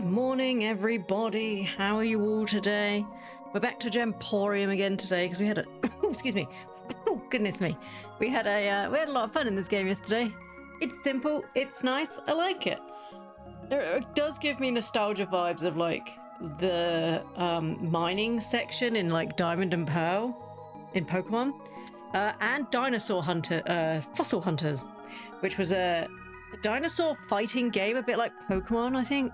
Good morning, everybody. How are you all today? We're back to Gemporium again today because we had a excuse me. Oh goodness me, we had a lot of fun in this game yesterday. It's simple, it's nice, I like it. It does give me nostalgia vibes of like the mining section in like Diamond and Pearl in Pokemon, and Dinosaur Hunter, Fossil Hunters, which was a dinosaur fighting game, a bit like Pokemon, I think.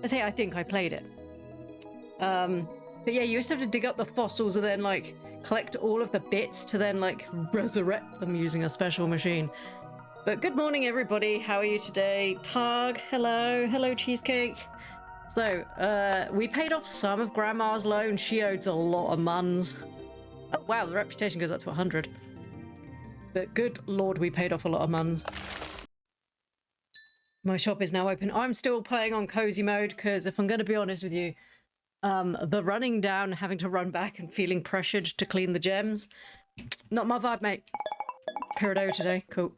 I think I played it. But yeah, you just have to dig up the fossils and then like collect all of the bits to then like resurrect them using a special machine. But good morning, everybody. How are you today? Targ, hello. Hello, Cheesecake. So, we paid off some of Grandma's loan. She owes a lot of muns. Oh, wow, the reputation goes up to 100. But good lord, we paid off a lot of muns. My shop is now open. I'm still playing on cozy mode because if I'm going to be honest with you, the running down, having to run back and feeling pressured to clean the gems, not my vibe, mate. Peridot today, cool.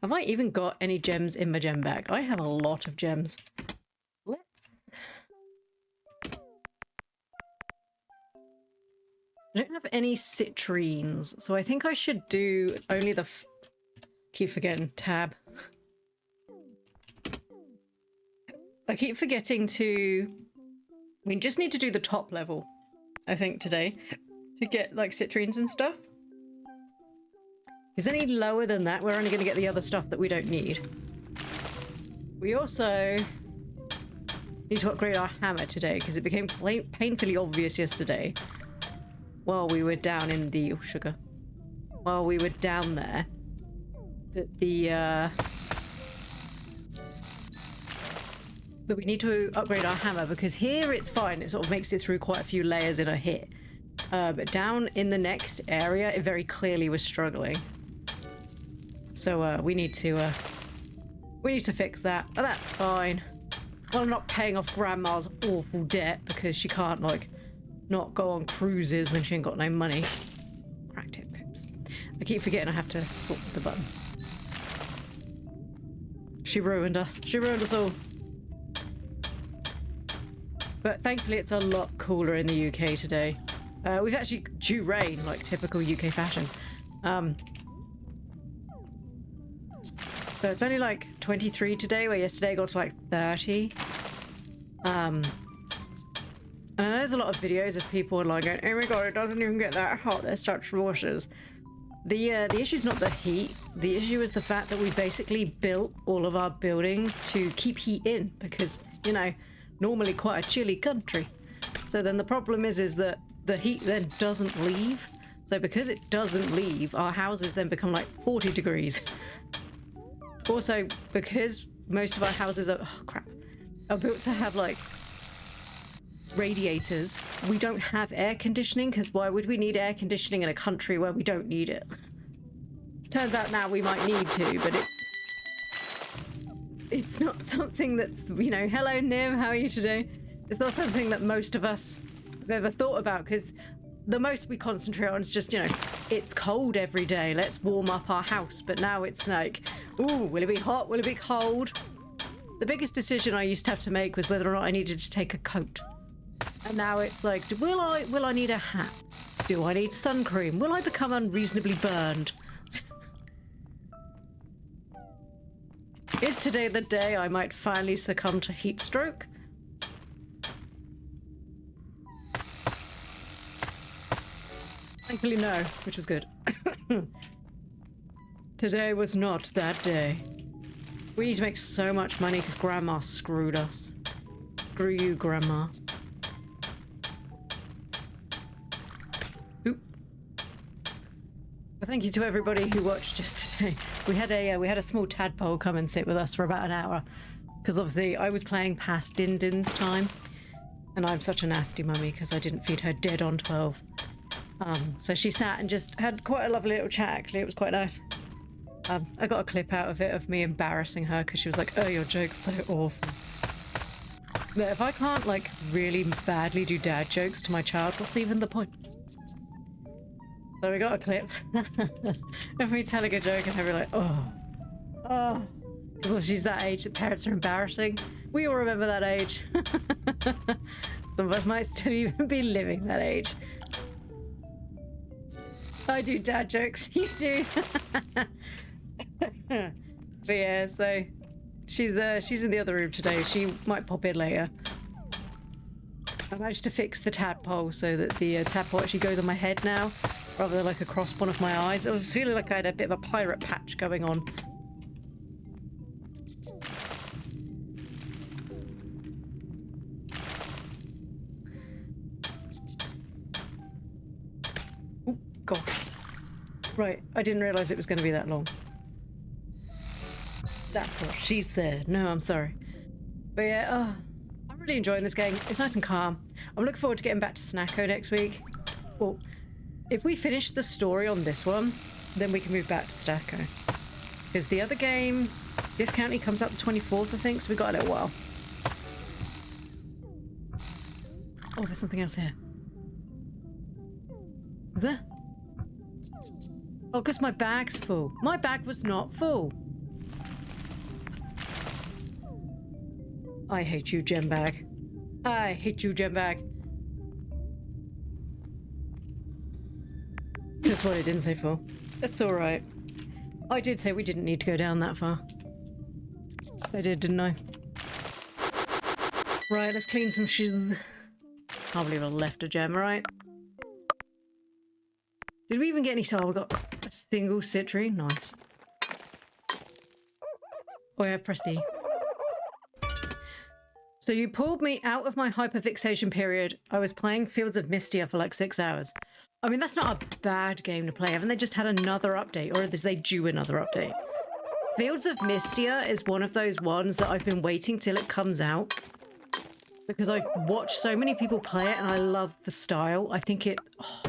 Have I even got any gems in my gem bag? I have a lot of gems. Let's... I don't have any citrines, so I think I should do only the... Keep forgetting, tab. I keep forgetting to... We just need to do the top level, I think, today. To get, like, citrines and stuff. Is any lower than that? We're only going to get the other stuff that we don't need. We also need to upgrade our hammer today, because it became painfully obvious yesterday. While we were down in the... Oh, sugar. While we were down there. That the, that we need to upgrade our hammer, because here it's fine, it sort of makes it through quite a few layers in a hit, but down in the next area it very clearly was struggling, so we need to fix that. But that's fine. Well, I'm not paying off Grandma's awful debt because she can't like not go on cruises when she ain't got no money. Cracked tip coops. I keep forgetting I have to swap the button. She ruined us. She ruined us all. But thankfully it's a lot cooler in the UK today. We've actually due rain, like typical UK fashion. So it's only like 23 today, where yesterday got to like 30. And I know there's a lot of videos of people like going, oh my god, it doesn't even get that hot, there's such washers. The issue's not the heat. The issue is the fact that we basically built all of our buildings to keep heat in, because, you know, normally quite a chilly country. So then the problem is that the heat then doesn't leave. So because it doesn't leave, our houses then become like 40 degrees. Also, because most of our houses are, oh crap, are built to have like radiators, we don't have air conditioning, because why would we need air conditioning in a country where we don't need it? Turns out now we might need to, but it's not something that's, you know, hello Nim, how are you today? It's not something that most of us have ever thought about, because the most we concentrate on is just, you know, it's cold every day, let's warm up our house. But now it's like, ooh, will it be hot, will it be cold? The biggest decision I used to have to make was whether or not I needed to take a coat. And now it's like, will I need a hat? Do I need sun cream? Will I become unreasonably burned? Is today the day I might finally succumb to heat stroke? Thankfully no, which was good. Today was not that day. We need to make so much money because Grandma screwed us. Screw you, Grandma. Oop. Well, thank you to everybody who watched just today. We had a small tadpole come and sit with us for about an hour, because obviously I was playing past Din Din's time, and I'm such a nasty mummy because I didn't feed her dead on 12. So she sat and just had quite a lovely little chat, actually. It was quite nice. I got a clip out of it of me embarrassing her because she was like, oh, your joke's so awful. But if I can't, like, really badly do dad jokes to my child, what's even the point? So we got a clip of me telling a joke and her be like, oh. Well, she's that age that parents are embarrassing. We all remember that age. Some of us might still even be living that age. I do dad jokes. You do. But yeah, so she's in the other room today. She might pop in later. I managed to fix the tadpole so that the tadpole actually goes on my head now, rather than like across one of my eyes. I was feeling like I had a bit of a pirate patch going on. Oh, gosh. Right, I didn't realise it was going to be that long. That's what she said. No, I'm sorry. But yeah, I'm really enjoying this game. It's nice and calm. I'm looking forward to getting back to Snacko next week. Well, if we finish the story on this one, then we can move back to Snacko. Because the other game, discounting comes out the 24th, I think, so we got a little while. Oh, there's something else here. Is there? Oh, because my bag's full. My bag was not full. I hate you, gem bag. I hate you, gem bag. Just what I didn't say full. That's alright. I did say we didn't need to go down that far. I did, didn't I? Right, let's clean some shoes. Can't believe I left a gem, right? Did we even get any? So we got a single citrine. Nice. Oh, yeah, press D. So you pulled me out of my hyperfixation period. I was playing Fields of Mystia for like 6 hours. I mean, that's not a bad game to play. Haven't they just had another update? Or is they due another update? Fields of Mystia is one of those ones that I've been waiting till it comes out. Because I've watched so many people play it and I love the style. I think it... Oh,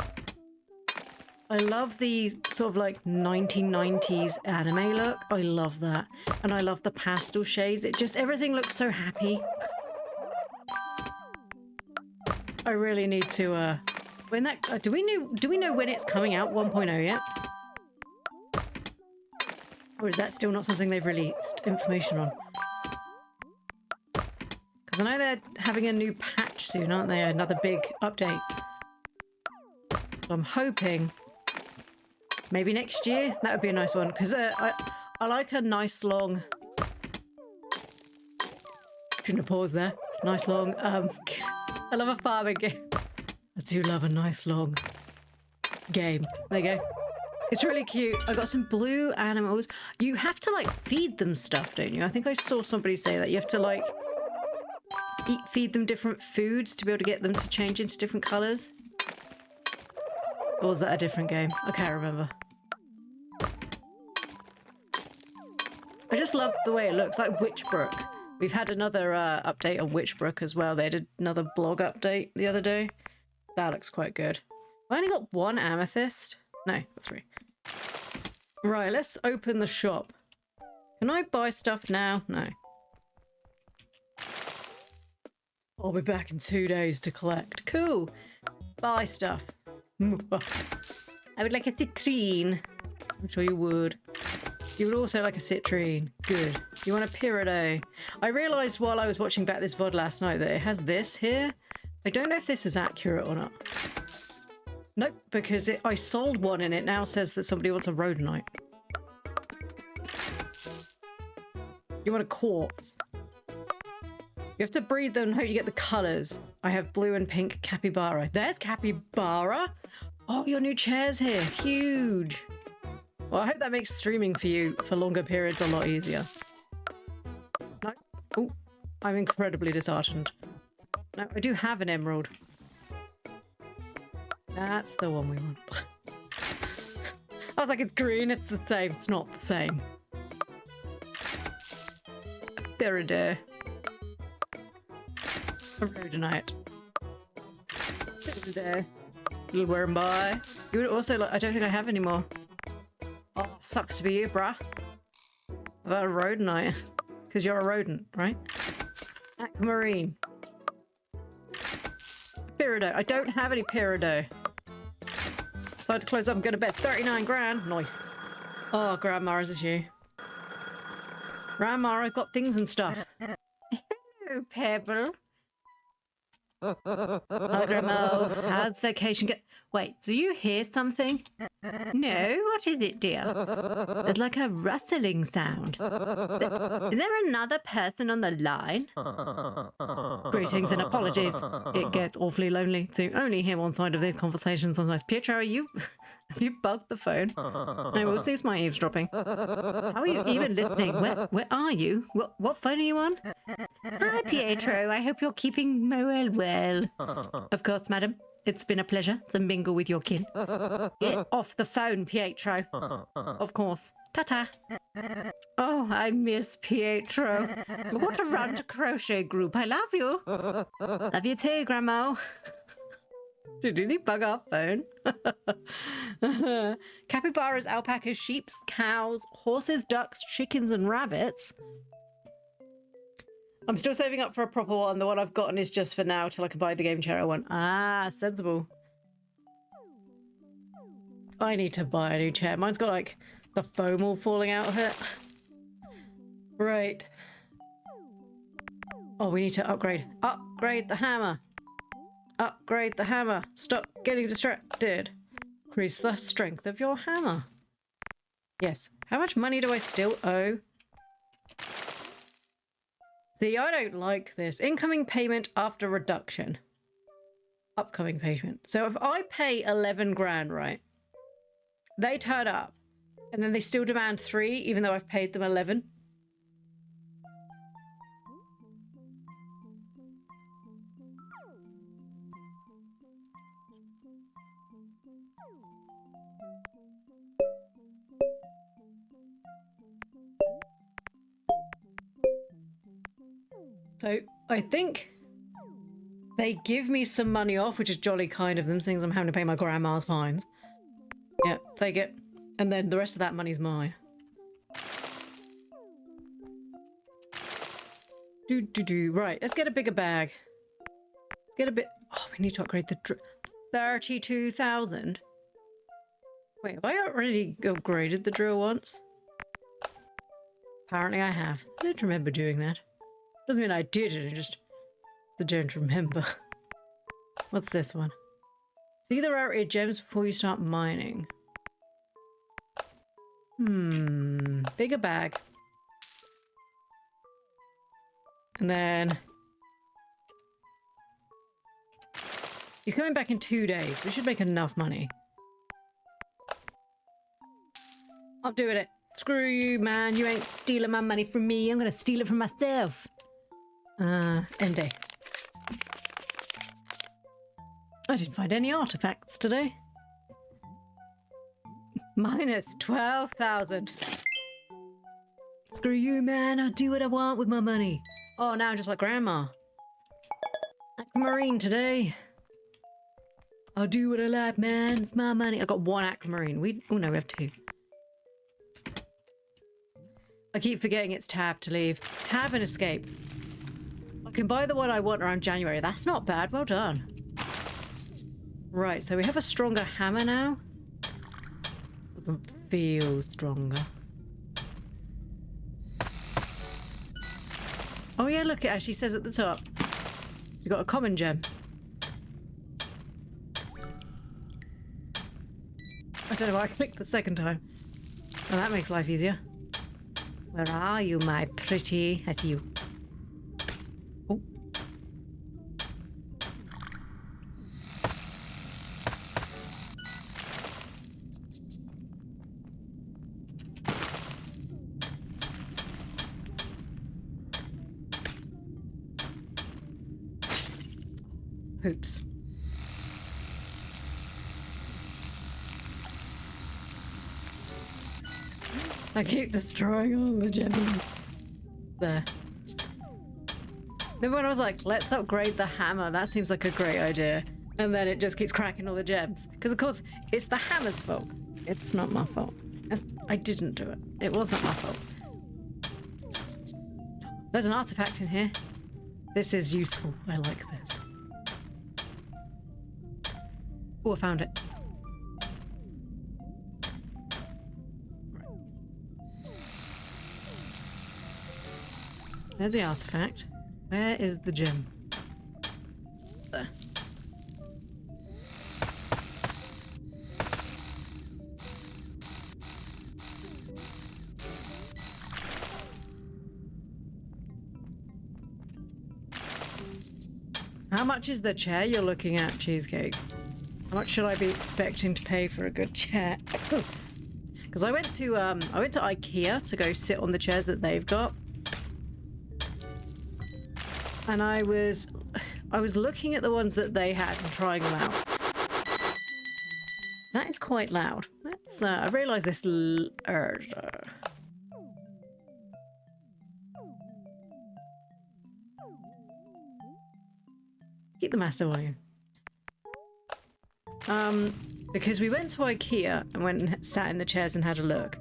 I love the sort of like 1990s anime look. I love that. And I love the pastel shades. It just... Everything looks so happy. I really need to... When that... do we know when it's coming out 1.0 yet? Or is that still not something they've released information on? Because I know they're having a new patch soon, aren't they? Another big update. So I'm hoping maybe next year. That would be a nice one. Because I like a nice long... Shouldn't have paused there. Nice long... I love a farming game. I do love a nice long game. There you go. It's really cute. I got some blue animals. You have to like feed them stuff, don't you? I think I saw somebody say that you have to like feed them different foods to be able to get them to change into different colors. Or was that a different game? I can't remember. I just love the way it looks, like Witchbrook. We've had another update on Witchbrook as well. They did another blog update the other day. That looks quite good. I only got one amethyst. No, 3. Right, let's open the shop. Can I buy stuff now? No. I'll be back in 2 days to collect. Cool. Buy stuff. I would like a citrine. I'm sure you would. You would also like a citrine. Good. You want a peridot. I realised while I was watching back this VOD last night that it has this here. I don't know if this is accurate or not. Nope, because I sold one and it now says that somebody wants a rhodonite. You want a quartz. You have to breed them and hope you get the colours. I have blue and pink capybara. There's capybara! Oh, your new chair's here. Huge. Well, I hope that makes streaming for you for longer periods a lot easier. No. Oh, I'm incredibly disheartened. No, I do have an emerald. That's the one we want. I was like, it's green, it's the same. It's not the same. Peridot. A rhodonite. Peridot. Little worm boy. You would also like... I don't think I have any more. Oh, sucks to be you, bruh. About a rhodonite. Because you're a rodent, right? Aquamarine. Peridot. I don't have any peridot. So I had to close up and go to bed. 39 grand. Nice. Oh, Grandma, is this you? Grandma, I've got things and stuff. Hello, Pebble. Hi, Grandma. How's vacation go? Wait, do you hear something? No, what is it, dear? There's like a rustling sound. Is there another person on the line? Greetings and apologies. It gets awfully lonely to only hear one side of these conversations sometimes. Pietro, are you... Have you bugged the phone? I will cease my eavesdropping. How are you even listening? Where are you? What phone are you on? Hi, Pietro. I hope you're keeping well. Of course, madam. It's been a pleasure to mingle with your kin. Get off the phone, Pietro. Of course. Ta-ta. Oh, I miss Pietro. What a round crochet group. I love you. Love you too, Grandma. Did he bug our phone? Capybaras, alpacas, sheep, cows, horses, ducks, chickens, and rabbits. I'm still saving up for a proper one. The one I've gotten is just for now till I can buy the game chair I want. Ah, sensible. I need to buy a new chair. Mine's got like the foam all falling out of it. Right. Oh, we need to upgrade. Upgrade the hammer. Upgrade the hammer. Stop getting distracted. Increase the strength of your hammer. Yes. How much money do I still owe? See, I don't like this. Incoming payment after reduction. Upcoming payment. So if I pay 11 grand, right? They turn up. And then they still demand 3, even though I've paid them 11. So I think they give me some money off, which is jolly kind of them, seeing I'm having to pay my grandma's fines. Yeah, take it. And then the rest of that money's mine. Right, let's get a bigger bag. Get a bit... Oh, we need to upgrade the... 32,000? Wait, have I already upgraded the drill once? Apparently I have. I don't remember doing that. Doesn't mean I did it, I don't remember. What's this one? See the rarity of gems before you start mining. Bigger bag. And then... He's coming back in 2 days. We should make enough money. I'm doing it. Screw you, man. You ain't stealing my money from me. I'm gonna steal it from myself. End day. I didn't find any artifacts today. Minus 12,000. Screw you, man. I'll do what I want with my money. Oh, now I'm just like Grandma. Aquamarine today. I'll do what I like, man. It's my money. I got 1 aquamarine. Oh no, we have 2. I keep forgetting it's tab to leave. Tab and escape. I can buy the one I want around January. That's not bad. Well done. Right, so we have a stronger hammer now. Doesn't feel stronger. Oh yeah, look, it actually says at the top. You got a common gem. I don't know why I clicked the second time. Oh, that makes life easier. Where are you, my pretty? I see you. Oh. Oops. I keep destroying all the gems. There. Then when I was like, let's upgrade the hammer, that seems like a great idea. And then it just keeps cracking all the gems. Because of course, it's the hammer's fault. It's not my fault. I didn't do it. It wasn't my fault. There's an artifact in here. This is useful. I like this. Oh, I found it. There's the artifact. Where is the gem? There. How much is the chair you're looking at, Cheesecake? How much should I be expecting to pay for a good chair? Because I went to IKEA to go sit on the chairs that they've got, and I was looking at the ones that they had and trying them out. That is quite loud. Let's. I realised this. Keep the master volume. Because we went to IKEA and went and sat in the chairs and had a look.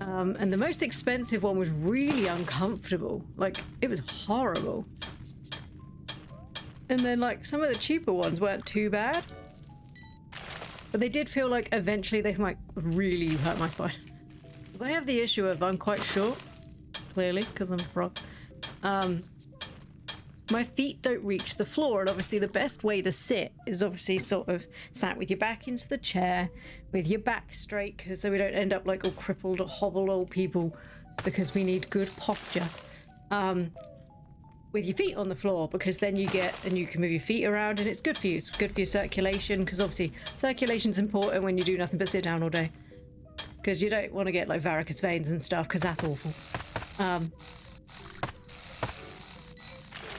And the most expensive one was really uncomfortable. Like, it was horrible. And then, like, some of the cheaper ones weren't too bad. But they did feel like eventually they might really hurt my spine. I have the issue of I'm quite short. Clearly, because I'm a frog. My feet don't reach the floor, and obviously the best way to sit is obviously sort of sat with your back into the chair, with your back straight, because so we don't end up like all crippled or hobbled old people, because we need good posture. With your feet on the floor, because then you can move your feet around, and it's good for you. It's good for your circulation, because obviously circulation's important when you do nothing but sit down all day, because you don't want to get like varicose veins and stuff, because that's awful.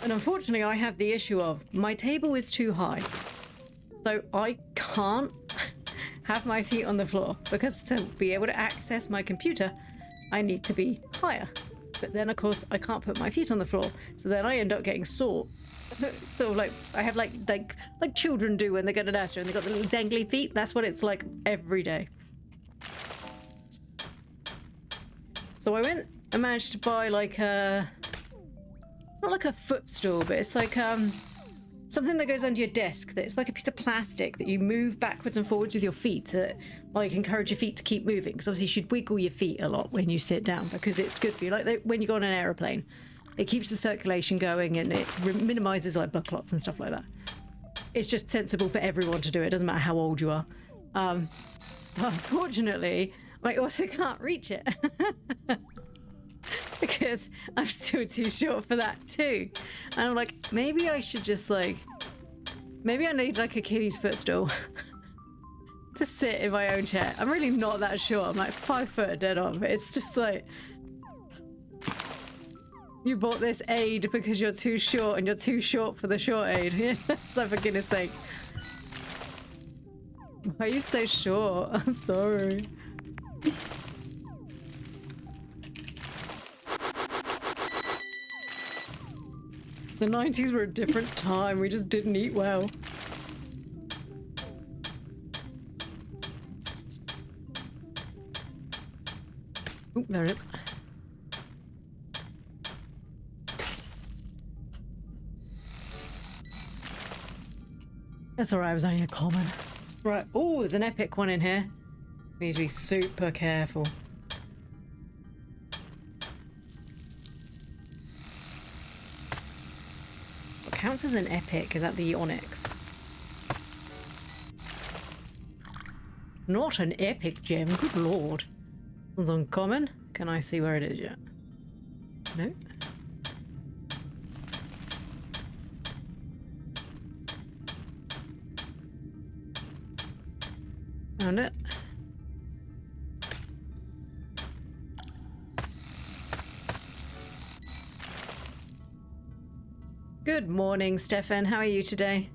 And unfortunately, I have the issue of my table is too high. So I can't have my feet on the floor, because to be able to access my computer, I need to be higher. But then, of course, I can't put my feet on the floor. So then I end up getting sore. So like, I have like children do when they go to nursery and they've got the little dangly feet. That's what it's like every day. So I went and managed to buy like a... not like a footstool, but it's like something that goes under your desk. That it's like a piece of plastic that you move backwards and forwards with your feet to like encourage your feet to keep moving. Because obviously you should wiggle your feet a lot when you sit down, because it's good for you. Like when you go on an aeroplane, it keeps the circulation going and it minimises like blood clots and stuff like that. It's just sensible for everyone to do it. It doesn't matter how old you are. Unfortunately, I also can't reach it. Because I'm still too short for that too. And I'm like, maybe I should just like, maybe I need like a kiddie's footstool to sit in my own chair. I'm really not that short. I'm like 5 foot dead on, but it's just like, you bought this aid because you're too short and you're too short for the short aid. So for goodness sake. Why are you so short? I'm sorry. The 90s were a different time. We just didn't eat well. Oh, there it is. That's alright, it was only a common. Right, oh, there's an epic one in here. We need to be super careful. What counts as an epic? Is that the onyx? Not an epic gem, good lord. One's uncommon. Can I see where it is yet? No. Found it. Good morning, Stefan. How are you today?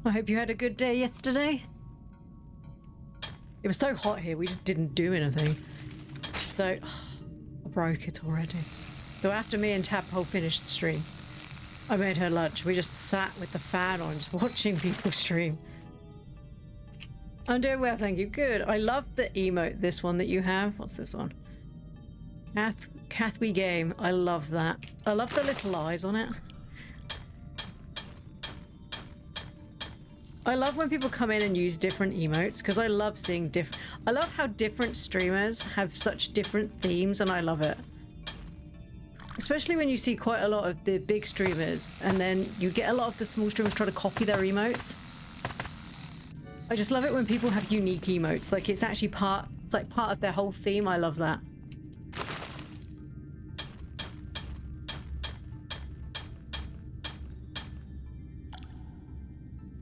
I hope you had a good day yesterday. It was so hot here, we just didn't do anything. So, I broke it already. So after me and Tadpole finished the stream, I made her lunch. We just sat with the fan on, just watching people stream. I'm doing well, thank you. Good. I love the emote, this one that you have. What's this one? Cathwy game. I love that. I love the little eyes on it. I love when people come in and use different emotes because I love seeing I love how different streamers have such different themes, and I love it. Especially when you see quite a lot of the big streamers and then you get a lot of the small streamers try to copy their emotes. I just love it when people have unique emotes. Like it's actually it's like part of their whole theme. I love that.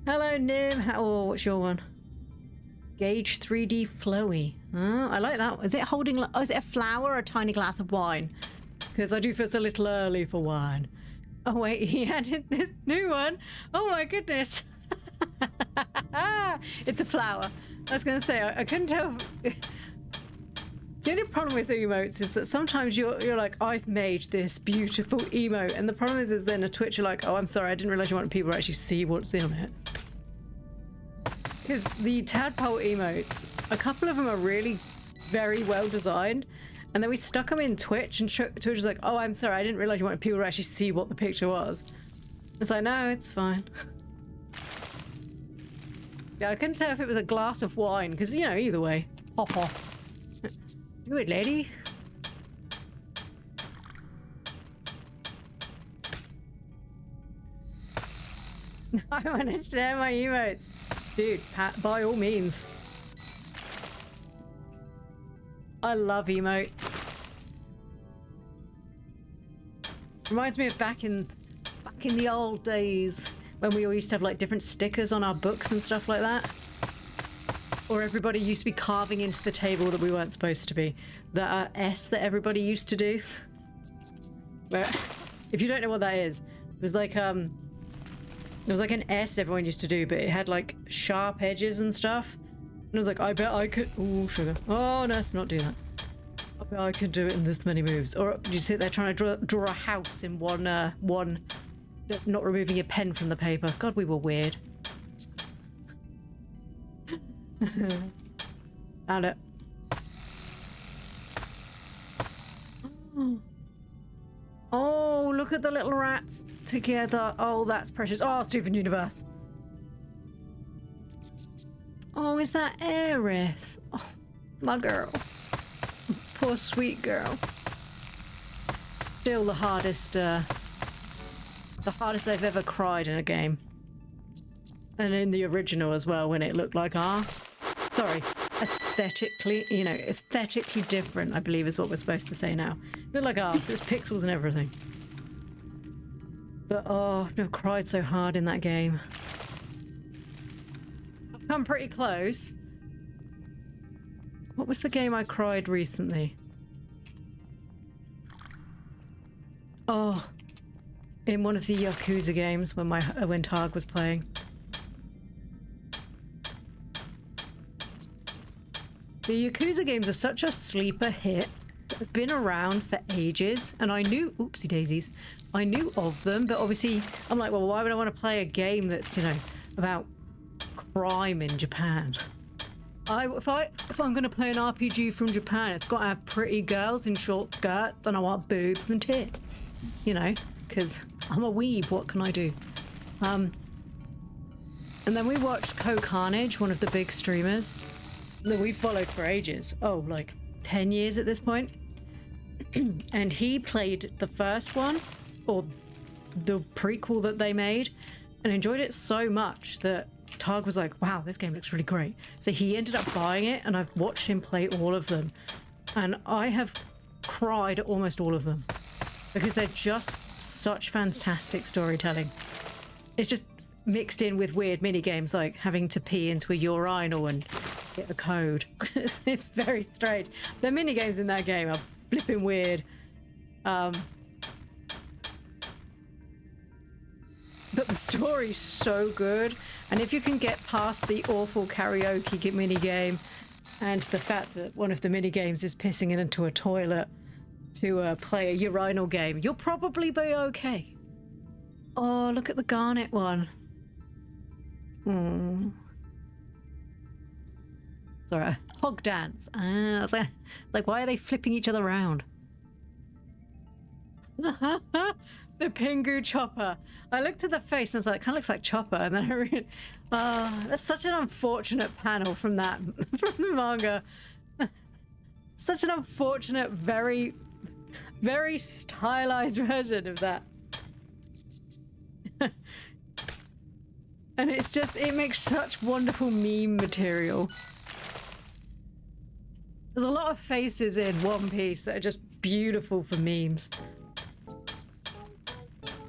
Hello, Nim. What's your one? Gauge 3D flowy. Oh, I like that. Is it holding? Oh, is it a flower or a tiny glass of wine? Because I do feel it's a little early for wine. Oh wait, he added this new one. Oh my goodness. It's a flower. I was going to say, I couldn't tell. The only problem with emotes is that sometimes you're like, I've made this beautiful emote. And the problem is then a Twitch, you're like, oh, I'm sorry, I didn't realize you wanted people to actually see what's in it. Because the tadpole emotes, a couple of them are really very well designed. And then we stuck them in Twitch, and Twitch was like, oh, I'm sorry, I didn't realize you wanted people to actually see what the picture was. It's like, no, it's fine. Yeah, I couldn't tell if it was a glass of wine, because, you know, either way. Hop off. Do it, lady. I want to share my emotes. Dude, Pat, by all means. I love emotes. Reminds me of back in the old days when we all used to have like different stickers on our books and stuff like that. Or everybody used to be carving into the table that we weren't supposed to be. The S that everybody used to do. But if you don't know what that is, it was like an S everyone used to do, but it had like sharp edges and stuff. And I was like, I bet I could. Oh, sugar. Oh, no, let's not do that. I bet I could do it in this many moves. Or you sit there trying to draw a house in one, not removing your pen from the paper. God, we were weird. Found it. Oh, look at the little rats together. Oh, that's precious. Oh, Steven Universe. Oh, is that Aerith? Oh, my girl. Poor sweet girl. Still the hardest I've ever cried in a game. And in the original as well, when it looked like arse. Sorry, aesthetically, you know, aesthetically different, I believe is what we're supposed to say now. It looked like arse, it was pixels and everything. But oh, I've never cried so hard in that game. I've come pretty close. What was the game I cried recently? Oh, in one of the Yakuza games when Targ was playing. The Yakuza games are such a sleeper hit. They've been around for ages, and I knew, oopsie daisies, I knew of them, but obviously I'm like, well, why would I want to play a game that's, you know, about crime in Japan? If I'm going to play an RPG from Japan, it's got to have pretty girls in short skirts, and I want boobs and tits, you know, because I'm a weeb. What can I do? And then we watched Co-Carnage, one of the big streamers that we followed for ages. Oh, like 10 years at this point. And he played the first one, or the prequel that they made, and enjoyed it so much that Targ was like, wow, this game looks really great. So he ended up buying it, and I've watched him play all of them. And I have cried at almost all of them. Because they're just such fantastic storytelling. It's just mixed in with weird mini games like having to pee into a urinal and get the code. It's very strange. The mini games in that game are flipping weird. But the story's so good, and if you can get past the awful karaoke mini game and the fact that one of the mini games is pissing into a toilet to play a urinal game, you'll probably be okay. Oh, look at the Garnet one. Sorry, hog dance. I was like, why are they flipping each other around? The Pingu Chopper. I looked at the face and I was like, kind of looks like Chopper. And then I read, that's such an unfortunate panel from that, from the manga. Such an unfortunate, very, very stylized version of that. And it's just, it makes such wonderful meme material. There's a lot of faces in One Piece that are just beautiful for memes.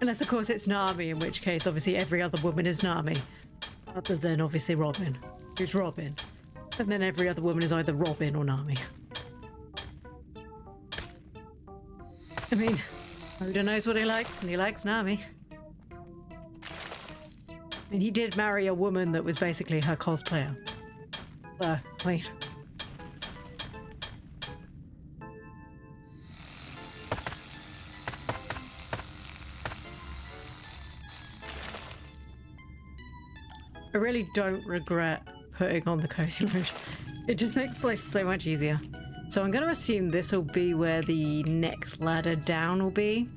Unless, of course, it's Nami, in which case, obviously, every other woman is Nami. Other than, obviously, Robin. Who's Robin? And then every other woman is either Robin or Nami. I mean, Oda knows what he likes, and he likes Nami. I mean, he did marry a woman that was basically her cosplayer. So, I mean... I really don't regret putting on the Cozy Rouge. It just makes life so much easier. So I'm going to assume this will be where the next ladder down will be.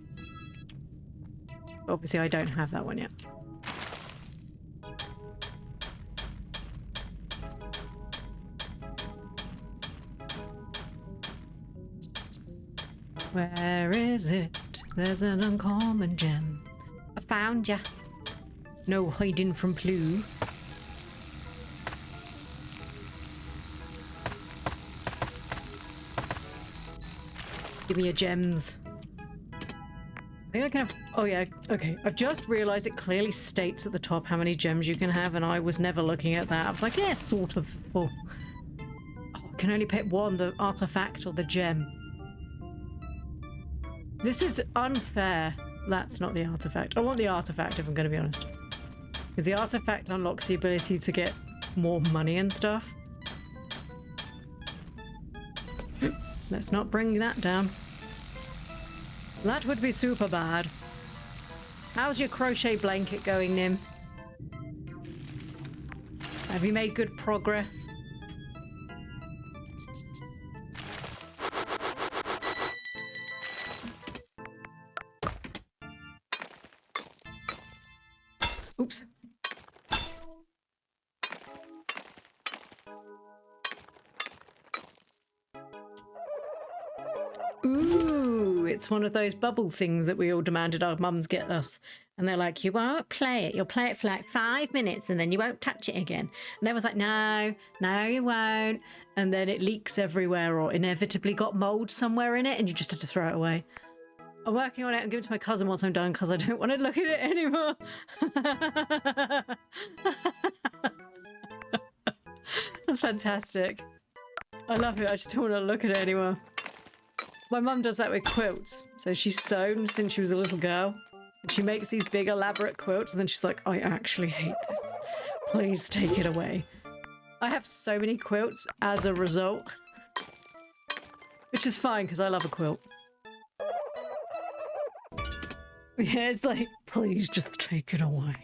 Obviously, I don't have that one yet. Where is it? There's an uncommon gem. I found ya. No hiding from Ploo. Give me your gems. I think I can have... Oh yeah, okay. I've just realised it clearly states at the top how many gems you can have, and I was never looking at that. I was like, yeah, sort of. Oh, I can only pick one, the artifact or the gem. This is unfair. That's not the artifact. I want the artifact if I'm going to be honest. Because the artifact unlocks the ability to get more money and stuff. Let's not bring that down. That would be super bad. How's your crochet blanket going, Nim? Have you made good progress? Oops. Ooh, it's one of those bubble things that we all demanded our mums get us. And they're like, you won't play it. You'll play it for like 5 minutes and then you won't touch it again. And everyone's like, no, no, you won't. And then it leaks everywhere or inevitably got mold somewhere in it and you just have to throw it away. I'm working on it and give it to my cousin once I'm done because I don't want to look at it anymore. That's fantastic. I love it. I just don't want to look at it anymore. My mum does that with quilts. So she's sewn since she was a little girl. And she makes these big elaborate quilts and then she's like, I actually hate this. Please take it away. I have so many quilts as a result. Which is fine because I love a quilt. Yeah, it's like, please just take it away.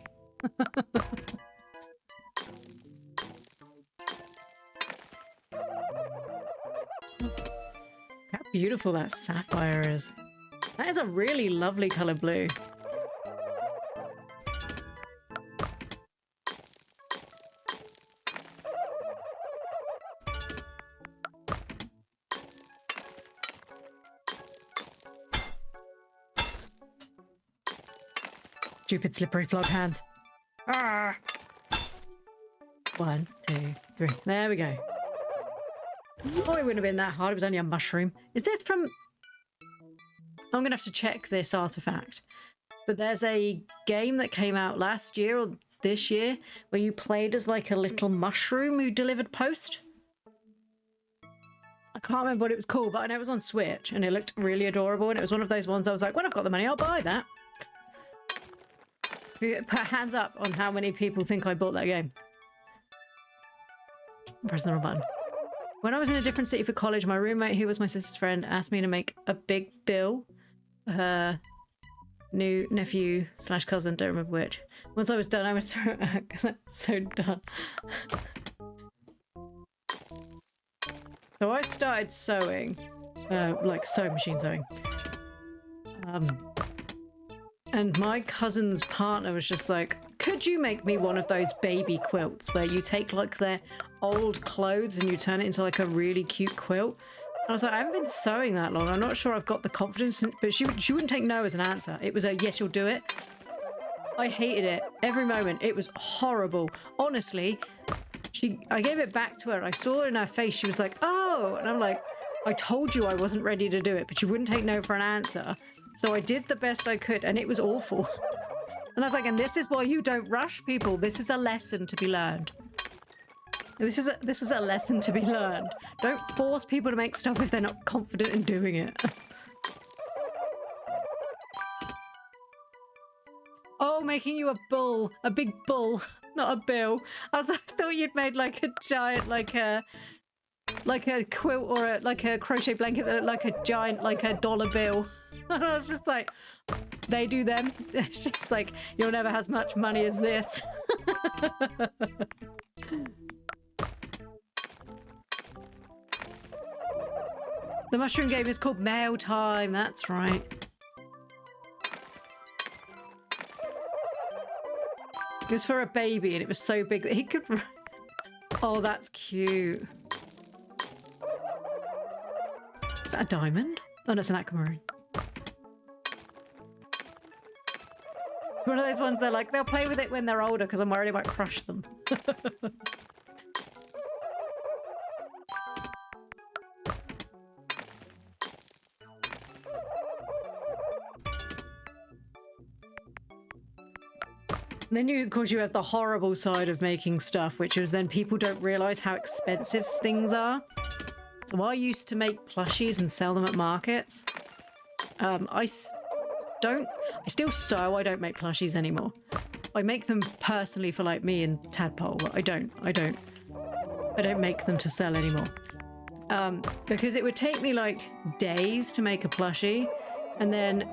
How beautiful that sapphire is. That is a really lovely color blue. Stupid slippery plug hands. Ah! 1, 2, 3. There we go. Oh, it wouldn't have been that hard. It was only a mushroom. Is this from... I'm going to have to check this artifact. But there's a game that came out last year or this year where you played as like a little mushroom who delivered post. I can't remember what it was called, but I know it was on Switch and it looked really adorable. And it was one of those ones I was like, when I've got the money, I'll buy that. Put hands up on how many people think I bought that game. I'm pressing the wrong button. When I was in a different city for college, my roommate, who was my sister's friend, asked me to make a big bill for her new nephew / cousin, don't remember which. Once I was done, I was thrown out because I'm so done. So I started sewing, like sewing machine sewing. And my cousin's partner was just like, could you make me one of those baby quilts where you take like their old clothes and you turn it into like a really cute quilt? And I was like, I haven't been sewing that long. I'm not sure I've got the confidence. But she wouldn't take no as an answer. It was a yes, you'll do it. I hated it every moment. It was horrible. Honestly, I gave it back to her. I saw it in her face. She was like, oh. And I'm like, I told you I wasn't ready to do it, but you wouldn't take no for an answer. So I did the best I could, and it was awful. And I was like, and this is why you don't rush people. This is a lesson to be learned. This is a lesson to be learned. Don't force people to make stuff if they're not confident in doing it. Oh, making you a bull, a big bull, not a bill. I thought you'd made like a giant, like a quilt or like a crochet blanket that looked like a giant, like a dollar bill. And I was just like, they do them. She's like, you'll never have as much money as this. The mushroom game is called Mail Time. That's right. It was for a baby and it was so big that he could... Oh, that's cute. Is that a diamond? Oh, no, it's an aquamarine. It's one of those ones they're like, they'll play with it when they're older because I'm worried it might crush them. Then of course, you have the horrible side of making stuff, which is then people don't realize how expensive things are. So I used to make plushies and sell them at markets. I still sew. I don't make plushies anymore. I make them personally for like me and Tadpole, but I don't make them to sell anymore. Because it would take me like days to make a plushie, and then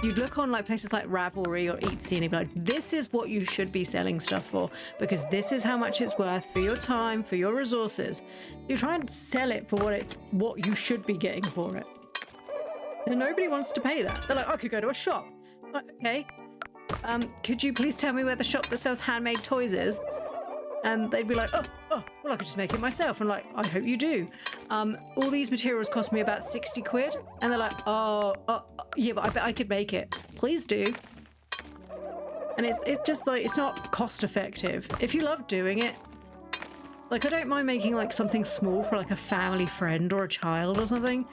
you'd look on like places like Ravelry or Etsy and you'd be like, this is what you should be selling stuff for because this is how much it's worth for your time, for your resources. You try and sell it for what you should be getting for it. And nobody wants to pay that. They're like, I could go to a shop. Like, okay. Could you please tell me where the shop that sells handmade toys is? And they'd be like, oh, well, I could just make it myself. And like, I hope you do. All these materials cost me about 60 quid. And they're like, yeah, but I bet I could make it. Please do. And it's just like, it's not cost effective. If you love doing it, like I don't mind making like something small for like a family friend or a child or something.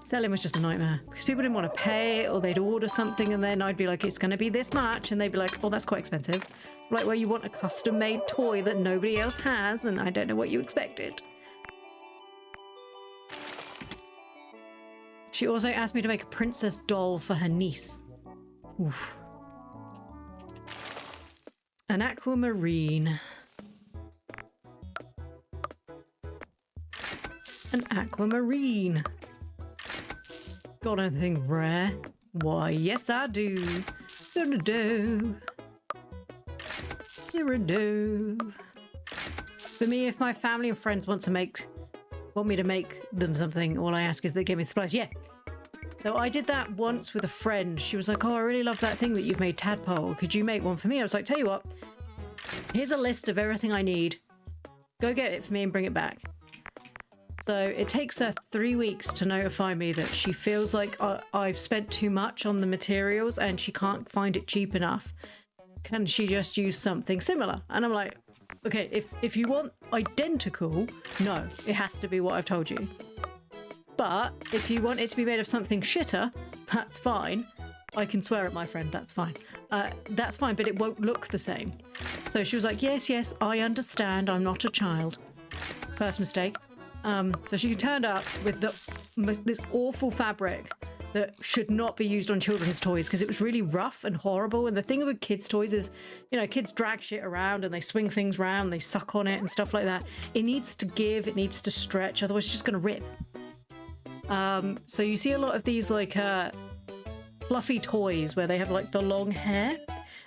Selling was just a nightmare because people didn't want to pay or they'd order something and then I'd be like, it's going to be this much. And they'd be like, oh, that's quite expensive. Like where you want a custom made toy that nobody else has and I don't know what you expected. She also asked me to make a princess doll for her niece. Oof. An aquamarine. An aquamarine. Got anything rare? Why, yes I do. Do-do-do. Do-do-do. For me, if my family and friends want me to make them something, all I ask is they give me supplies. Yeah. So I did that once with a friend. She was like, oh, I really love that thing that you've made, Tadpole. Could you make one for me? I was like, tell you what, here's a list of everything I need. Go get it for me and bring it back. So it takes her 3 weeks to notify me that she feels like I've spent too much on the materials and she can't find it cheap enough. Can she just use something similar? And I'm like, okay, if you want identical, no, it has to be what I've told you. But if you want it to be made of something shitter, that's fine. I can swear at my friend, that's fine. That's fine, but it won't look the same. So she was like, yes, I understand. I'm not a child. First mistake. So she turned up with this awful fabric that should not be used on children's toys because it was really rough and horrible. And the thing with kids' toys is, you know, kids drag shit around and they swing things around, they suck on it and stuff like that. It needs to give, it needs to stretch, otherwise it's just going to rip. So you see a lot of these like fluffy toys where they have like the long hair.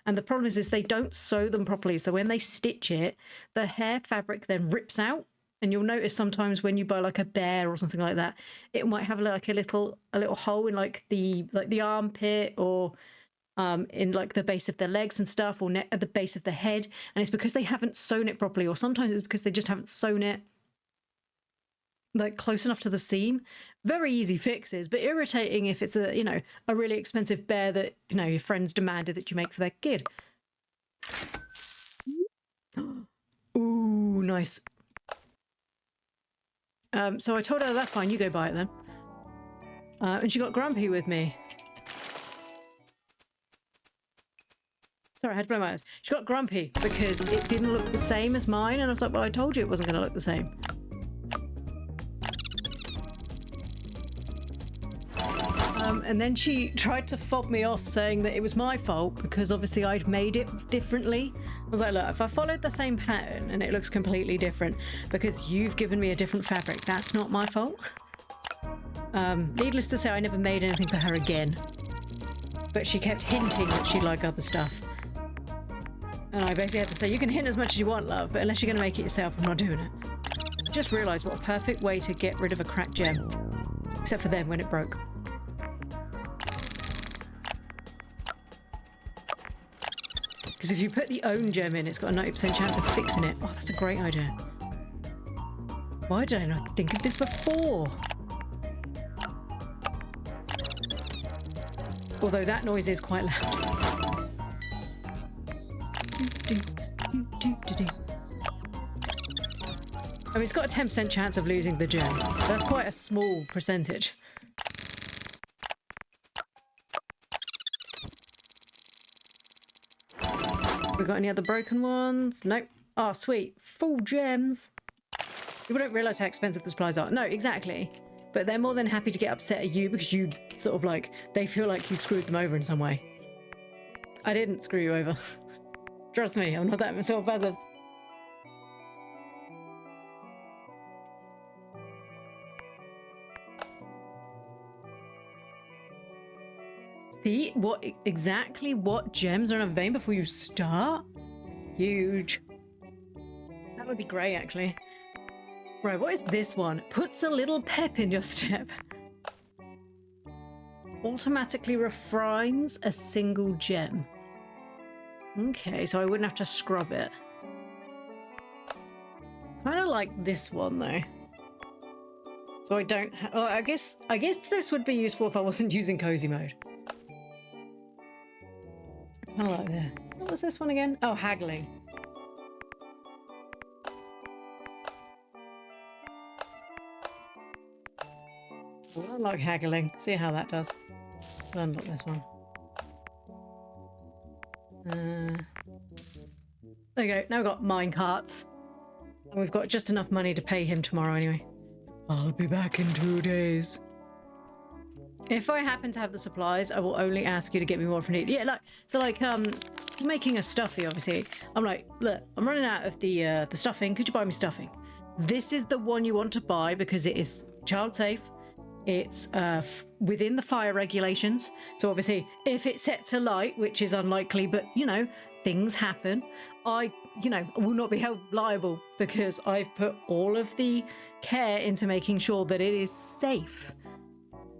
And the problem is they don't sew them properly. So when they stitch it, the hair fabric then rips out and you'll notice sometimes when you buy like a bear or something like that, it might have like a little hole in like the armpit or in like the base of their legs and stuff, or at the base of the head, and it's because they haven't sewn it properly, or sometimes it's because they just haven't sewn it like close enough to the seam. Very easy fixes, but irritating if it's a, you know, a really expensive bear that, you know, your friends demanded that you make for their kid. Ooh, nice. So I told her, that's fine, you go buy it then. And she got grumpy with me. Sorry, I had to blow my eyes. She got grumpy because it didn't look the same as mine, and I was like, well, I told you it wasn't going to look the same. And then she tried to fob me off, saying that it was my fault because obviously I'd made it differently. I was like, look, if I followed the same pattern and it looks completely different because you've given me a different fabric, that's not my fault. Needless to say, I never made anything for her again. But she kept hinting that she'd like other stuff. And I basically had to say, you can hint as much as you want, love, but unless you're going to make it yourself, I'm not doing it. Just realised what a perfect way to get rid of a cracked gem. Except for then when it broke. Because if you put the own gem in, it's got a 90% chance of fixing it. Oh, that's a great idea. Why did I not think of this before? Although that noise is quite loud. I mean, it's got a 10% chance of losing the gem. That's quite a small percentage. We got any other broken ones? Nope. Oh, sweet. Full gems. People don't realise how expensive the supplies are. No, exactly. But they're more than happy to get upset at you because you sort of like, they feel like you've screwed them over in some way. I didn't screw you over. Trust me, I'm not that self-passive. See exactly what gems are in a vein before you start? Huge. That would be great, actually. Right, what is this one? Puts a little pep in your step. Automatically refines a single gem. Okay, so I wouldn't have to scrub it. Kind of like this one, though. So I don't... Oh, I guess this would be useful if I wasn't using cozy mode. I like that. What was this one again? Oh, haggling. I like haggling. See how that does. I'll unlock this one. There you go. Now we've got mine carts. And we've got just enough money to pay him tomorrow anyway. I'll be back in 2 days. If I happen to have the supplies, I will only ask you to get me more if I need. Yeah, like, so like, making a stuffy, obviously. I'm like, look, I'm running out of the stuffing. Could you buy me stuffing? This is the one you want to buy because it is child safe. It's within the fire regulations. So obviously, if it sets alight, which is unlikely, but, you know, things happen, I will not be held liable because I've put all of the care into making sure that it is safe.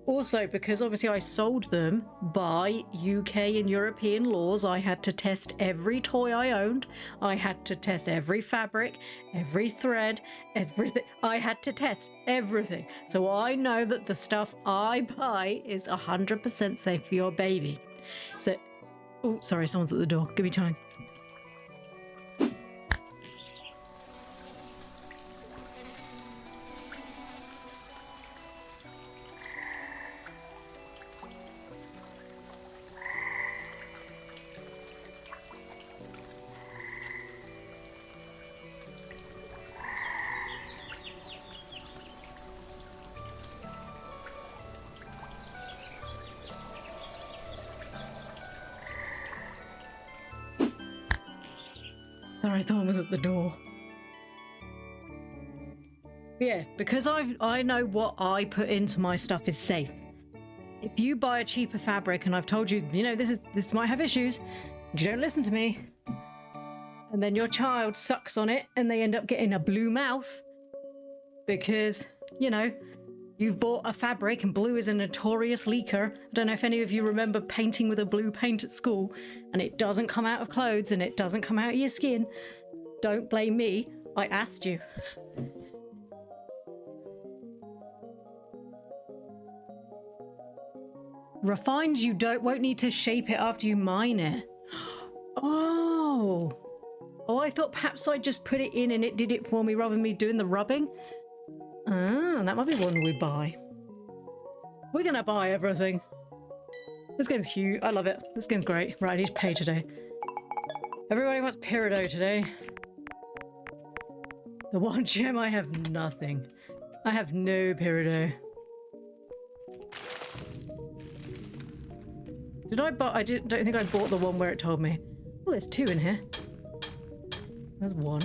Also, because obviously I sold them by UK and European laws, I had to test every toy I owned. I had to test every fabric, every thread, everything. I had to test everything. So I know that the stuff I buy is 100% safe for your baby. So, oh, sorry, someone's at the door. Give me time. Sorry, someone was at the door. Yeah, because I know what I put into my stuff is safe. If you buy a cheaper fabric and I've told you, you know, this might have issues, you don't listen to me, and then your child sucks on it and they end up getting a blue mouth, because, you know, you've bought a fabric and blue is a notorious leaker. I don't know if any of you remember painting with a blue paint at school and it doesn't come out of clothes and it doesn't come out of your skin. Don't blame me. I asked you. Refines you won't need to shape it after you mine it. Oh. Oh, I thought perhaps I just put it in and it did it for me rather than me doing the rubbing. Ah, that might be one we buy. We're gonna buy everything. This game's huge. I love it. This game's great. Right, I need to pay today. Everybody wants Peridot today. The one gem, I have nothing. I have no Peridot. Did I buy? Don't think I bought the one where it told me. Oh, there's 2 in here. There's 1.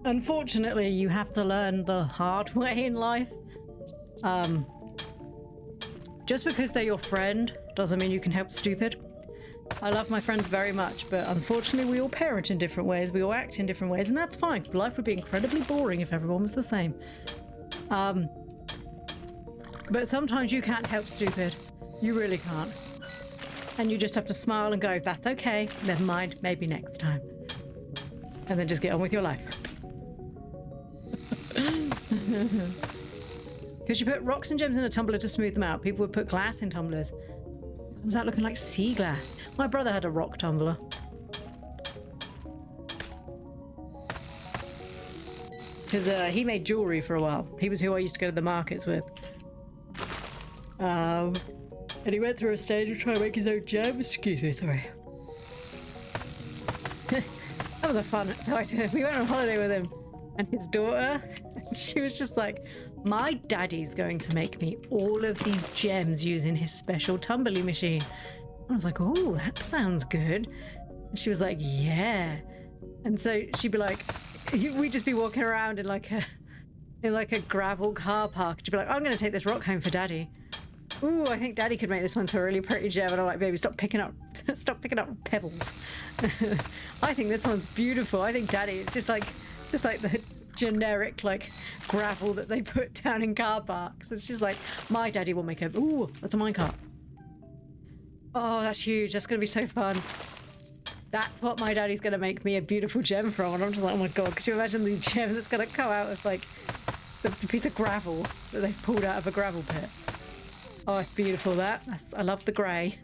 Unfortunately, you have to learn the hard way in life. Just because they're your friend doesn't mean you can help stupid. I love my friends very much, but unfortunately we all parent in different ways, we all act in different ways, and that's fine. Life would be incredibly boring if everyone was the same. But sometimes you can't help stupid. You really can't. And you just have to smile and go, that's okay, never mind, maybe next time. And then just get on with your life. Because you put rocks and gems in a tumbler to smooth them out. People would put glass in tumblers. It comes out looking like sea glass. My brother had a rock tumbler. Because he made jewellery for a while. He was who I used to go to the markets with. And he went through a stage of trying to make his own gems. Excuse me, sorry. That was a fun. So we went on holiday with him and his daughter. And she was just like, my daddy's going to make me all of these gems using his special tumbly machine. I was like, oh, that sounds good. And she was like, yeah. And so she'd be like, we'd just be walking around in like a gravel car park. She'd be like, I'm going to take this rock home for daddy. Ooh, I think daddy could make this one to a really pretty gem. And I'm like, baby, stop picking up pebbles. I think this one's beautiful. I think daddy, it's just like the generic like gravel that they put down in car parks. And she's like, my daddy will make a, ooh, that's a minecart. Oh, that's huge. That's going to be so fun. That's what my daddy's going to make me a beautiful gem from. And I'm just like, oh my God, could you imagine the gem that's going to come out of like the piece of gravel that they've pulled out of a gravel pit? Oh, it's beautiful, that. I love the grey.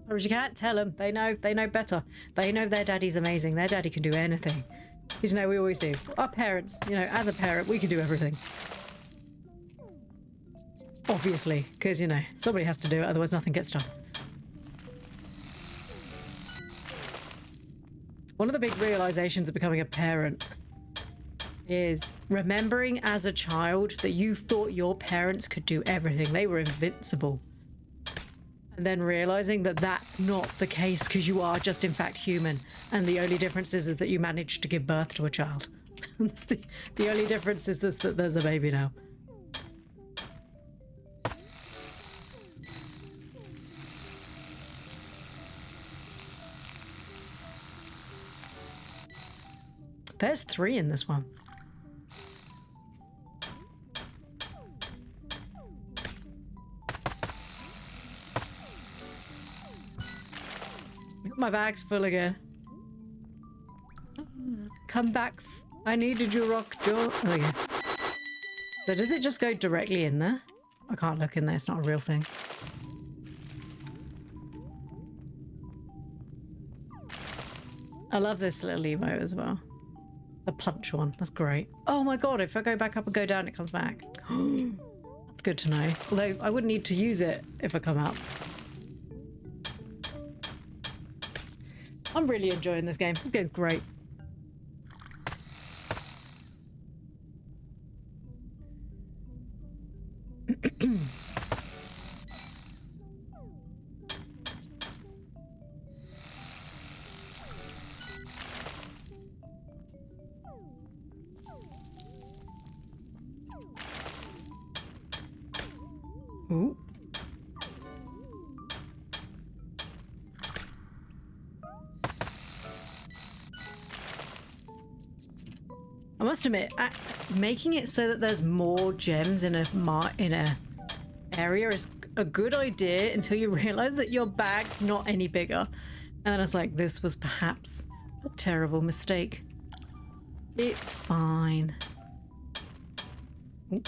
Or you can't tell them. They know better. They know their daddy's amazing. Their daddy can do anything. You know, we always do. Our parents, you know, as a parent, we can do everything. Obviously, because, you know, somebody has to do it, otherwise nothing gets done. One of the big realizations of becoming a parent is remembering as a child that you thought your parents could do everything. They were invincible. And then realizing that that's not the case because you are just in fact human. And the only difference is that you managed to give birth to a child. the only difference is that there's a baby now. There's 3 in this one. My bag's full again. Come back. I needed your rock door. Oh, yeah. So does it just go directly in there? I can't look in there. It's not a real thing. I love this little emote as well. The punch one. That's great. Oh my God. If I go back up and go down, it comes back. That's good to know. Although I wouldn't need to use it if I come up. I'm really enjoying this game. This game's great. Ooh. I must admit, making it so that there's more gems in a area is a good idea until you realize that your bag's not any bigger. And then it's like, this was perhaps a terrible mistake. It's fine. Ooh.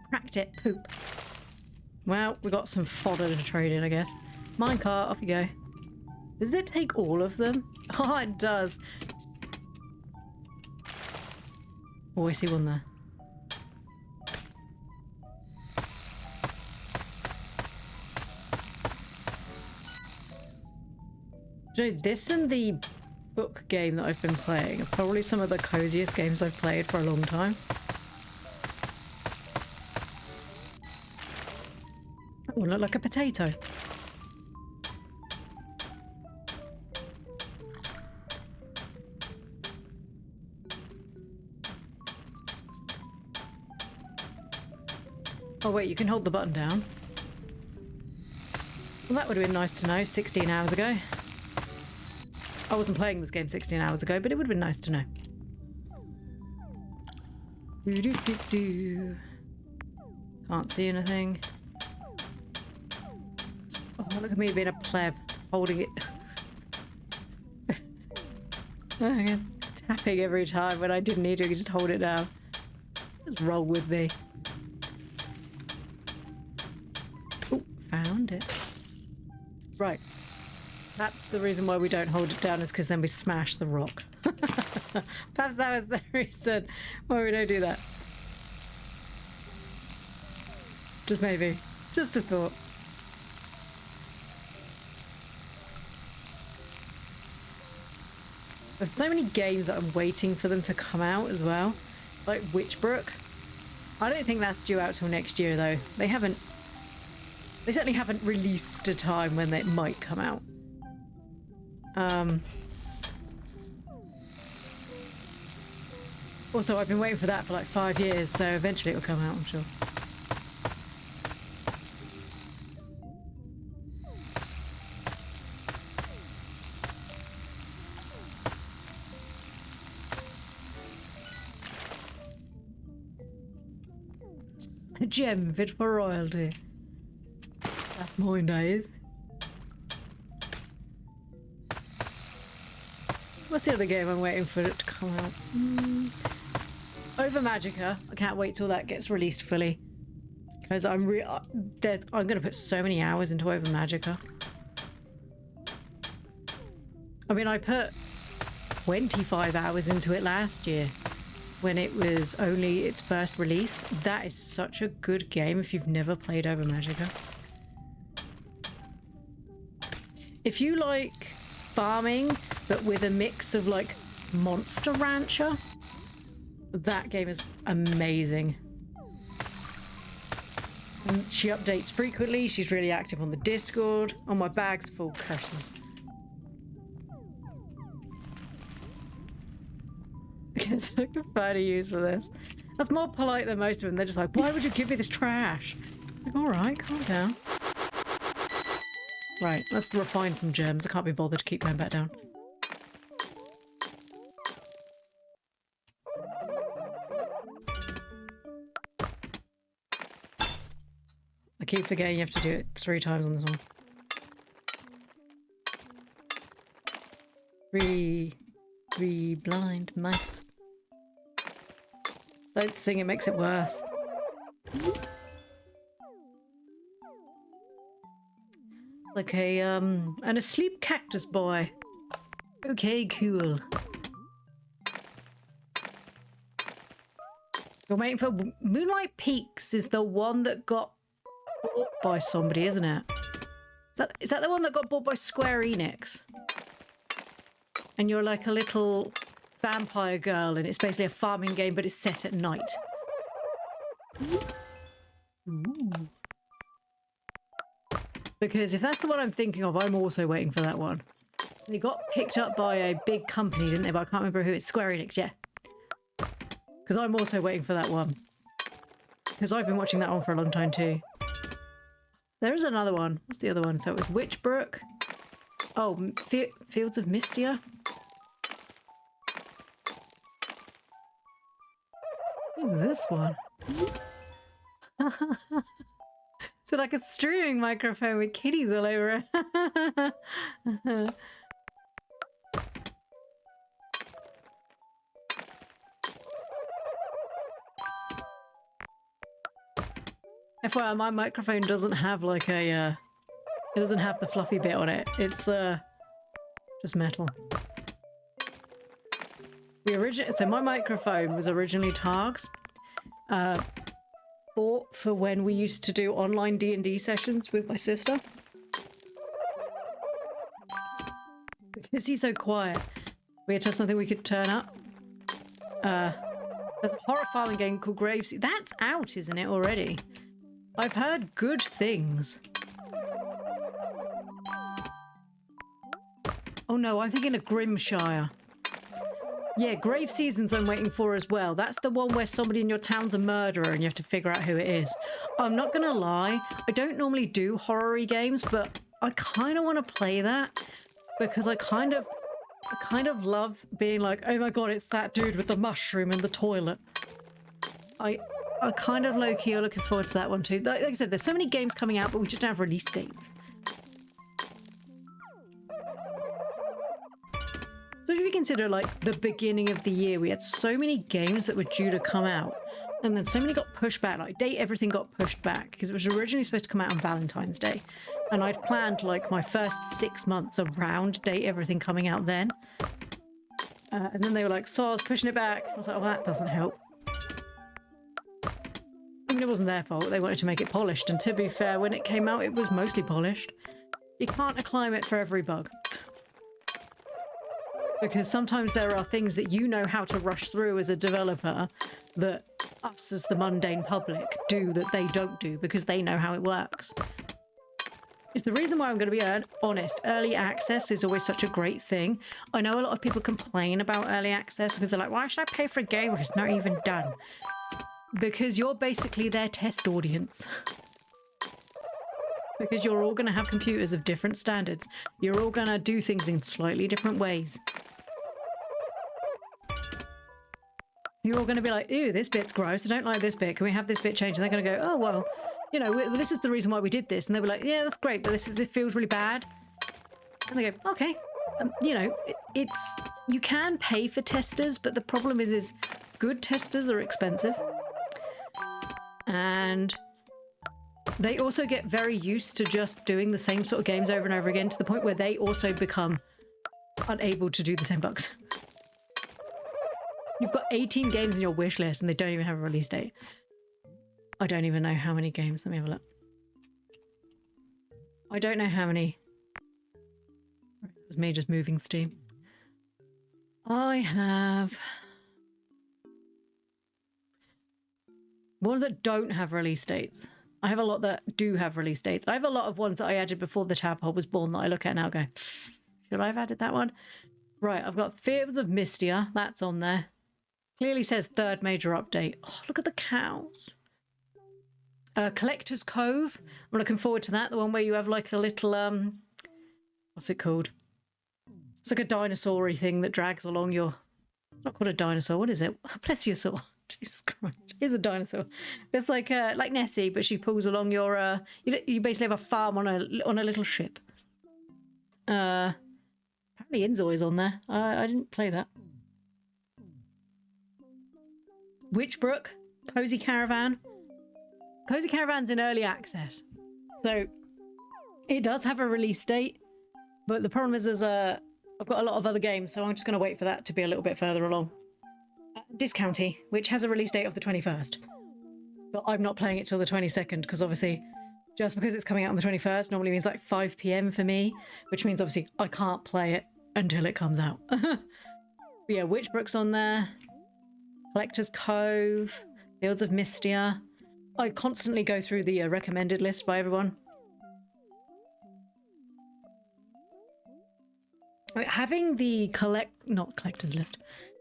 Cracked it, poop. Well, we got some fodder to trade in, I guess. Minecart, off you go. Does it take all of them? Oh, it does. Oh, I see one there. You know, this and the book game that I've been playing are probably some of the coziest games I've played for a long time. That one look like a potato. Oh wait, you can hold the button down. Well, that would have been nice to know 16 hours ago. I wasn't playing this game 16 hours ago, but it would have been nice to know. Can't see anything. Oh, look at me being a pleb, holding it. Tapping every time when I didn't need to, just hold it down. Just roll with me. Oh, found it. Right. That's the reason why we don't hold it down, is because then we smash the rock. Perhaps that was the reason why we don't do that. Just maybe. Just a thought. There's so many games that I'm waiting for them to come out as well. Like Witchbrook. I don't think that's due out till next year though. They certainly haven't released a time when it might come out. Also, I've been waiting for that for like 5 years, so eventually it'll come out, I'm sure. A gem fit for royalty. That's mine, days. What's the other game I'm waiting for it to come out? Over Magica. I can't wait till that gets released fully. Because I'm going to put so many hours into Over Magica. I mean, I put 25 hours into it last year when it was only its first release. That is such a good game if you've never played Over Magica. If you like farming, but with a mix of like Monster Rancher, that game is amazing. And she updates frequently. She's really active on the Discord. Oh, my bag's full. Curses. It's like a funny use for this. That's more polite than most of them. They're just like, why would you give me this trash? Like, all right, calm down. Right, let's refine some gems. I can't be bothered to keep going back down. I keep forgetting you have to do it 3 times on this one. 3 blind mice. Don't sing, it makes it worse. Like a, an asleep cactus boy. Okay, cool. You're waiting for Moonlight Peaks is the one that got bought by somebody, isn't it? Is that the one that got bought by Square Enix? And you're like a little vampire girl and it's basically a farming game, but it's set at night. Ooh. Because if that's the one I'm thinking of, I'm also waiting for that one. They got picked up by a big company, didn't they? But I can't remember who. It's Square Enix, yeah. Because I'm also waiting for that one. Because I've been watching that one for a long time too. There is another one. What's the other one? So it was Witchbrook. Oh, Fields of Mystia. What's this one? So like a streaming microphone with kitties all over it. FYI, my microphone doesn't have like a, it doesn't have the fluffy bit on it. It's just metal. So my microphone was originally Targ's. Bought for when we used to do online D&D sessions with my sister. Because he's so quiet, we had to have something we could turn up. There's a horror farming game called Graves. That's out, isn't it, already? I've heard good things. Oh no, I'm thinking of Grimshire. Yeah, Grave Seasons I'm waiting for as well. That's the one where somebody in your town's a murderer and you have to figure out who it is. I'm not gonna lie, I don't normally do horror-y games, but I kind of want to play that because I kind of love being like, oh my god, it's that dude with the mushroom in the toilet. I kind of low-key are looking forward to that one too. Like I said, there's so many games coming out, but we just don't have release dates. So if you consider like the beginning of the year, we had so many games that were due to come out, and then so many got pushed back. Like Date Everything got pushed back because it was originally supposed to come out on Valentine's Day, and I'd planned like my first 6 months around Date Everything coming out then. And then they were like, "So I was pushing it back." I was like, "Oh, that doesn't help." I mean, it wasn't their fault. They wanted to make it polished, and to be fair, when it came out, it was mostly polished. You can't acclaim it for every bug. Because sometimes there are things that you know how to rush through as a developer that us as the mundane public do that they don't do because they know how it works. It's the reason why I'm going to be honest. Early access is always such a great thing. I know a lot of people complain about early access because they're like, why should I pay for a game if it's not even done? Because you're basically their test audience. Because you're all going to have computers of different standards. You're all going to do things in slightly different ways. You're all going to be like, ew, this bit's gross. I don't like this bit. Can we have this bit changed? And they're going to go, oh, well, you know, this is the reason why we did this. And they'll be like, yeah, that's great, but this feels really bad. And they go, okay. You know, you can pay for testers, but the problem is good testers are expensive. And they also get very used to just doing the same sort of games over and over again to the point where they also become unable to do the same bugs. You've got 18 games in your wish list and they don't even have a release date. I don't even know how many games. Let me have a look. I don't know how many. It was me just moving Steam. I have ones that don't have release dates. I have a lot that do have release dates. I have a lot of ones that I added before the tadpole was born that I look at now and go, should I have added that one? Right, I've got Fields of Mystia. That's on there. Clearly says third major update. Oh, look at the cows. Collector's Cove. I'm looking forward to that. The one where you have like a little, what's it called? It's like a dinosaur-y thing that drags along your... It's not called a dinosaur. What is it? Plesiosaur. Jesus Christ. It's a dinosaur. It's like Nessie, but she pulls along your... You basically have a farm on a little ship. Apparently Inzoi is on there. I didn't play that. Witchbrook. Cozy Caravan. Cozy Caravan's in early access. So it does have a release date. But the problem is I've got a lot of other games, so I'm just going to wait for that to be a little bit further along. Discounty, which has a release date of the 21st. But I'm not playing it till the 22nd, because obviously, just because it's coming out on the 21st normally means like 5 PM for me, which means obviously I can't play it until it comes out. But yeah, Witchbrook's on there. Collector's Cove. Fields of Mystia. I constantly go through the recommended list by everyone. Having the not collector's list,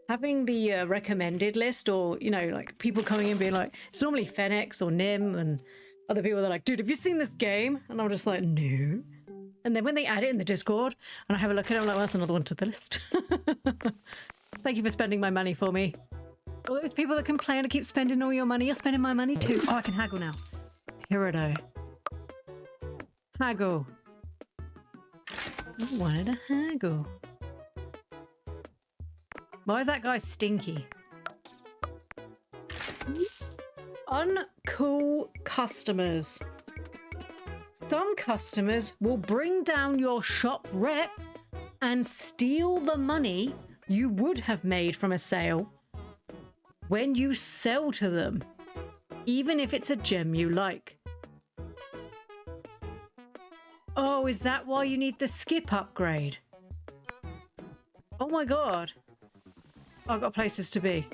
having the recommended list, or, you know, like people coming in being like, it's normally Fenix or Nim and other people that are like, dude, have you seen this game? And I'm just like, no. And then when they add it in the Discord and I have a look at it, I'm like, well, that's another one to the list. Thank you for spending my money for me. All those people that complain to keep spending all your money, you're spending my money too. Oh, I can haggle now. Peridot. Haggle. I wanted a haggle. Why is that guy stinky? Uncool customers. Some customers will bring down your shop rep and steal the money you would have made from a sale when you sell to them, even if it's a gem you like. Oh, is that why you need the skip upgrade? Oh my god. I've got places to be.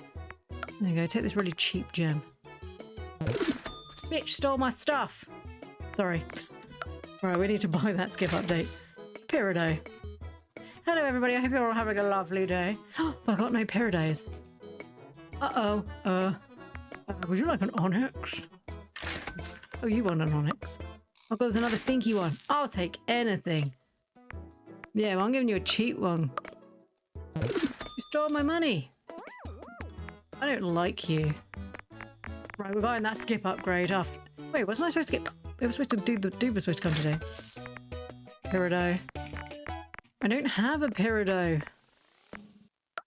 There you go, take this really cheap gem. Bitch stole my stuff. Sorry. Right, we need to buy that skip update. Peridot. Hello everybody, I hope you're all having a lovely day. I've got no Peridots. Uh-oh. Would you like an onyx? Oh, you want an onyx? Oh god, there's another stinky one. I'll take anything. Yeah, well, I'm giving you a cheap one. You stole my money. I don't like you. Right, we're buying that skip upgrade after... Wait, wasn't I supposed to get... It was supposed to do... The dude was supposed to come today. Peridot. I don't have a Peridot.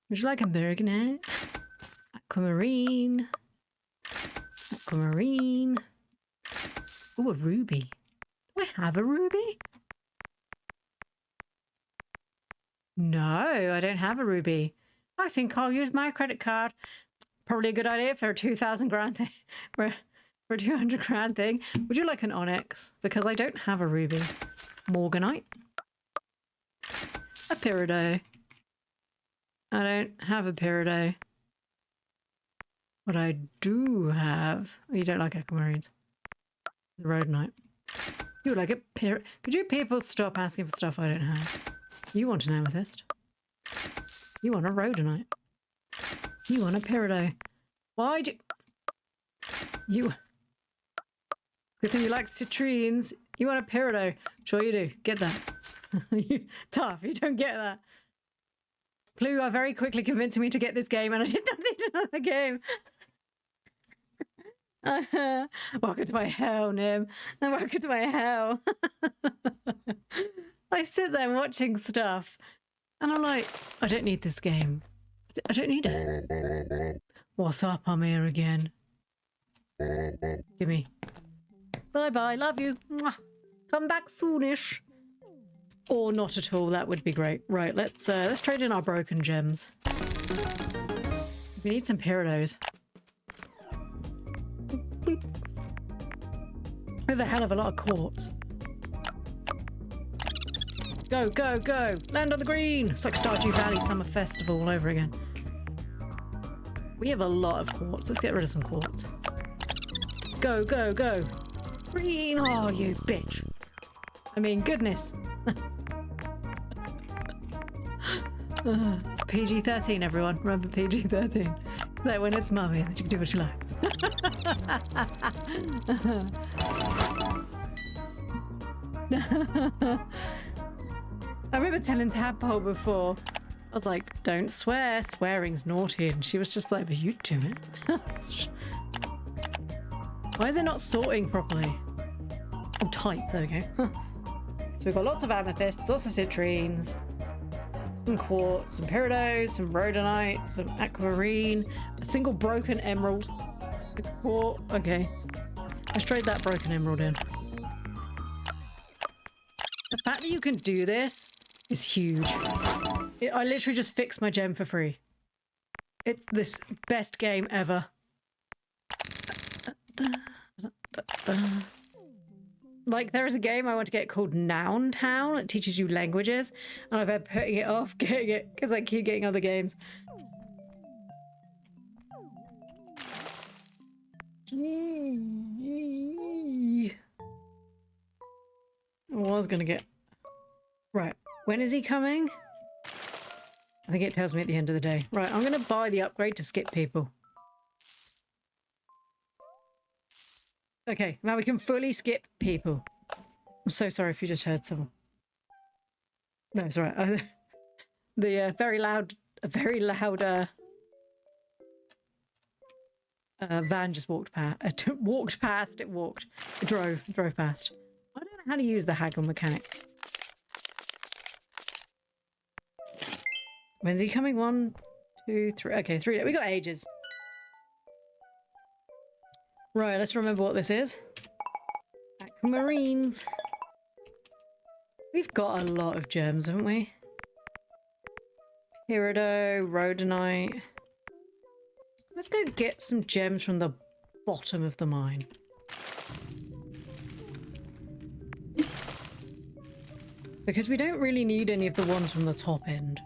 Would you like a Bergnet? Aquamarine. Aquamarine. Ooh, a ruby. Do I have a ruby? No, I don't have a ruby. I think I'll use my credit card. Probably a good idea for a 2,000 grand thing. For a 200 grand thing. Would you like an onyx? Because I don't have a ruby. Morganite. A Peridot. I don't have a Peridot. What I do have... Oh, you don't like aquamarines. The rhodonite. You would like it. Could you people stop asking for stuff I don't have? You want an amethyst. You want a rhodonite. You want a Peridot. Why do... You... Good thing you like citrines. You want a Peridot. Sure you do. Get that. Tough. You don't get that. Ploo are very quickly convincing me to get this game, and I did not need another game. Welcome to my hell, Nim. Welcome to my hell. I sit there watching stuff, and I'm like, I don't need this game. I don't need it. What's up? I'm here again. Give me. Bye-bye. Love you. Mwah. Come back soonish. Or not at all. That would be great. Right, let's trade in our broken gems. We need some Peridots. We have a hell of a lot of quartz. Go, go, go! Land on the green! It's like Stardew Valley Summer Festival all over again. We have a lot of quartz. Let's get rid of some quartz. Go, go, go! Green! Oh, you bitch! I mean, goodness. PG-13, everyone. Remember PG-13. That when it's mummy, that she can do what she likes. I remember telling Tadpole before, I was like, don't swear, swearing's naughty. And she was just like, but you do it. Why is it not sorting properly? Oh, type, there we go. So we've got lots of amethysts, lots of citrines, some quartz, some Peridots, some rhodonite, some aquamarine, a single broken emerald, a quartz. Okay, let's trade that broken emerald in. The fact that you can do this is huge. I literally just fixed my gem for free. It's this best game ever. Like, there is a game I want to get called Noun Town. It teaches you languages, and I've been putting it off getting it because I keep getting other games. I was gonna get... Right, when is he coming? I think it tells me at the end of the day. Right, I'm going to buy the upgrade to skip people. Okay, now we can fully skip people. I'm so sorry if you just heard someone. No, it's all right. The very loud van just walked past. It drove past. I don't know how to use the haggle mechanic. When's he coming? 1, 2, 3. Okay, 3. We got ages. Right, let's remember what this is. Aquamarines. We've got a lot of gems, haven't we? Peridot, rhodonite. Let's go get some gems from the bottom of the mine. Because we don't really need any of the ones from the top end.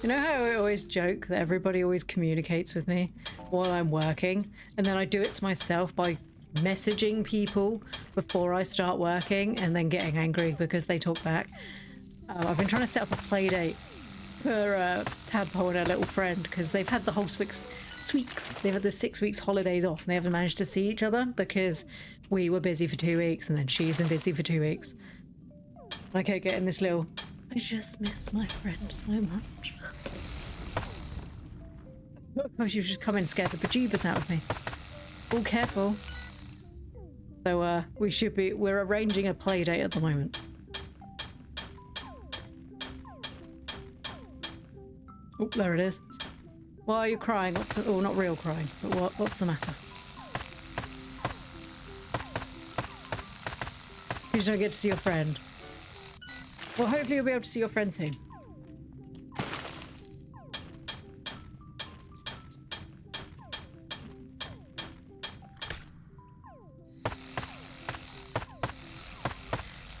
You know how I always joke that everybody always communicates with me while I'm working, and then I do it to myself by messaging people before I start working and then getting angry because they talk back. I've been trying to set up a play date for Tadpole and her little friend because they've had the whole they've had the 6 weeks holidays off and they haven't managed to see each other because we were busy for 2 weeks and then she's been busy for 2 weeks. I kept getting this little, I just miss my friend so much. Oh gosh, you've just come in and scared the bejeebus out of me. All careful. So we're arranging a play date at the moment. Oh, there it is. Why are you crying? Oh, not real crying, but what's the matter? You don't get to see your friend. Well, hopefully you'll be able to see your friend soon.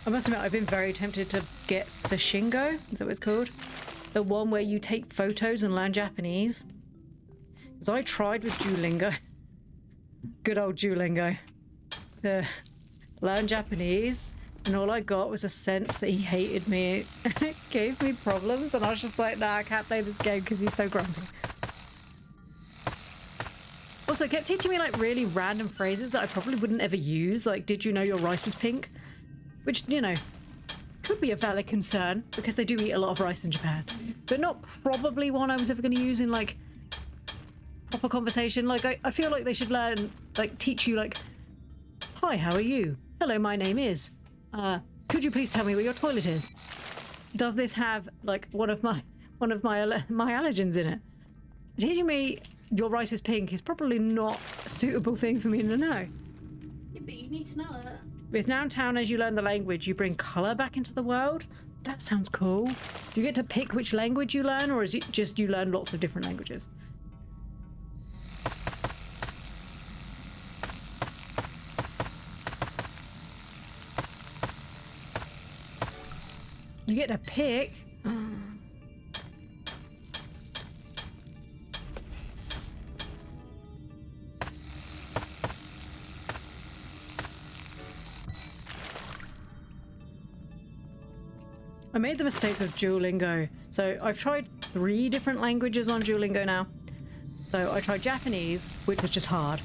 I must admit, I've been very tempted to get Sashingo. Is that what it's called? The one where you take photos and learn Japanese. Because I tried with Duolingo. Good old Duolingo. To learn Japanese. And all I got was a sense that he hated me. It gave me problems. And I was just like, nah, I can't play this game because he's so grumpy. Also, it kept teaching me like really random phrases that I probably wouldn't ever use. Like, did you know your rice was pink? Which, you know, could be a valid concern because they do eat a lot of rice in Japan. But not probably one I was ever going to use in, like, proper conversation. Like, I feel like they should learn, like, teach you, like, hi, how are you? Hello, my name is. Could you please tell me where your toilet is? Does this have, like, one of my allergens in it? Teaching me your rice is pink is probably not a suitable thing for me to know. Yeah, but you need to know it. With Downtown, as you learn the language, you bring colour back into the world. That sounds cool. Do you get to pick which language you learn, or is it just you learn lots of different languages? You get to pick? I made the mistake of Duolingo. So I've tried 3 different languages on Duolingo now. So I tried Japanese, which was just hard.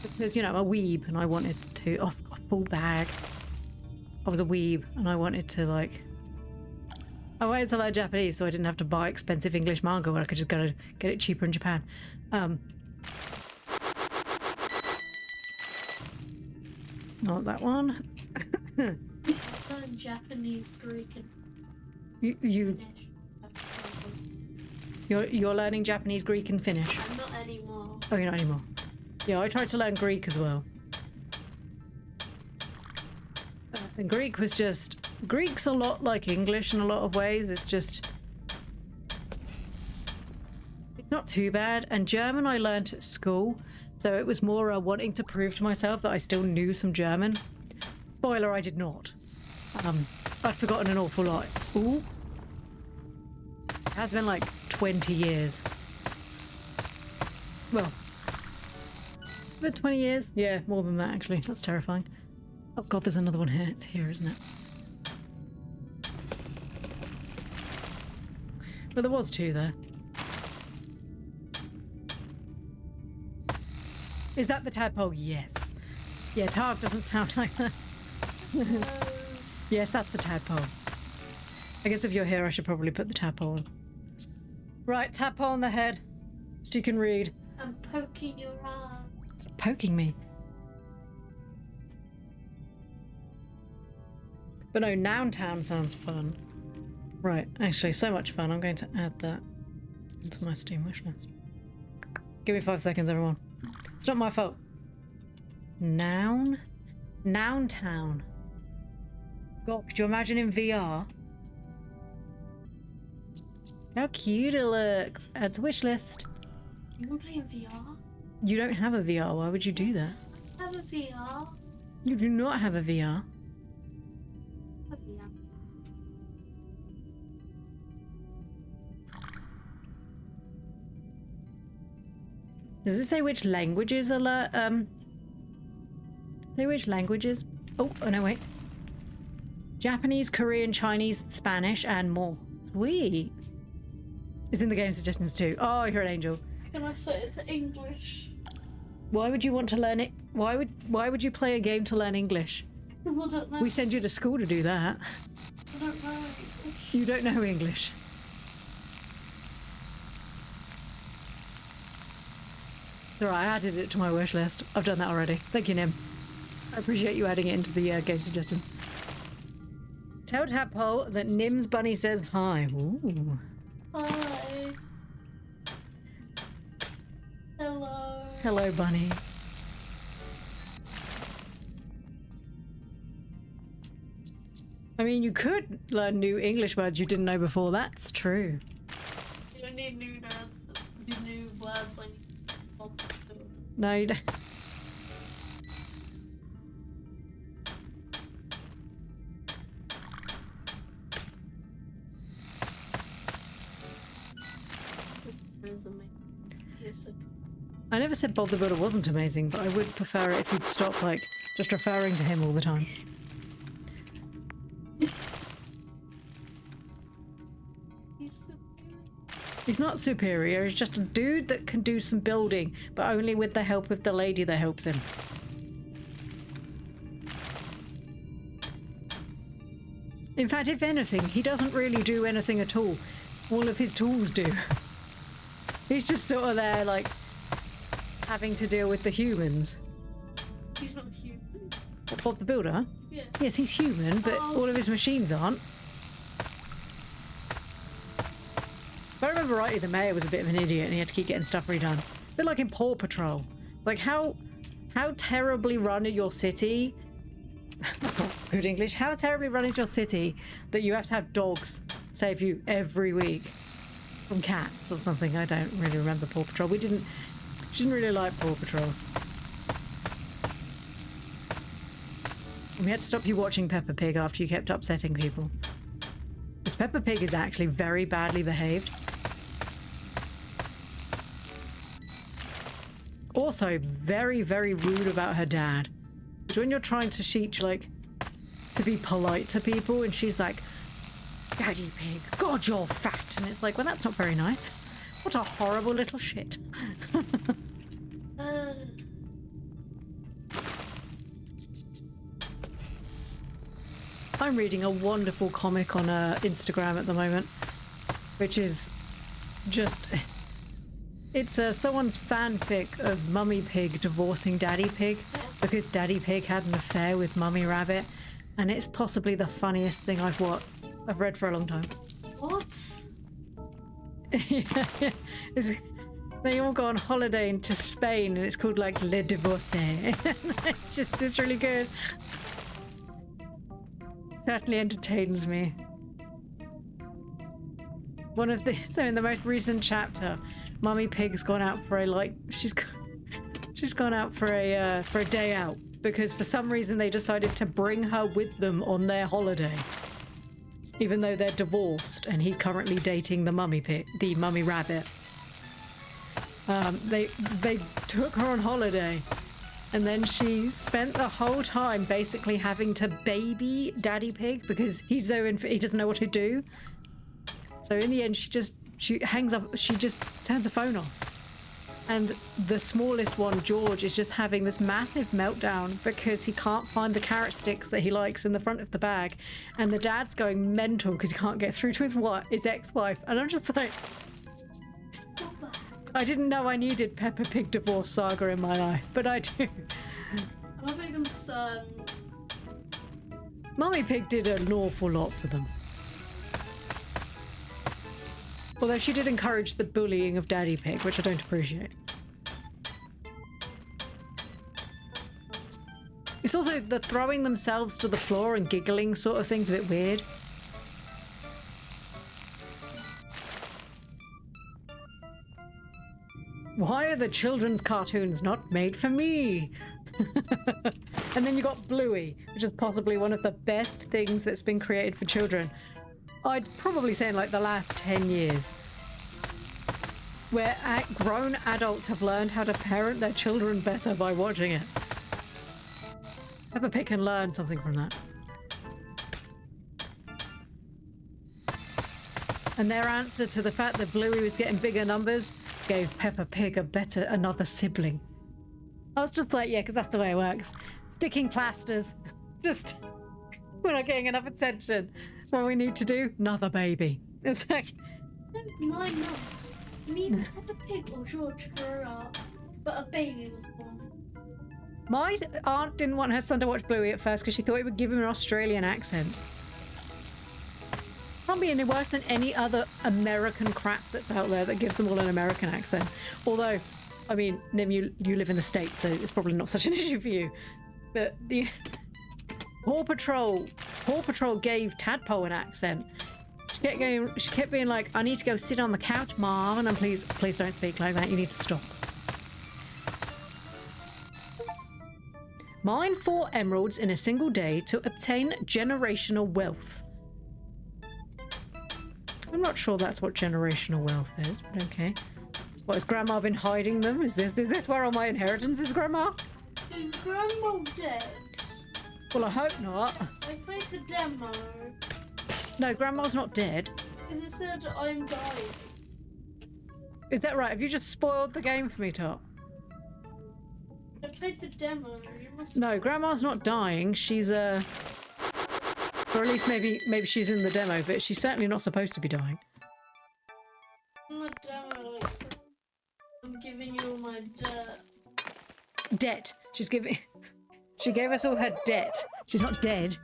Because, you know, I'm a weeb and I wanted to... Oh, I've got a full bag. I was a weeb and I wanted to, like... I wanted to learn Japanese so I didn't have to buy expensive English manga where I could just go to get it cheaper in Japan. Not that one. Japanese, Greek, and You're learning Japanese, Greek, and Finnish. I'm not anymore. Oh, you're not anymore. Yeah, I tried to learn Greek as well. And Greek was just... Greek's a lot like English in a lot of ways. It's just... It's not too bad. And German I learned at school. So it was more wanting to prove to myself that I still knew some German. Spoiler, I did not. I'd forgotten an awful lot. Ooh. It has been like 20 years. Well, About 20 years? Yeah, more than that actually. That's terrifying. Oh god, there's another one here. It's here, isn't it? Well, there was two there. Is that the tadpole? Yes. Yeah, Targ doesn't sound like that. Yes, that's the tadpole. I guess if you're here, I should probably put the tadpole on. Right, tadpole on the head. So you can read. I'm poking your arm. It's poking me. But no, Noun Town sounds fun. Right, actually, so much fun. I'm going to add that into my Steam wishlist. Give me 5 seconds, everyone. It's not my fault. Noun Town. God, could you imagine in VR? How cute it looks. Add to wishlist. You want to play in VR? You don't have a VR. Why would you do that? I have a VR. You do not have a VR. A VR. Does it say which languages are say which languages? Oh no, wait. Japanese, Korean, Chinese, Spanish, and more. Sweet. It's in the game suggestions too. Oh, you're an angel. Can I set it to English? Why would you want to learn it? Why would you play a game to learn English? Because I don't know. We send you to school to do that. I don't know English. You don't know English. It's alright, I added it to my wish list. I've done that already. Thank you, Nim. I appreciate you adding it into the game suggestions. Tell Tadpole that Nim's bunny says hi. Ooh. Hi. Hello. Hello, bunny. I mean, you could learn new English words you didn't know before. That's true. You don't need new words like. No, you don't. I never said Bob the Builder wasn't amazing, but I would prefer it if you'd stop, like, just referring to him all the time. He's not superior, he's just a dude that can do some building, but only with the help of the lady that helps him. In fact, if anything, he doesn't really do anything at all. All of his tools do. He's just sort of there, like, having to deal with the humans. He's not human. What, Bob the Builder? Yeah. Yes, he's human, but all of his machines aren't. If I remember rightly, the mayor was a bit of an idiot and he had to keep getting stuff redone. A bit like in Paw Patrol. Like, how terribly run is your city? That's not good English. How terribly run is your city that you have to have dogs save you every week from cats or something? I don't really remember Paw Patrol. She didn't really like Paw Patrol. And we had to stop you watching Peppa Pig after you kept upsetting people. Because Peppa Pig is actually very badly behaved. Also, very, very rude about her dad. Which when you're trying to teach, like, to be polite to people, and she's like, Daddy Pig, God, you're fat. And it's like, well, that's not very nice. What a horrible little shit. I'm reading a wonderful comic on Instagram at the moment, which is just... It's someone's fanfic of Mummy Pig divorcing Daddy Pig because Daddy Pig had an affair with Mummy Rabbit, and it's possibly the funniest thing I've read for a long time. What? They all go on holiday into Spain, and it's called like Le Divorce. It's really good. Certainly entertains me. So in the most recent chapter, Mummy Pig's gone out for she's gone out for a day out because for some reason they decided to bring her with them on their holiday, even though they're divorced and he's currently dating the Mummy Rabbit. They took her on holiday And then she spent the whole time basically having to baby Daddy Pig because he doesn't know what to do. So in the end, she hangs up, she just turns the phone off. And the smallest one, George, is just having this massive meltdown because he can't find the carrot sticks that he likes in the front of the bag. And the dad's going mental because he can't get through to his ex-wife. And I'm just like, I didn't know I needed Peppa Pig divorce saga in my life, but I do. I'm a bit concerned. Mummy Pig did an awful lot for them. Although she did encourage the bullying of Daddy Pig, which I don't appreciate. It's also the throwing themselves to the floor and giggling sort of thing's a bit weird. Why are the children's cartoons not made for me? And then you got Bluey, which is possibly one of the best things that's been created for children. I'd probably say in like the last 10 years, where grown adults have learned how to parent their children better by watching it. Peppa Pig can learn something from that. And their answer to the fact that Bluey was getting bigger numbers gave Peppa Pig another sibling. I was just like, yeah, because that's the way it works. Sticking plasters. Just, we're not getting enough attention. What we need to do, another baby. It's like 9 months. You mean Peppa Pig or George grew up, but a baby was born? my aunt didn't want her son to watch Bluey at first because she thought it would give him an Australian accent. Can't be any worse than any other American crap that's out there that gives them all an American accent. Although, I mean, Nim, you live in the States, so it's probably not such an issue for you. But the Paw Patrol gave Tadpole an accent. She kept being like, I need to go sit on the couch, Mom, and please don't speak like that. You need to stop. Mine 4 emeralds in a single day to obtain generational wealth. I'm not sure that's what generational wealth is, but okay. What, has Grandma been hiding them? Is this where all my inheritance is, Grandma? Is Grandmole dead? Well, I hope not. I played the demo. No, Grandma's not dead. Because it said I'm dying. Is that right? Have you just spoiled the game for me, Tot? I played the demo. You must. No, Grandma's not dying. She's or at least maybe she's in the demo, but she's certainly not supposed to be dying. In the demo, it said, I'm giving you all my dirt. Debt. She gave us all her debt. She's not dead.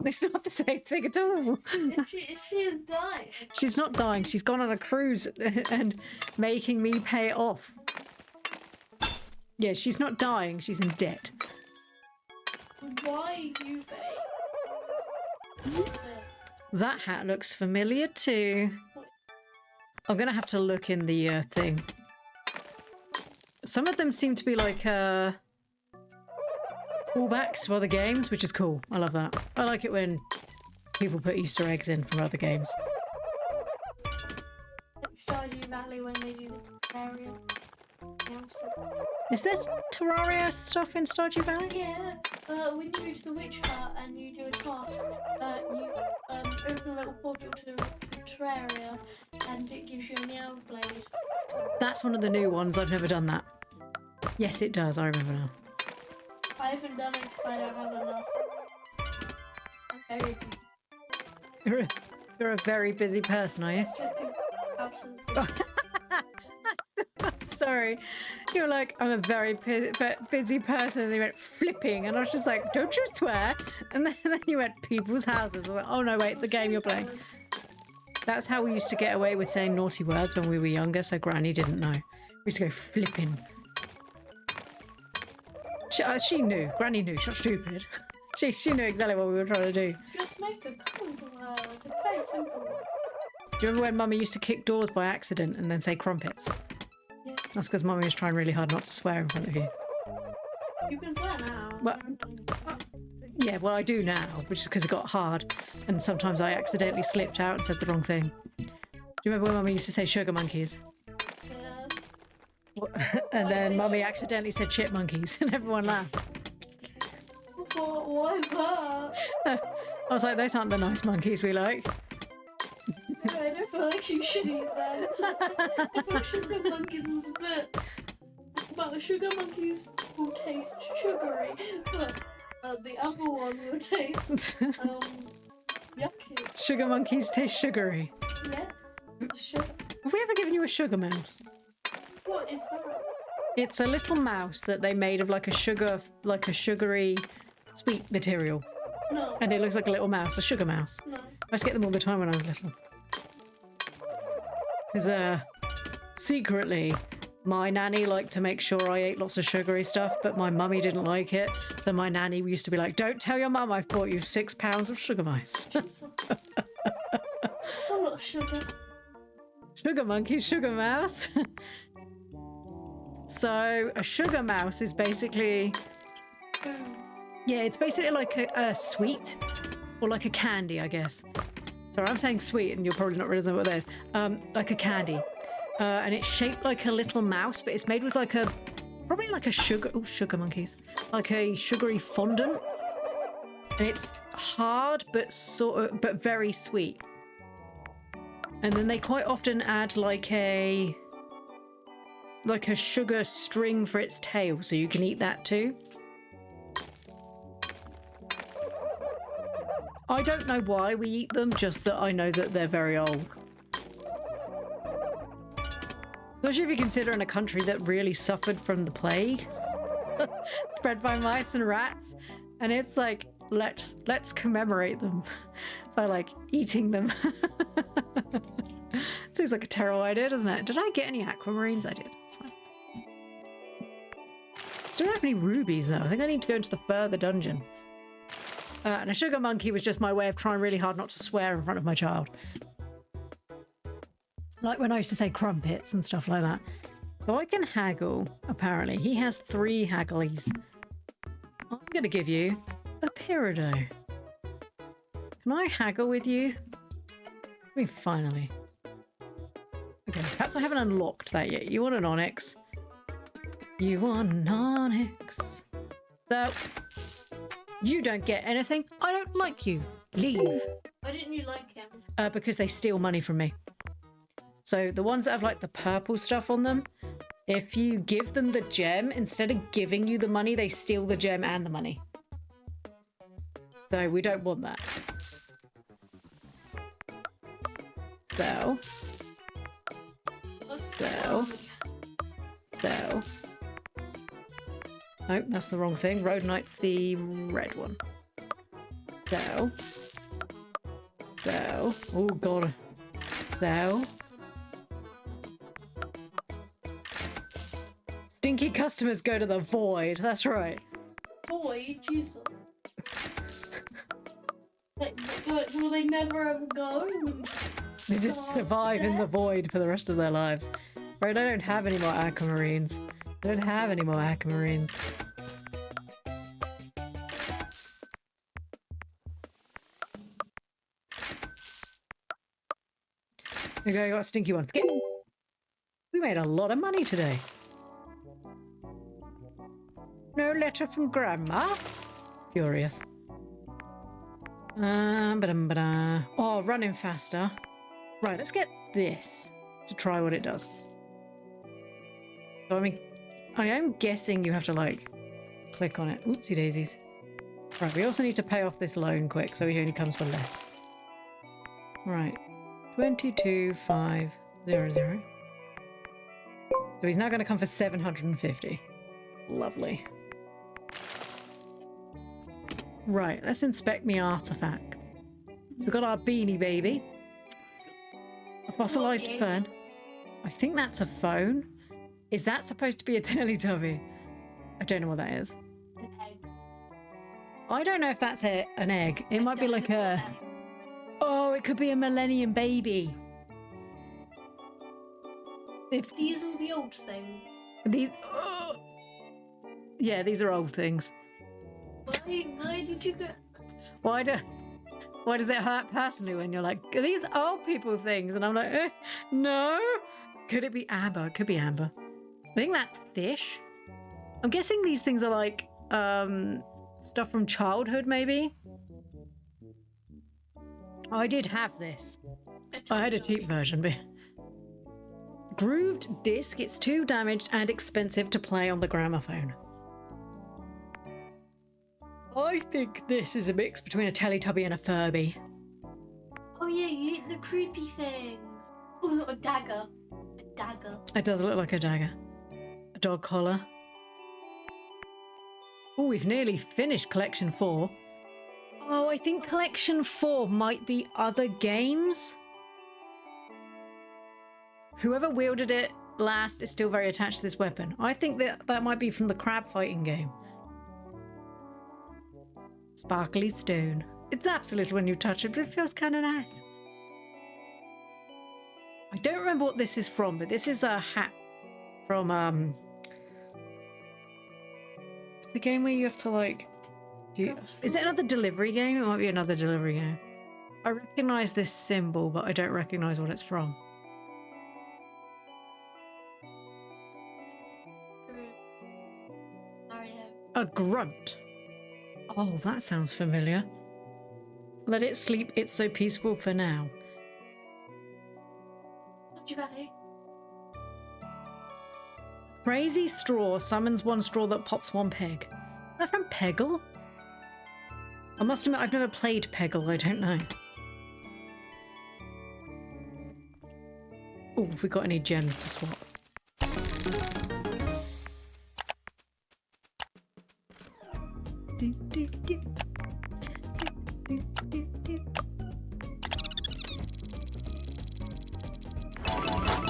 It's not the same thing at all. If she is dying. She's not dying. She's gone on a cruise and making me pay it off. Yeah, she's not dying. She's in debt. Why you pay? That hat looks familiar too. I'm gonna have to look in the thing. Some of them seem to be like callbacks to other games, which is cool. I love that. I like it when people put Easter eggs in from other games. Like Stardew Valley when they do the area. Is there Terraria stuff in Stardew Valley? Yeah, when you go to the witch hut and you do a task, you open a little portal to Terraria and it gives you a meow blade. That's one of the new ones. I've never done that. Yes, it does. I remember now. I haven't done it because I don't have enough. Okay. You're a very busy person, are you? Absolutely. Sorry. You're like, I'm a very busy person. And you went flipping. And I was just like, don't you swear. And then you went people's houses. I went, oh no, wait, the game you're playing. That's how we used to get away with saying naughty words when we were younger, so Granny didn't know. We used to go flipping. She knew. Granny knew. She's not stupid. She knew exactly what we were trying to do. Just make a code word. It's very simple. Do you remember when Mummy used to kick doors by accident and then say crumpets? Yeah. That's because Mummy was trying really hard not to swear in front of you. You can swear now. Well, yeah, well, I do now, which is because it got hard. And sometimes I accidentally slipped out and said the wrong thing. Do you remember when Mummy used to say sugar monkeys? Yeah. And then Mummy accidentally said chipmunkies and everyone laughed. Why that? I was like, those aren't the nice monkeys we like. I don't feel like you should eat them. I thought sugar monkeys was a bit... Well, sugar monkeys will taste sugary, but the other one will taste yucky. Sugar monkeys taste sugary. Yeah, sugar. Have we ever given you a sugar mouse? What is that? It's a little mouse that they made of like a sugary sweet material. No. And it looks like a little mouse, a sugar mouse. No. I used to get them all the time when I was little. Because secretly, my nanny liked to make sure I ate lots of sugary stuff, but my mummy didn't like it. So my nanny used to be like, don't tell your mum I've bought you 6 pounds of sugar mice. That's a lot of sugar. Sugar monkey, sugar mouse. So a sugar mouse is basically... Yeah, it's basically like a sweet or like a candy, I guess. Sorry, I'm saying sweet and you're probably not realizing what that is. Like a candy. And it's shaped like a little mouse, but it's made with like a, probably like a sugar monkeys. Like a sugary fondant. And it's hard, but but very sweet. And then they quite often add like a sugar string for its tail, so you can eat that too. I don't know why we eat them, just that I know that they're very old. Especially if you consider in a country that really suffered from the plague. Spread by mice and rats. And it's like, let's commemorate them by like eating them. Seems like a terrible idea, doesn't it? Did I get any aquamarines? I did. That's fine. Still don't have any rubies though. I think I need to go into the further dungeon. And a sugar monkey was just my way of trying really hard not to swear in front of my child. Like when I used to say crumpets and stuff like that. So I can haggle, apparently. He has 3 hagglies. I'm going to give you a peridot. Can I haggle with you? Finally. Okay, perhaps I haven't unlocked that yet. You want an onyx? You want an onyx. So, you don't get anything. I don't like you. Leave. Why didn't you like him? Because they steal money from me. So the ones that have like the purple stuff on them, if you give them the gem, instead of giving you the money, they steal the gem and the money. So we don't want that. So. Nope, that's the wrong thing. Rhodonite's the red one. So. Oh god. So. Stinky customers go to the void. That's right. Void? Jesus. like, will they never ever go? They just survive in the void for the rest of their lives. Right, I don't have any more aquamarines. I don't have any more aquamarines. There you go, you got a stinky one. We made a lot of money today. No letter from Grandma? Furious. Oh, running faster. Right, let's get this to try what it does. So, I mean, I am guessing you have to, like, click on it. Oopsie daisies. Right, we also need to pay off this loan quick, so it only comes for less. Right. 22,500. So he's now going to come for 750. Lovely. Right, let's inspect me artifacts. So we've got our beanie baby. A fossilized fern. I think that's a phone. Is that supposed to be a Teletubby? I don't know what that is. An egg. I don't know if that's an egg. It might be like a... Oh, it could be a millennium baby. These are the old things. These... Oh. Yeah, these are old things. Why did you get... Why does it hurt personally when you're like, are these old people things? And I'm like, no. Could it be Amber? It could be Amber. I think that's fish. I'm guessing these things are like stuff from childhood, maybe. Oh, I did have this. I had a cheap version, but grooved disc. It's too damaged and expensive to play on the gramophone. I think this is a mix between a Teletubby and a Furby. Oh yeah, you eat the creepy things. Oh, a dagger. A dagger. It does look like a dagger. A dog collar. Oh, we've nearly finished Collection 4. Oh, I think Collection 4 might be other games. Whoever wielded it last is still very attached to this weapon. I think that might be from the crab fighting game. Sparkly stone. It's absolute when you touch it, but it feels kind of nice. I don't remember what this is from, but this is a hat from it's the game where you have to like is it another delivery game? It might be another delivery game. I recognize this symbol, but I don't recognize what it's from. Mario. A grunt. Oh, that sounds familiar. Let it sleep, it's so peaceful for now. Not too bad, eh? Crazy straw summons one straw that pops one peg. Is that from Peggle? I must admit, I've never played Peggle, I don't know. Oh, have we got any gems to swap?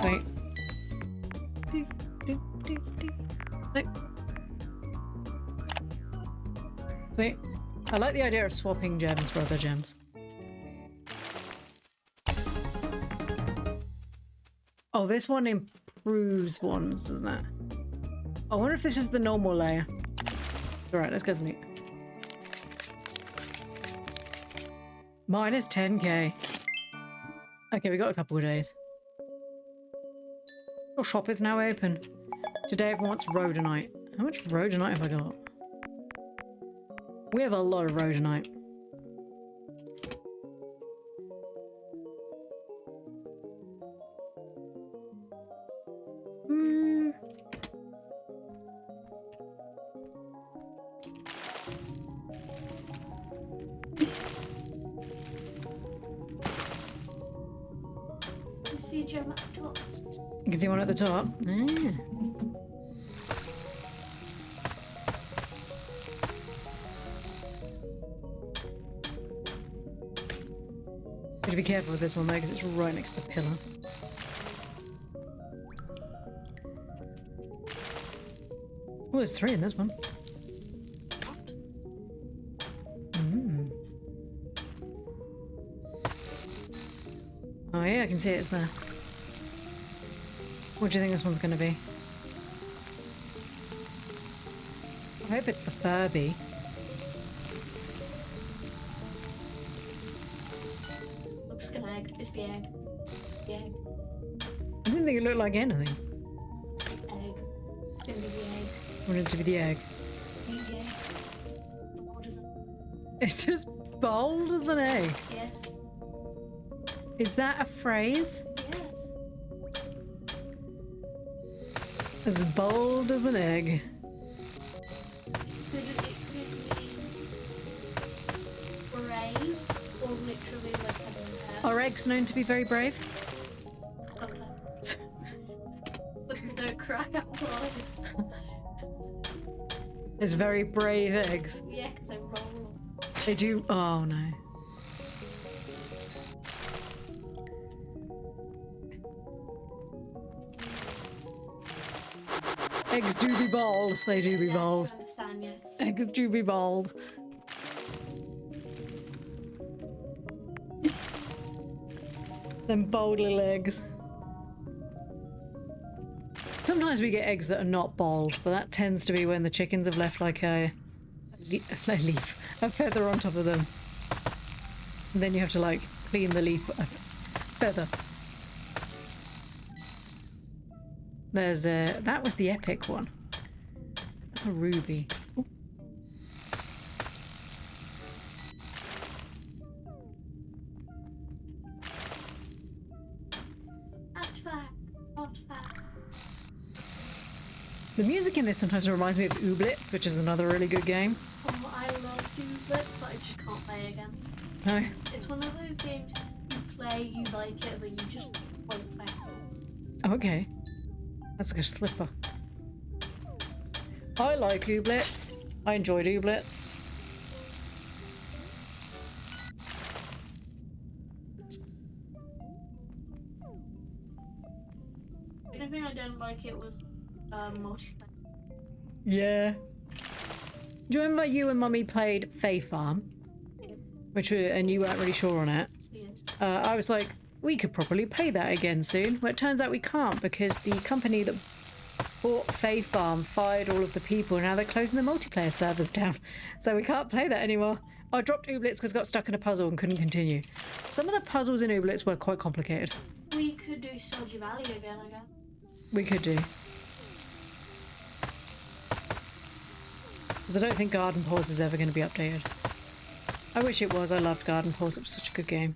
Wait. No. Sweet. I like the idea of swapping gems for other gems. Oh, this one improves ones, doesn't it? I wonder if this is the normal layer. Alright, let's go sleep. Minus 10k. Okay, we got a couple of days. Your shop is now open. Today everyone wants rhodonite. How much rhodonite have I got? We have a lot of rhodonite. I see a gem at the top. You can see one at the top. Ah. Gotta be careful with this one though, because it's right next to the pillar. Oh, there's 3 in this one. Oh yeah, I can see it's there. What do you think this one's going to be? I hope it's the Furby. Looks like an egg. It's the egg. The egg. I didn't think it looked like anything. Egg. It's gonna be the egg. I wanted it to be the egg. The egg. What is it? It's just bold as an egg. Yes. Is that a phrase? Yes. As bold as an egg. Could it be brave or literally like having a Are eggs known to be very brave? Okay. But they don't crack outside. There's very brave eggs. Yeah, because they roll. They do. Oh no. Eggs do be bold. They do be Yes, bold. I understand, yes. Eggs do be bold. Them bold little eggs. Sometimes we get eggs that are not bold, but that tends to be when the chickens have left like a feather on top of them. And then you have to like clean the leaf feather. There's a... That was the epic one. That's a ruby. Ooh. The music in this sometimes reminds me of Ooblets, which is another really good game. Oh, I love Ooblets, but I just can't play again. No? It's one of those games you play, you like it, but you just won't play. Okay. That's like a slipper. I like Ooblets. I enjoyed Ooblets. The only thing I didn't like it was multiplayer. Yeah. Do you remember you and Mummy played Fae Farm? Yeah. And you weren't really sure on it? Yeah. I was like, we could probably play that again soon. Well, it turns out we can't because the company that bought Fae Farm fired all of the people and now they're closing the multiplayer servers down. So we can't play that anymore. I dropped Ooblets because I got stuck in a puzzle and couldn't continue. Some of the puzzles in Ooblets were quite complicated. We could do Stardew Valley again, I guess. We could do. Because I don't think Garden Pause is ever going to be updated. I wish it was. I loved Garden Pause. It was such a good game.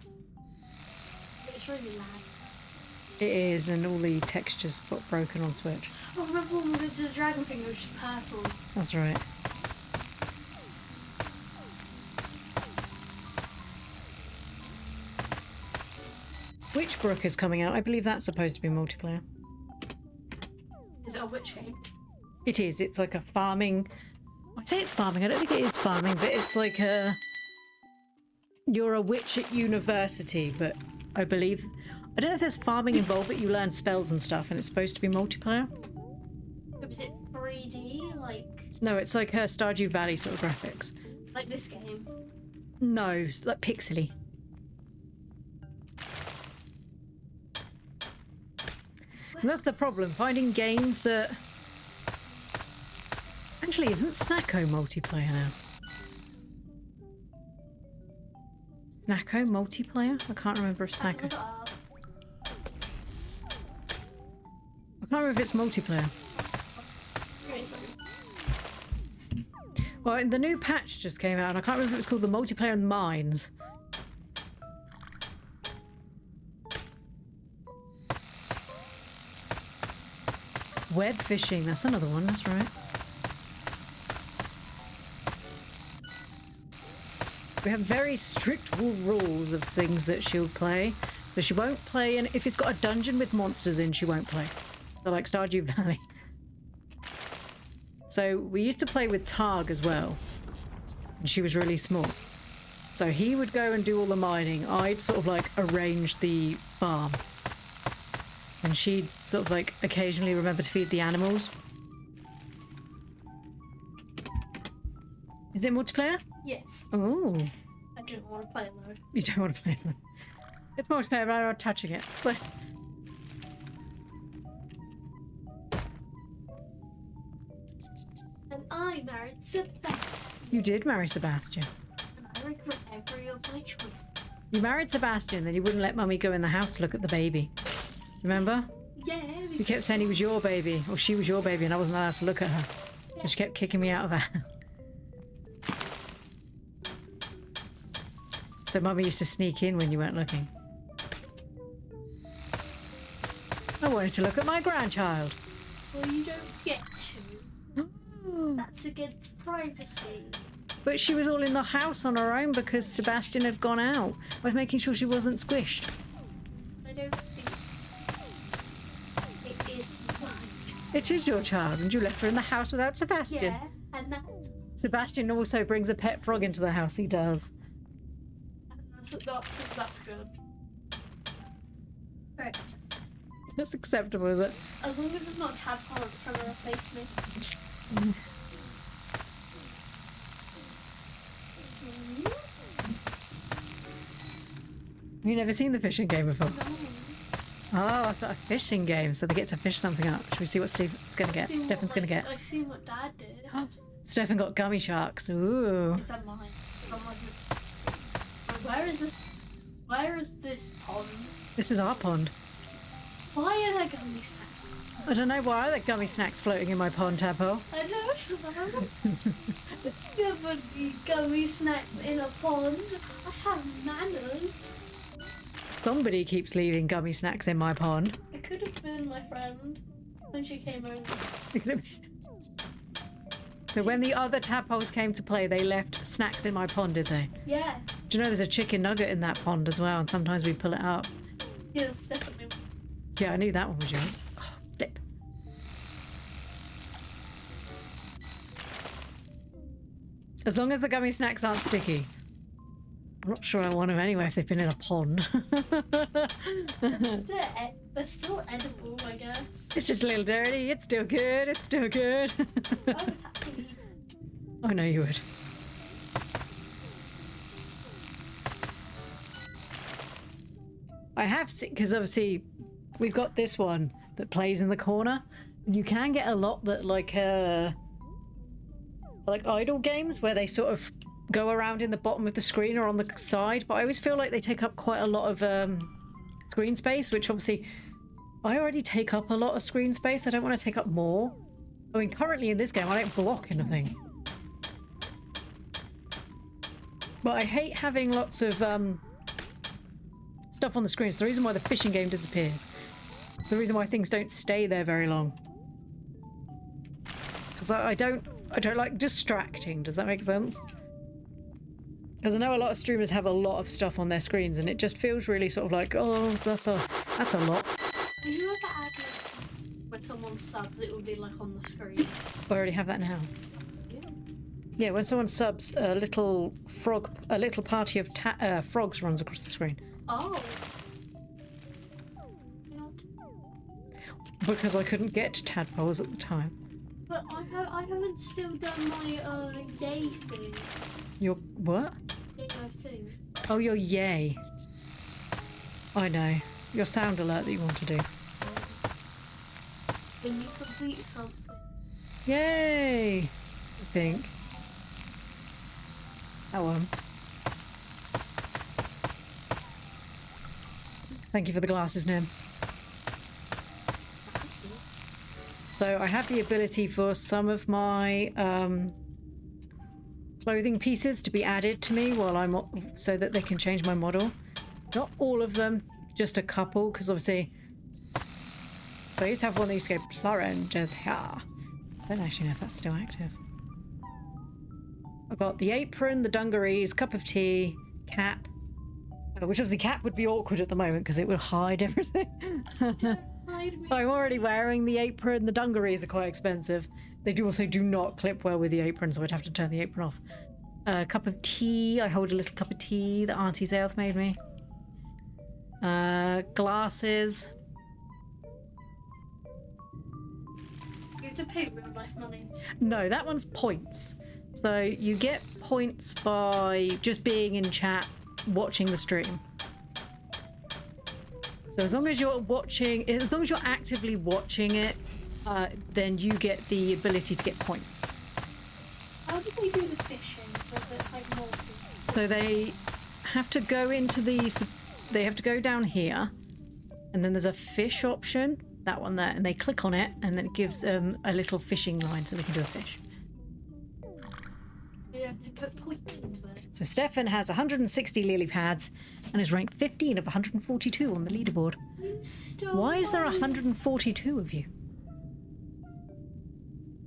It's really loud. It is, and all the textures got broken on Switch. Oh, remember when we did the dragon thing, it was just purple. That's right. Witchbrook is coming out. I believe that's supposed to be multiplayer. Is it a witch game? It is. It's like a farming... I say it's farming. I don't think it is farming, but it's like a... You're a witch at university, but I believe... I don't know if there's farming involved, but you learn spells and stuff, and it's supposed to be multiplayer. Was it 3D? Like... No, it's like a Stardew Valley sort of graphics. Like this game? No, it's like pixely. And that's the problem, finding games that... Actually, isn't Snacko multiplayer now? Snacko multiplayer? I can't remember if Snacko... I can't remember if it's multiplayer. Well, the new patch just came out and I can't remember if it was called the multiplayer in the mines. Web fishing, that's another one, that's right. We have very strict rules of things that she'll play. So she won't play, and if it's got a dungeon with monsters in, she won't play. So like Stardew Valley. So we used to play with Targ as well. And she was really small. So he would go and do all the mining. I'd sort of like arrange the farm. And she'd sort of like occasionally remember to feed the animals. Is it multiplayer? Yes. Oh. I don't want to play alone. You don't want to play alone. It's multiplayer, but I'm not touching it. So. And I married Sebastian. You did marry Sebastian. And I regret every of my choice. You married Sebastian, then you wouldn't let Mummy go in the house to look at the baby. Remember? Yeah. You kept saying he was your baby, or she was your baby, and I wasn't allowed to look at her. Yeah. So she kept kicking me out of her house. So Mummy used to sneak in when you weren't looking. I wanted to look at my grandchild. Well, you don't get to. That's against privacy. But she was all in the house on her own because Sebastian had gone out. I was making sure she wasn't squished. I don't think it is mine. It is your child, and you left her in the house without Sebastian. Yeah, and Sebastian also brings a pet frog into the house. He does. That's good. Right. That's acceptable, is it? As long as it's not tadpole trying to replace me. Have you never seen the fishing game before? No. Oh, I've got a fishing game, so they get to fish something up. Should we see what Stefan's going to get? Stefan's going to get. I've seen what Dad did. Stefan got gummy sharks. Ooh. Is that mine? Where is this pond? This is our pond. Why are there gummy snacks? I don't know, why are there gummy snacks floating in my pond, Tadpole? I don't know. You would eat gummy snacks in a pond. I have manners. Somebody keeps leaving gummy snacks in my pond. It could have been my friend when she came over. So when the other tadpoles came to play, they left snacks in my pond, did they? Yes. Do you know there's a chicken nugget in that pond as well, and sometimes we pull it up. Yes, definitely. Yeah, I knew that one was yours. Oh, flip. As long as the gummy snacks aren't sticky. I'm not sure I want them anyway if they've been in a pond. They're still edible, I guess. It's just a little dirty. It's still good. It's still good. I would have to eat. I know you would. I have seen, because obviously we've got this one that plays in the corner. You can get a lot that like idle games where they sort of go around in the bottom of the screen or on the side, but I always feel like they take up quite a lot of screen space, which obviously I already take up a lot of screen space. I don't want to take up more. I mean, currently in this game I don't block anything. But I hate having lots of stuff on the screen. It's the reason why the fishing game disappears. It's the reason why things don't stay there very long. Because I don't like distracting. Does that make sense? Because I know a lot of streamers have a lot of stuff on their screens, and it just feels really sort of like, oh, that's a lot. Do you ever add like, when someone subs, it will be like on the screen? I already have that now. Yeah. Yeah, when someone subs, a little party of frogs runs across the screen. Oh. Because I couldn't get to tadpoles at the time. But I haven't still done my yay thing. Your what? Yay thing. Oh, your yay. I know. Your sound alert that you want to do. When you complete something. Yay! I think. That one. Thank you for the glasses, Nim. So I have the ability for some of my clothing pieces to be added to me while I'm so that they can change my model. Not all of them, just a couple, because obviously I used to have one that used to go plurenge. I don't actually know if that's still active. I've got the apron, the dungarees, cup of tea, cap, which obviously cap would be awkward at the moment because it would hide everything. I'm already wearing the apron. The dungarees are quite expensive. They do not clip well with the apron, so I'd have to turn the apron off. A cup of tea. I hold a little cup of tea that Auntie Zelth made me. Glasses. You have to pay real life money. No, that one's points. So you get points by just being in chat, watching the stream. So as long as you're actively watching it, then you get the ability to get points. How do they do the fishing? Was it like multi? So they have to go into they have to go down here, and then there's a fish option, that one there, and they click on it, and then it gives a little fishing line so they can do a fish. You have to put points into it. So Stefan has 160 lily pads and is ranked 15 of 142 on the leaderboard. You stole Why is there mine. 142 of you?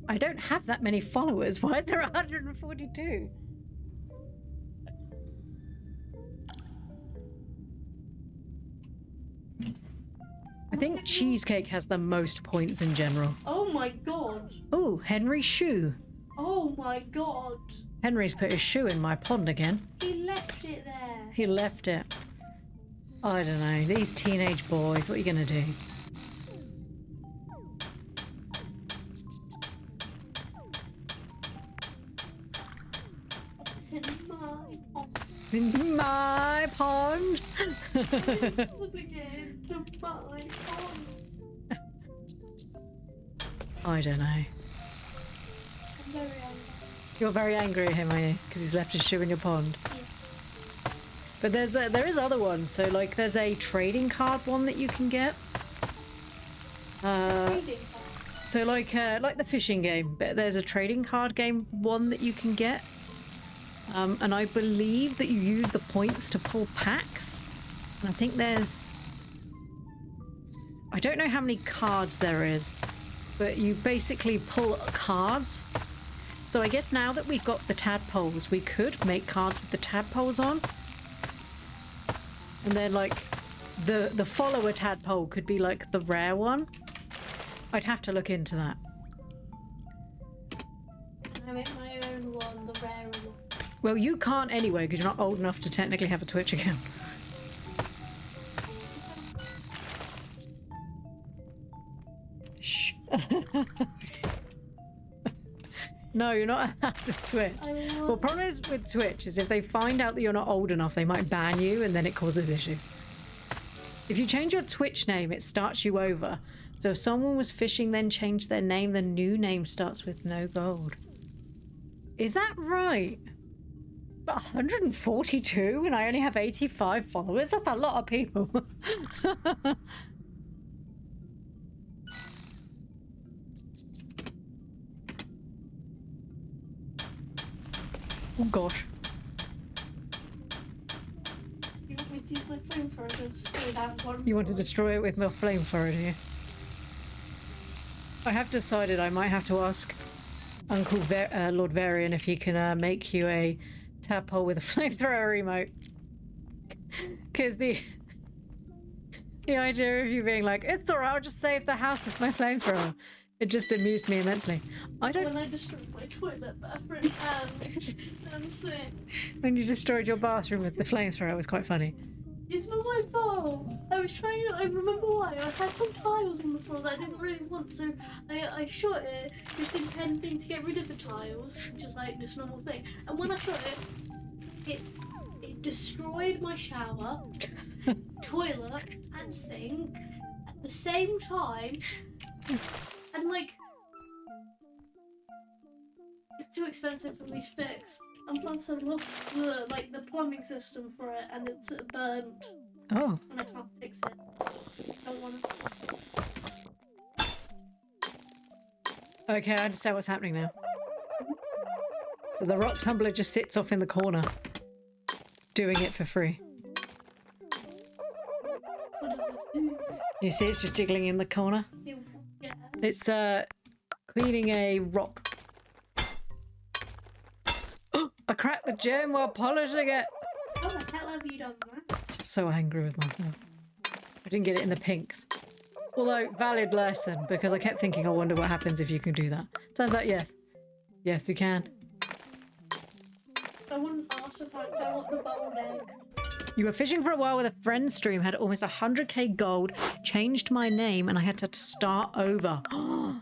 I don't have that many followers. Why is there 142? I think Cheesecake has the most points in general. Oh my god. Oh, Henry's shoe. Oh my god. Henry's put his shoe in my pond again. He left it there. He left it. I don't know. These teenage boys, what are you going to do? It's in my pond. In my pond? Look again to my pond. I don't know. I'm very angry. You're very angry at him, are you? Because he's left his shoe in your pond. Yeah. But there is other ones. So like there's a trading card one that you can get. Trading card. So like the fishing game, but there's a trading card game one that you can get. And I believe that you use the points to pull packs. And I think there's... I don't know how many cards there is, but you basically pull cards. So I guess now that we've got the tadpoles, we could make cards with the tadpoles on. And then like the follower tadpole could be like the rare one. I'd have to look into that. I make my own one, the rare one. Well, you can't anyway because you're not old enough to technically have a Twitch account. Shh. No, you're not allowed to Twitch. Well, problem is with Twitch is if they find out that you're not old enough, they might ban you and then it causes issues. If you change your Twitch name, it starts you over. So if someone was fishing, then changed their name, the new name starts with no gold. Is that right? But 142 and I only have 85 followers? That's a lot of people. Oh gosh. You want me to use my flamethrower to destroy that one? You want to destroy it with my flamethrower, do you? I have decided I might have to ask Uncle Lord Varian if he can make you a tadpole with a flamethrower remote. Because the idea of you being like, it's alright, I'll just save the house with my flamethrower. It just amused me immensely. I don't... When I destroyed my toilet, bathroom, and sink. When you destroyed your bathroom with the flamethrower, it was quite funny. It's not my fault. I was trying to, I remember why. I had some tiles on the floor that I didn't really want, so I shot it, just intending to get rid of the tiles, which is like this normal thing. And when I shot it, it destroyed my shower, toilet, and sink at the same time. And like, it's too expensive for me to fix. And plus I lost the plumbing system for it, and it's burnt. Oh. And I can't fix it. I don't want to. Okay, I understand what's happening now. So the rock tumbler just sits off in the corner, doing it for free. What does it do? You see it's just jiggling in the corner? Yeah. It's cleaning a rock. I cracked the gem while polishing it. How the hell have you done that? I'm so angry with myself. I didn't get it in the pinks. Although, valid lesson, because I kept thinking, I wonder what happens if you can do that. Turns out, yes. Yes, you can. I want an artifact, I want the bold egg. You were fishing for a while with a friend stream, had almost 100k gold, changed my name, and I had to start over. Oh,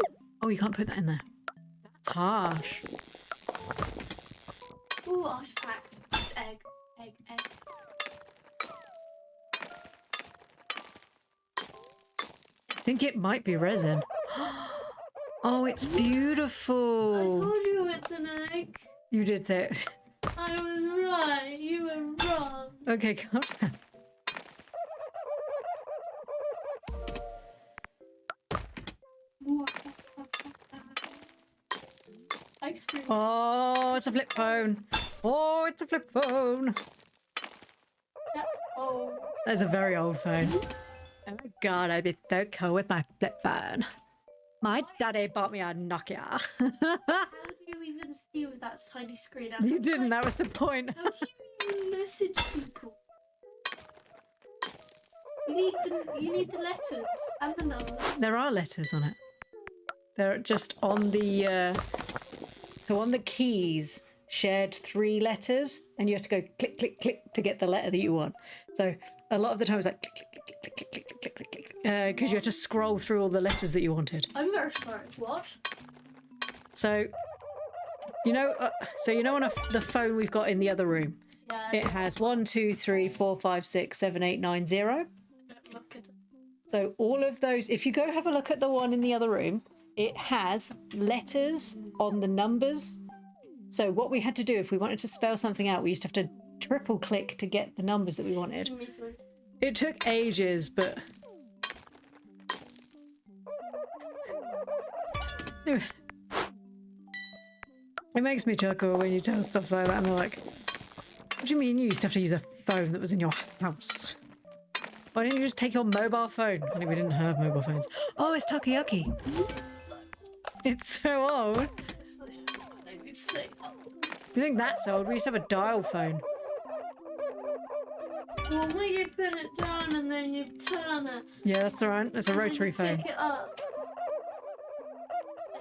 you can't put that in there. That's harsh. Ooh, artifact. Egg. I think it might be resin. Oh, it's beautiful. I told you it's an egg. You did say it. I was right, you were wrong. Okay, calm down. Ice cream. Oh, it's a flip phone. Oh, it's a flip phone. That's old. That's a very old phone. Oh my god, I'd be so cool with my flip phone. My daddy bought me a Nokia. How do you even see with that tiny screen? You didn't, that was the point. How do you even message people? You need the letters and the numbers. There are letters on it. They're just on the so on the keys shared 3 letters, and you have to go click click click to get the letter that you want. So a lot of the time it's like click click click click click click click click click because you have to scroll through all the letters that you wanted. I'm very sorry. What? So you know on the phone we've got in the other room, Yeah. it has 1 2 3 4 5 6 7 8 9 0. Don't look at it. So all of those, if you go have a look at the one in the other room, it has letters on the numbers. So what we had to do if we wanted to spell something out, we used to have to triple click to get the numbers that we wanted. Me too. It took ages, but It makes me chuckle when you tell stuff like that and they're like, what do you mean you used to have to use a phone that was in your house? Why didn't you just take your mobile phone? Honey, we didn't have mobile phones. Oh, it's takoyaki. It's so old. You think that's old? We used to have a dial phone. Well, when you put it down and then you turn it. Yeah, that's the one. It's a rotary phone. Pick it up.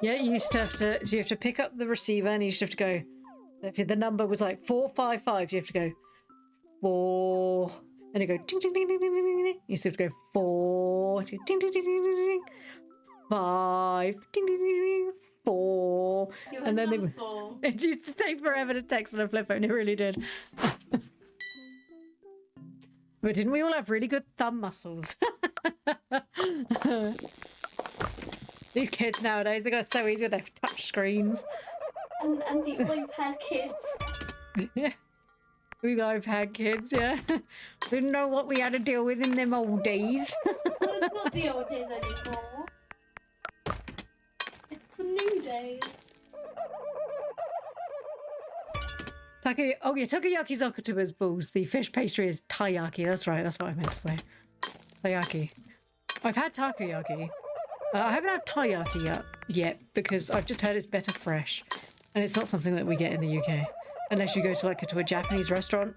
Yeah, you used to have to. So you have to pick up the receiver, and you used to have to go. If the number was like 455, you have to go 4, and you go ding ding ding ding ding ding ding. You used to have to go 4, ding ding ding ding ding ding, 5, ding ding ding ding, 4, and then they. It used to take forever to text on a flip phone. It really did. But didn't we all have really good thumb muscles? These kids nowadays, they got it so easy with their touch screens. And the iPad kids. Yeah. These iPad kids, yeah. Didn't know what we had to deal with in them old days. Well, it's not the old days anymore. It's the new days. Oh yeah, takoyaki's octopus balls. The fish pastry is taiyaki. That's right, that's what I meant to say. Taiyaki. I've had takoyaki. I haven't had taiyaki yet because I've just heard it's better fresh. And it's not something that we get in the UK. Unless you go to a Japanese restaurant.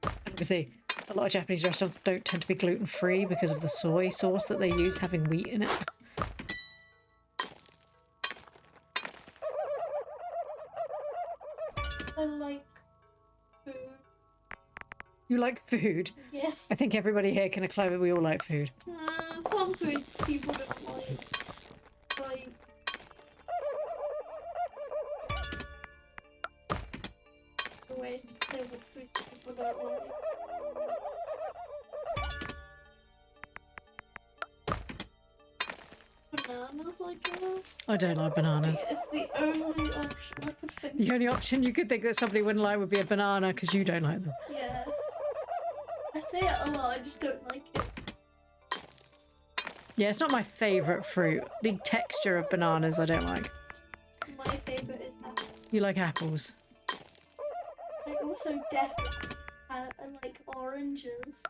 Obviously, a lot of Japanese restaurants don't tend to be gluten-free because of the soy sauce that they use having wheat in it. I like food. You like food? Yes. I think everybody here can acclaim that we all like food. Some food people don't like. Like... the way to say what food people don't like. Bananas, I guess. I don't like bananas. It's the only option I could think. The only option you could think that somebody wouldn't like would be a banana because you don't like them. Yeah. I say it a lot, I just don't like it. Yeah, it's not my favourite fruit. The texture of bananas I don't like. My favourite is apple. You like apples? I also definitely like oranges.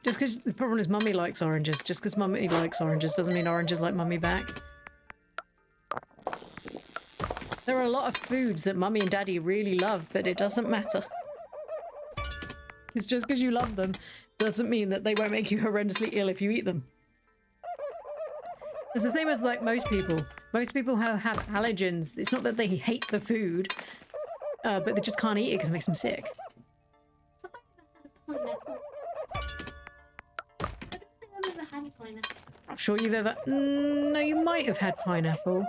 Just because the problem is mummy likes oranges. Just because mummy likes oranges doesn't mean oranges like mummy back. There are a lot of foods that mummy and daddy really love, but it doesn't matter. It's just because you love them doesn't mean that they won't make you horrendously ill if you eat them. It's the same as like most people. Most people who have allergens, it's not that they hate the food, but they just can't eat it because it makes them sick. Not sure you've ever... no, you might have had pineapple.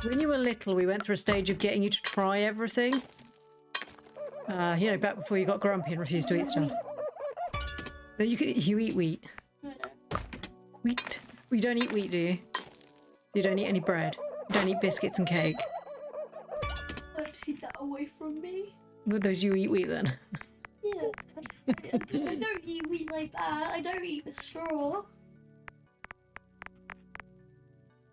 When you were little, we went through a stage of getting you to try everything. You know, back before you got grumpy and refused to eat stuff. Then you eat wheat. Wheat? Well, you don't eat wheat, do you? You don't eat any bread. You don't eat biscuits and cake. Take that away from me. With those you eat wheat then? Yeah. I don't eat wheat like that. I don't eat the straw.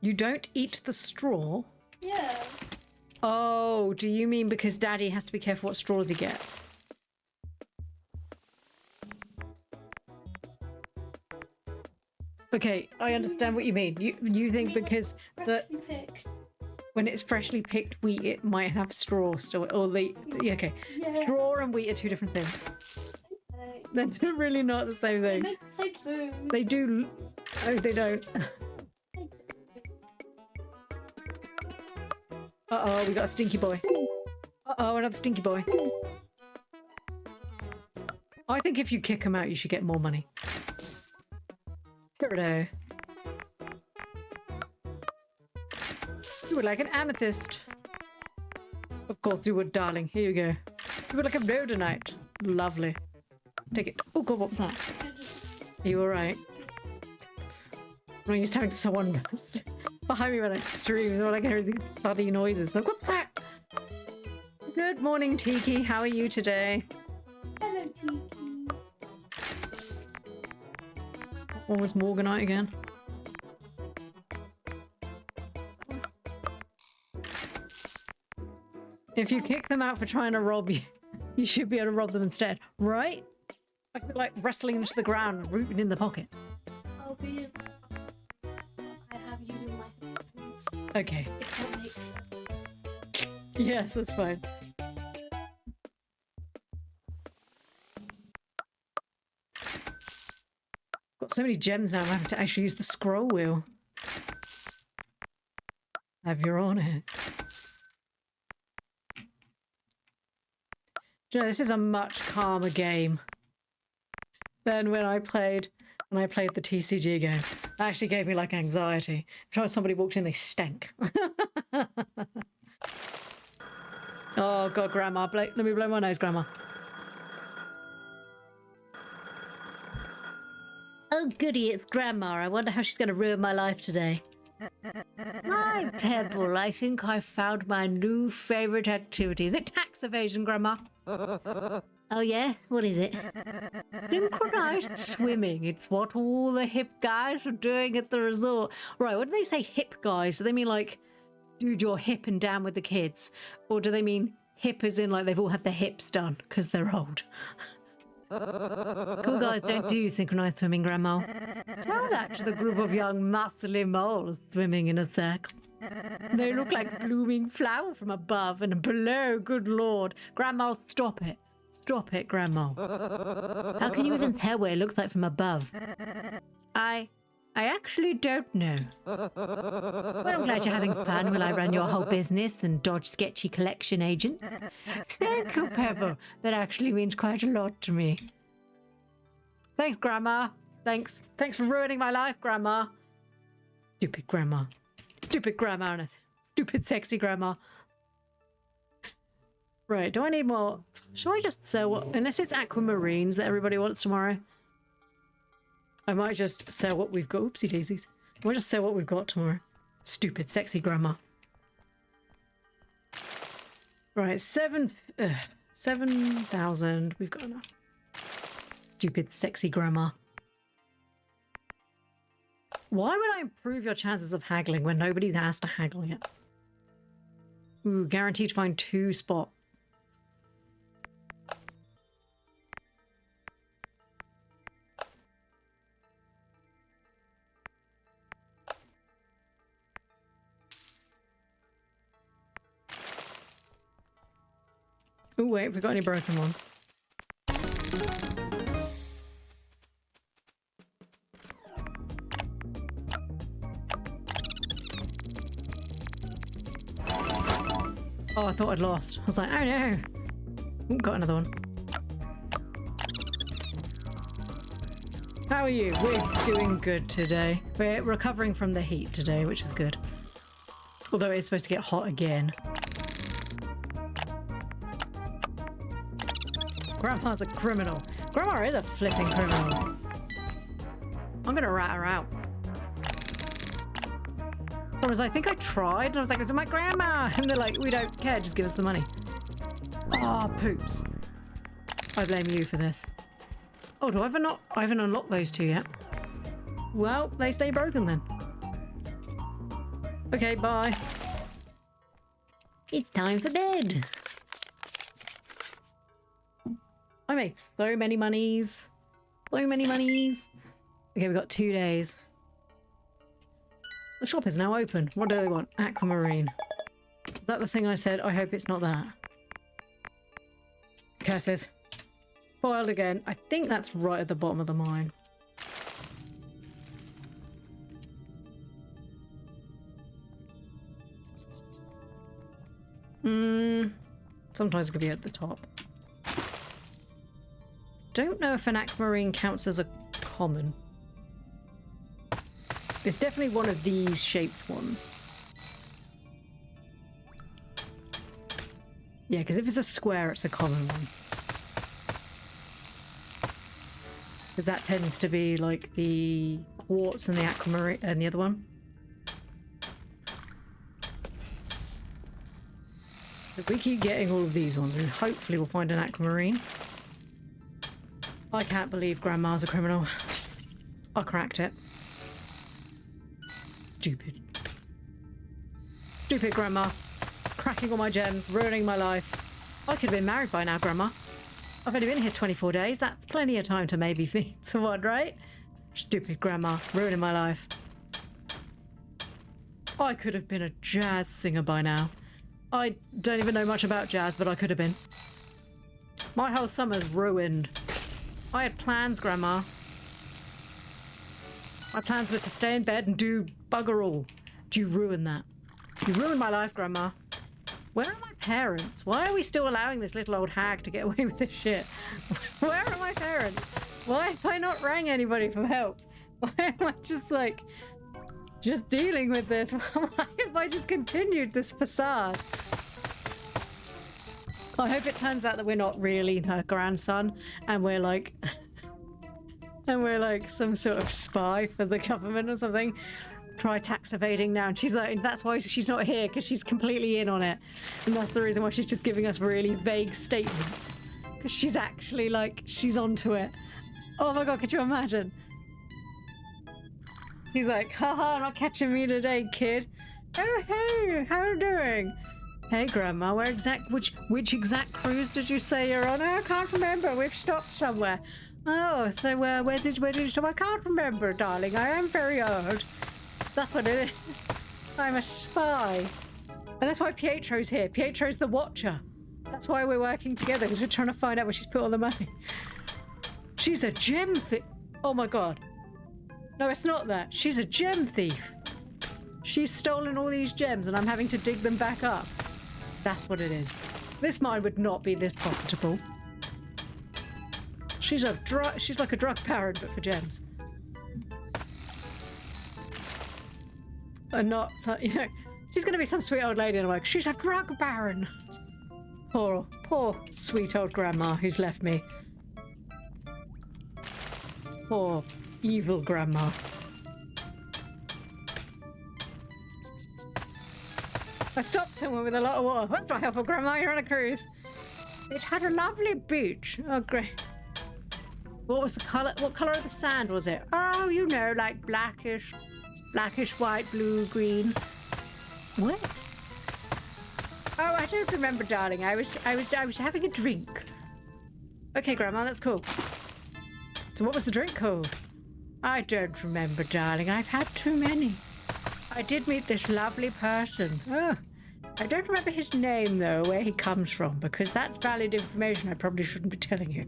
You don't eat the straw? Yeah. Oh, do you mean because Daddy has to be careful what straws he gets? Okay, I understand what you mean. You think because when it's freshly picked wheat, it might have straw still, or yeah, okay. Yeah. Straw and wheat are two different things. Okay. They're really not the same thing. They make the same food. They do. Oh, they don't. Uh-oh, we got a stinky boy. Uh-oh, another stinky boy. I think if you kick him out, you should get more money. Here. You would like an amethyst. Of course you would, darling. Here you go. You would like a rhodonite. Lovely. Take it. Oh god, what was that? Are you alright? I'm used to having someone behind me when I stream. They're like hearing these bloody noises. Like, what's that? Good morning, Tiki. How are you today? Hello, Tiki. What was Morganite again? If you kick them out for trying to rob you, you should be able to rob them instead, right? I feel like wrestling into the ground and rooting in the pocket. I'll be in. I have you in my hands. Okay. If that makes sense. Yes, that's fine. Got so many gems now, I'm having to actually use the scroll wheel. Have your on it. Do you know, this is a much calmer game than when I played the TCG game. That actually gave me like anxiety. Every time somebody walked in, they stank. Oh god, Grandma, let me blow my nose, Grandma. Oh goody, it's Grandma. I wonder how she's going to ruin my life today. My Pebble, I think I found my new favourite activity. Is it tax evasion, Grandma? Oh yeah? What is it? Synchronized swimming. It's what all the hip guys are doing at the resort. Right, what do they say hip guys? Do they mean like, dude, you're hip and down with the kids? Or do they mean hip as in like they've all had their hips done because they're old? Cool guys don't do synchronized swimming, Grandma. Tell that to the group of young muscly moles swimming in a circle. They look like blooming flower from above and below, good lord. Grandma, stop it. Stop it, Grandma. How can you even tell what it looks like from above? I actually don't know. Well, I'm glad you're having fun while I run your whole business and dodge sketchy collection agents. Thank you, Pebble. That actually means quite a lot to me. Thanks, Grandma. Thanks for ruining my life, Grandma. Stupid Grandma. Stupid Grandma and a stupid sexy Grandma. Right, do I need more? Shall I just sell what? Unless it's aquamarines that everybody wants tomorrow. I might just sell what we've got. Oopsie daisies. I might just sell what we've got tomorrow. Stupid sexy Grandma. Right, 7,000. We've got enough. Stupid sexy Grandma. Why would I improve your chances of haggling when nobody's asked to haggle yet? Ooh, guaranteed to find 2 spots. Oh wait, have we got any broken ones? Oh, I thought I'd lost. I was like, oh no. Ooh, got another one. How are you? We're doing good today. We're recovering from the heat today, which is good. Although it's supposed to get hot again. Grandma's a criminal. Grandma is a flipping criminal. I'm gonna rat her out. Whereas I think I tried and I was like, it's my grandma! And they're like, we don't care, just give us the money. Oh, poops. I blame you for this. Oh, I haven't unlocked those 2 yet. Well, they stay broken then. Okay, bye. It's time for bed. I made so many monies. So many monies. Okay, we've got 2 days. The shop is now open. What do they want? Aquamarine. Is that the thing I said? I hope it's not that. Curses. Foiled again. I think that's right at the bottom of the mine. Sometimes it could be at the top. Don't know if an aquamarine counts as a common. It's definitely one of these shaped ones. Yeah, because if it's a square, it's a common one. Because that tends to be like the quartz and the aquamarine and the other one. If we keep getting all of these ones, and hopefully we'll find an aquamarine. I can't believe Grandma's a criminal. I cracked it. Stupid. Stupid Grandma. cracking all my gems, ruining my life. I could have been married by now, Grandma. I've only been here 24 days. That's plenty of time to maybe meet someone, right? Stupid Grandma, ruining my life. I could have been a jazz singer by now. I don't even know much about jazz, but I could have been. My whole summer's ruined. I had plans, Grandma. My plans were to stay in bed and do bugger all. You ruined that. You ruined my life, Grandma. Where are my parents? Why are we still allowing this little old hag to get away with this shit? Where are my parents? Why have I not rang anybody for help? Why am I just dealing with this? Why have I just continued this facade? I hope it turns out that we're not really her grandson and we're like some sort of spy for the government or something. Try tax evading now, and she's like, that's why she's not here, because she's completely in on it, and that's the reason why she's just giving us really vague statements, because she's actually like, she's onto it. Oh my god, could you imagine? He's like, haha, not catching me today, kid. Oh hey, how are you doing? Hey Grandma, which exact cruise did you say you're on? Oh, I can't remember, we've stopped somewhere. Oh, so where did you stop? I can't remember, darling, I am very old. That's what it is. I'm a spy. And that's why Pietro's here. Pietro's the watcher. That's why we're working together, because we're trying to find out where she's put all the money. She's a gem thief. Oh my god. No, it's not that. She's a gem thief. She's stolen all these gems and I'm having to dig them back up. That's what it is. This mine would not be this profitable. She's like a drug baron, but for gems. And not, so, you know, she's going to be some sweet old lady and I'm like, she's a drug baron. Poor sweet old Grandma who's left me. Poor evil Grandma. I stopped somewhere with a lot of water. That's not helpful, Grandma, you're on a cruise. It had a lovely beach. Oh, great. What was the colour? What colour of the sand was it? Oh, you know, like blackish white, blue, green. What? Oh, I don't remember, darling. I was having a drink. Okay, Grandma, that's cool. So what was the drink called? I don't remember, darling. I've had too many. I did meet this lovely person. Oh, I don't remember his name, though, where he comes from, because that's valid information I probably shouldn't be telling you.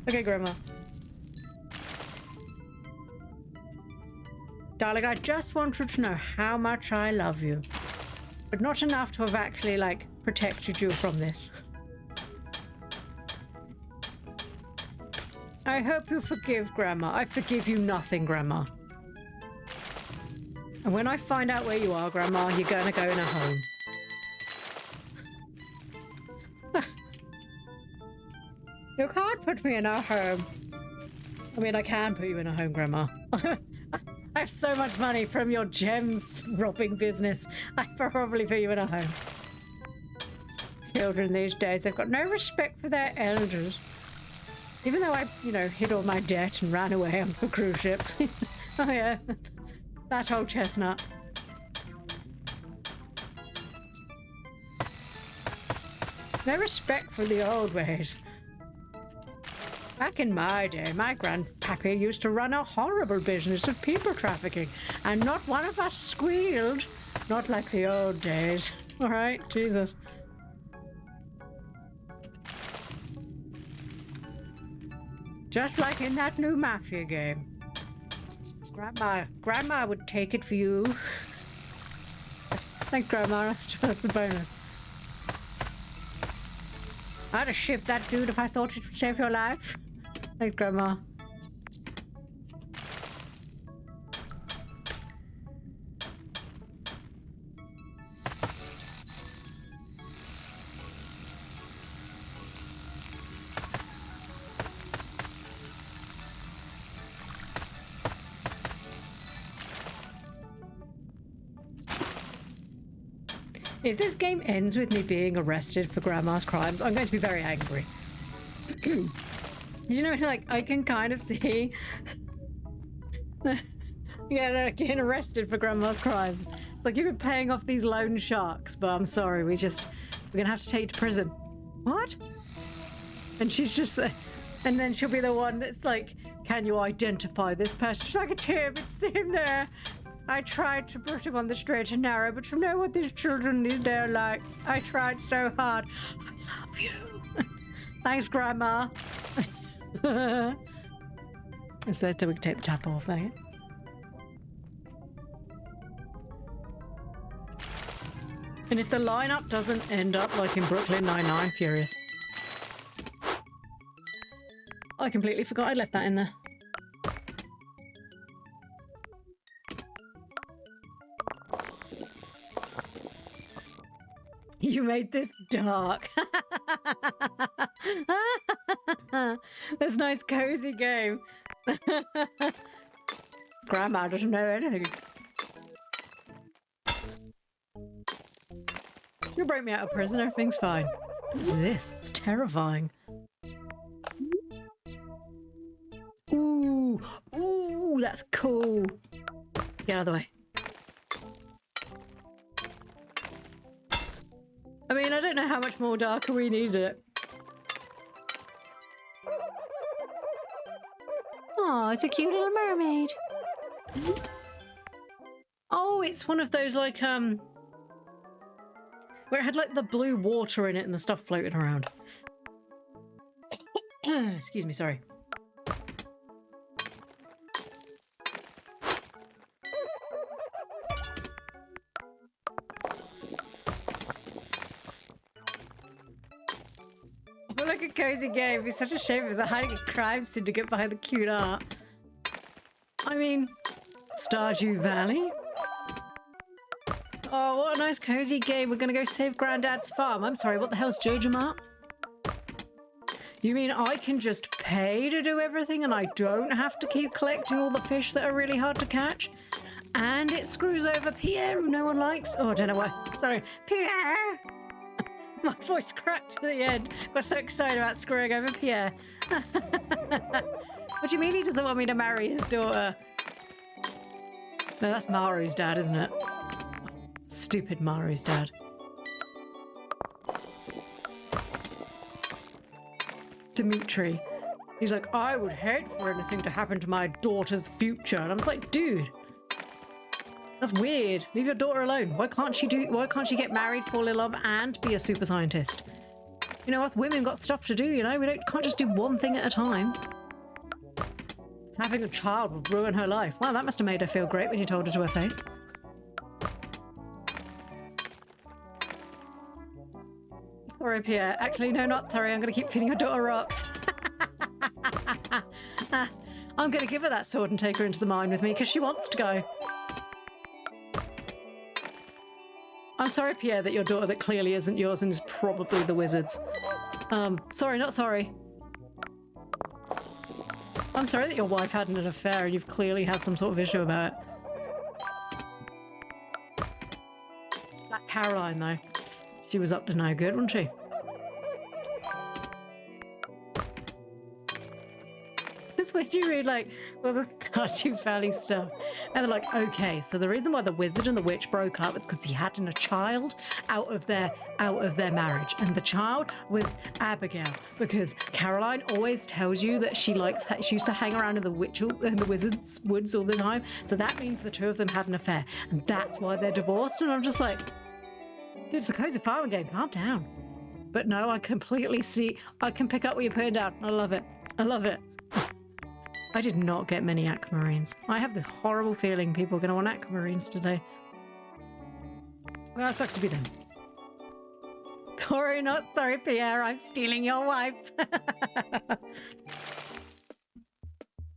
Okay, Grandma. Darling, I just want you to know how much I love you. But not enough to have actually, like, protected you from this. I hope you forgive, Grandma. I forgive you nothing, Grandma. And when I find out where you are, Grandma, you're gonna go in a home. You can't put me in a home. I mean, I can put you in a home, Grandma. I have so much money from your gems robbing business. I probably put you in a home. Children these days, they've got no respect for their elders. Even though I, you know, hid all my debt and ran away on the cruise ship. Oh yeah, that old chestnut. No respect for the old ways. Back in my day, my grandpappy used to run a horrible business of people trafficking, and not one of us squealed. Not like the old days. All right, Jesus. Just like in that new Mafia game. Grandma would take it for you. Thanks, Grandma. That's the bonus. I'd have shipped that dude if I thought it would save your life. Thanks, Grandma. If this game ends with me being arrested for Grandma's crimes, I'm going to be very angry. You know, like, I can kind of see... getting arrested for Grandma's crimes. It's like you've been paying off these loan sharks, but I'm sorry, we're gonna have to take you to prison. What? And she's just there. And then she'll be the one that's like, can you identify this person? She's like, it's him there. I tried to put him on the straight and narrow, but you know what these children is there like? I tried so hard. I love you. Thanks, Grandma. So we can take the tap off there. And if the lineup doesn't end up like in Brooklyn Nine-Nine, furious. I completely forgot I left that in there. You made this dark. This nice cozy game. Grandma doesn't know anything. You break me out of prison, everything's fine. What's this? It's terrifying. Ooh, ooh, that's cool. Get out of the way. I mean, I don't know how much more darker we needed it. Oh, it's a cute little mermaid. Oh, it's one of those like, where it had like the blue water in it and the stuff floating around. Excuse me, sorry. Like a cozy game. It's such a shame it was a hiding a crime syndicate behind the cute art. I mean, Stardew Valley. Oh, what a nice cozy game. We're gonna go save Granddad's farm. I'm sorry, what the hell's Jojo Mart? You mean I can just pay to do everything and I don't have to keep collecting all the fish that are really hard to catch? And it screws over Pierre, who no one likes. Oh, I don't know why. Sorry. Pierre! My voice cracked at the end. I was so excited about screwing over Pierre. What do you mean he doesn't want me to marry his daughter? No, that's Maru's dad, isn't it? Stupid Maru's dad. Dimitri. He's like, I would hate for anything to happen to my daughter's future. And I was like, dude, that's weird. Leave your daughter alone. Why can't she get married, fall in love, and be a super scientist? You know what? Women got stuff to do, you know? Can't just do one thing at a time. Having a child would ruin her life. Wow, that must have made her feel great when you told her to her face. Sorry, Pierre. Actually, no, not sorry. I'm going to keep feeding your daughter rocks. I'm going to give her that sword and take her into the mine with me because she wants to go. I'm sorry, Pierre, that your daughter that clearly isn't yours and is probably the wizard's. Sorry, not sorry. I'm sorry that your wife had an affair and you've clearly had some sort of issue about it. That Caroline, though. She was up to no good, wasn't she? That's when you read, like, all the Stardew Valley stuff. And they're like, okay, so the reason why the wizard and the witch broke up is because he had a child out of their marriage. And the child was Abigail. Because Caroline always tells you that she used to hang around in the wizard's woods all the time. So that means the two of them had an affair. And that's why they're divorced. And I'm just like, dude, it's a cozy farming game. Calm down. But no, I completely see. I can pick up what you're putting down. I love it. I love it. I did not get many aquamarines. I have this horrible feeling people are going to want aquamarines today. Well, it sucks to be them. Sorry, not sorry, Pierre. I'm stealing your wife. I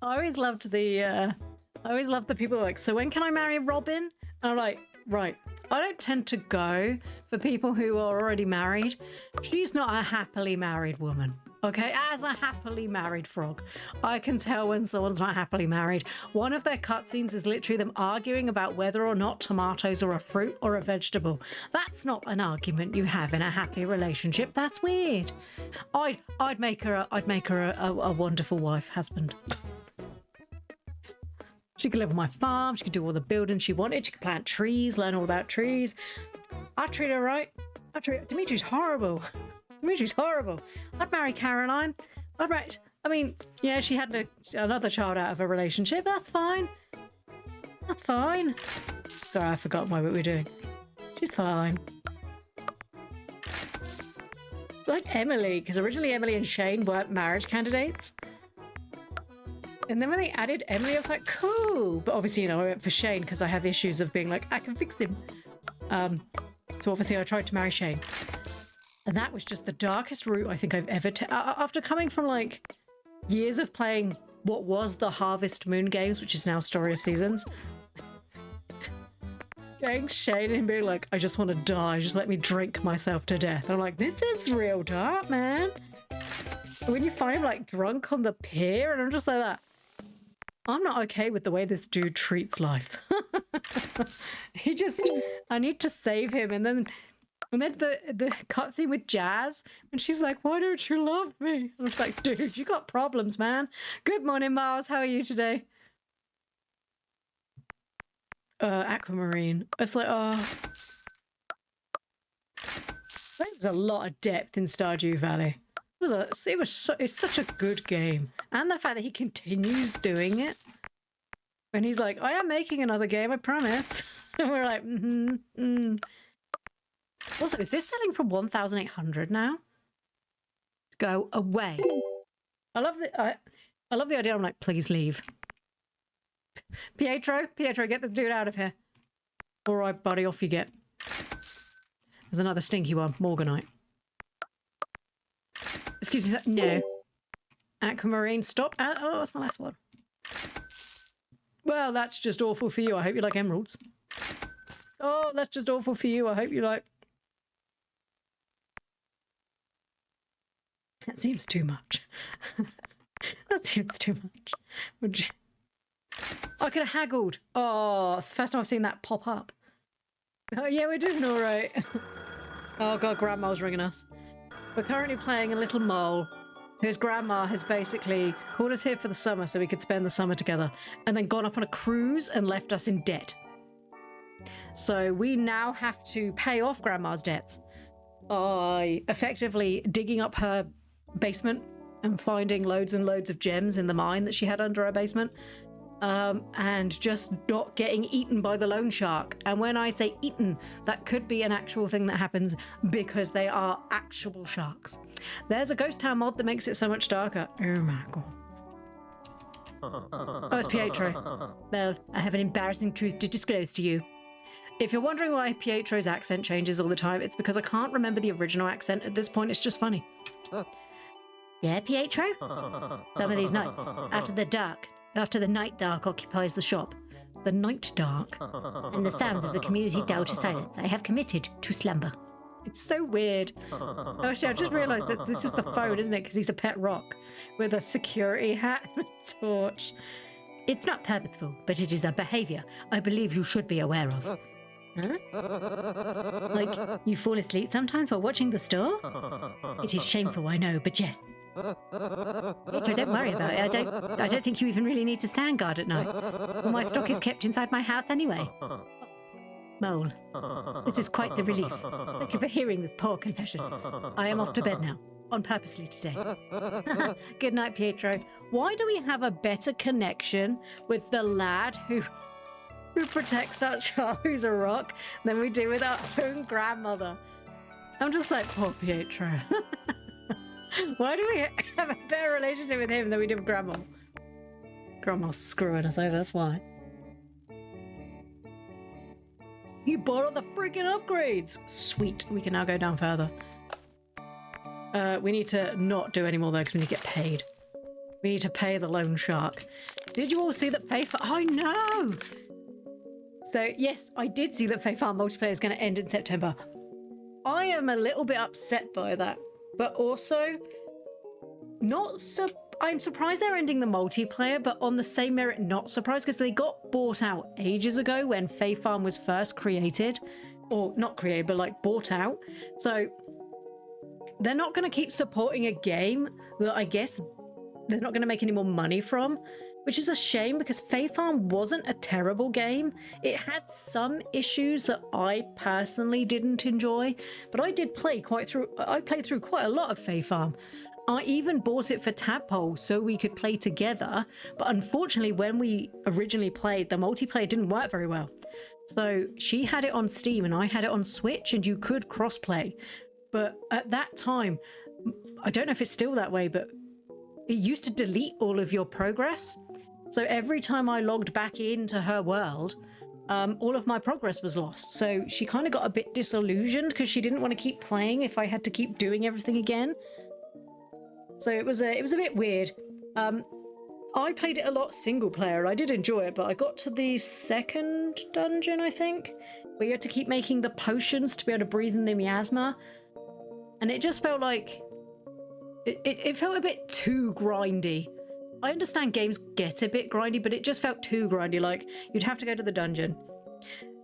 always loved the people like, so when can I marry Robin? And I'm like, right. I don't tend to go for people who are already married. She's not a happily married woman. Okay, as a happily married frog, I can tell when someone's not happily married. One of their cutscenes is literally them arguing about whether or not tomatoes are a fruit or a vegetable. That's not an argument you have in a happy relationship. That's weird. I'd make her a wonderful wife, husband. She could live on my farm. She could do all the building she wanted. She could plant trees, learn all about trees. I treat her right. Dimitri's horrible. Dimitri's horrible. I'd marry Caroline. I mean, yeah, she had another child out of a relationship. That's fine. That's fine. Sorry, I forgot what we were doing. She's fine. Like Emily, because originally Emily and Shane weren't marriage candidates. And then when they added Emily, I was like, cool. But obviously, you know, I went for Shane because I have issues of being like, I can fix him. So obviously I tried to marry Shane. And that was just the darkest route I think I've ever after coming from like years of playing what was the Harvest Moon games, which is now Story of Seasons. Getting Shane and being like, I just want to die. Just let me drink myself to death. And I'm like, this is real dark, man. When you find him like drunk on the pier and I'm just like that. I'm not okay with the way this dude treats life. I need to save him. And then the cutscene with Jazz, and she's like, why don't you love me? I'm just like, dude, you got problems, man. Good morning, Miles. How are you today? Aquamarine. It's like, there's a lot of depth in Stardew Valley. It's such a good game. And the fact that he continues doing it. And he's like, I am making another game, I promise. And we're like, Also, is this selling for 1,800 now? Go away. I love the idea. I'm like, please leave. Pietro, get this dude out of here. All right, buddy, off you get. There's another stinky one, Morganite. Excuse me, no. Aquamarine, stop. Oh, that's my last one. Well, that's just awful for you. I hope you like emeralds. Oh, that's just awful for you. I hope you like... That seems too much. That seems too much. Would you... I could have haggled. Oh, it's the first time I've seen that pop up. Oh, yeah, we're doing all right. Oh, God, Grandmole's ringing us. We're currently playing a little mole whose grandma has basically called us here for the summer so we could spend the summer together and then gone up on a cruise and left us in debt. So we now have to pay off Grandma's debts by effectively digging up her basement and finding loads and loads of gems in the mine that she had under her basement. And just not getting eaten by the loan shark. And when I say eaten, that could be an actual thing that happens because they are actual sharks. There's a ghost town mod that makes it so much darker. Oh my god. Oh, it's Pietro. Well, I have an embarrassing truth to disclose to you. If you're wondering why Pietro's accent changes all the time, it's because I can't remember the original accent at this point. It's just funny. Yeah, Pietro? Some of these nights, after the night dark occupies the shop, the night dark, and the sounds of the community dull to silence, I have committed to slumber. It's so weird. Oh, actually, I just realised that this is the phone, isn't it? Because he's a pet rock with a security hat and a torch. It's not purposeful, but it is a behaviour I believe you should be aware of. Huh? Like, you fall asleep sometimes while watching the store? It is shameful, I know, but yes. Pietro, don't worry about it. I don't think you even really need to stand guard at night. All my stock is kept inside my house anyway. Mole, this is quite the relief. Thank you for hearing this poor confession. I am off to bed now, on purposely today. Good night, Pietro. Why do we have a better connection with the lad who protects our child who's a rock than we do with our own grandmother? I'm just like, poor Pietro. Why do we have a better relationship with him than we do with Grandmole? Grandmole's screwing us over, that's why. You bought all the freaking upgrades! Sweet, we can now go down further. We need to not do any more though, because we need to get paid. We need to pay the loan shark. Did you all see that Fae Farm... I know! So, yes, I did see that Fae Farm multiplayer is going to end in September. I am a little bit upset by that. But also, I'm surprised they're ending the multiplayer, but on the same merit, not surprised, because they got bought out ages ago when Fae Farm was first created. Or not created, but like bought out. So they're not going to keep supporting a game that I guess they're not going to make any more money from. which is a shame because Fae Farm wasn't a terrible game. It had some issues that I personally didn't enjoy, but I played through quite a lot of Fae Farm. I even bought it for Tadpole so we could play together, but unfortunately when we originally played, the multiplayer didn't work very well. So she had it on Steam and I had it on Switch, and you could crossplay. But at that time, I don't know if it's still that way, but it used to delete all of your progress. So every time I logged back into her world, all of my progress was lost. So she kind of got a bit disillusioned because she didn't want to keep playing if I had to keep doing everything again. So it was a bit weird. I played it a lot single player. I did enjoy it, but I got to the second dungeon, I think, where you had to keep making the potions to be able to breathe in the miasma. And it just felt like... It felt a bit too grindy. I understand games get a bit grindy, but it just felt too grindy. Like, you'd have to go to the dungeon.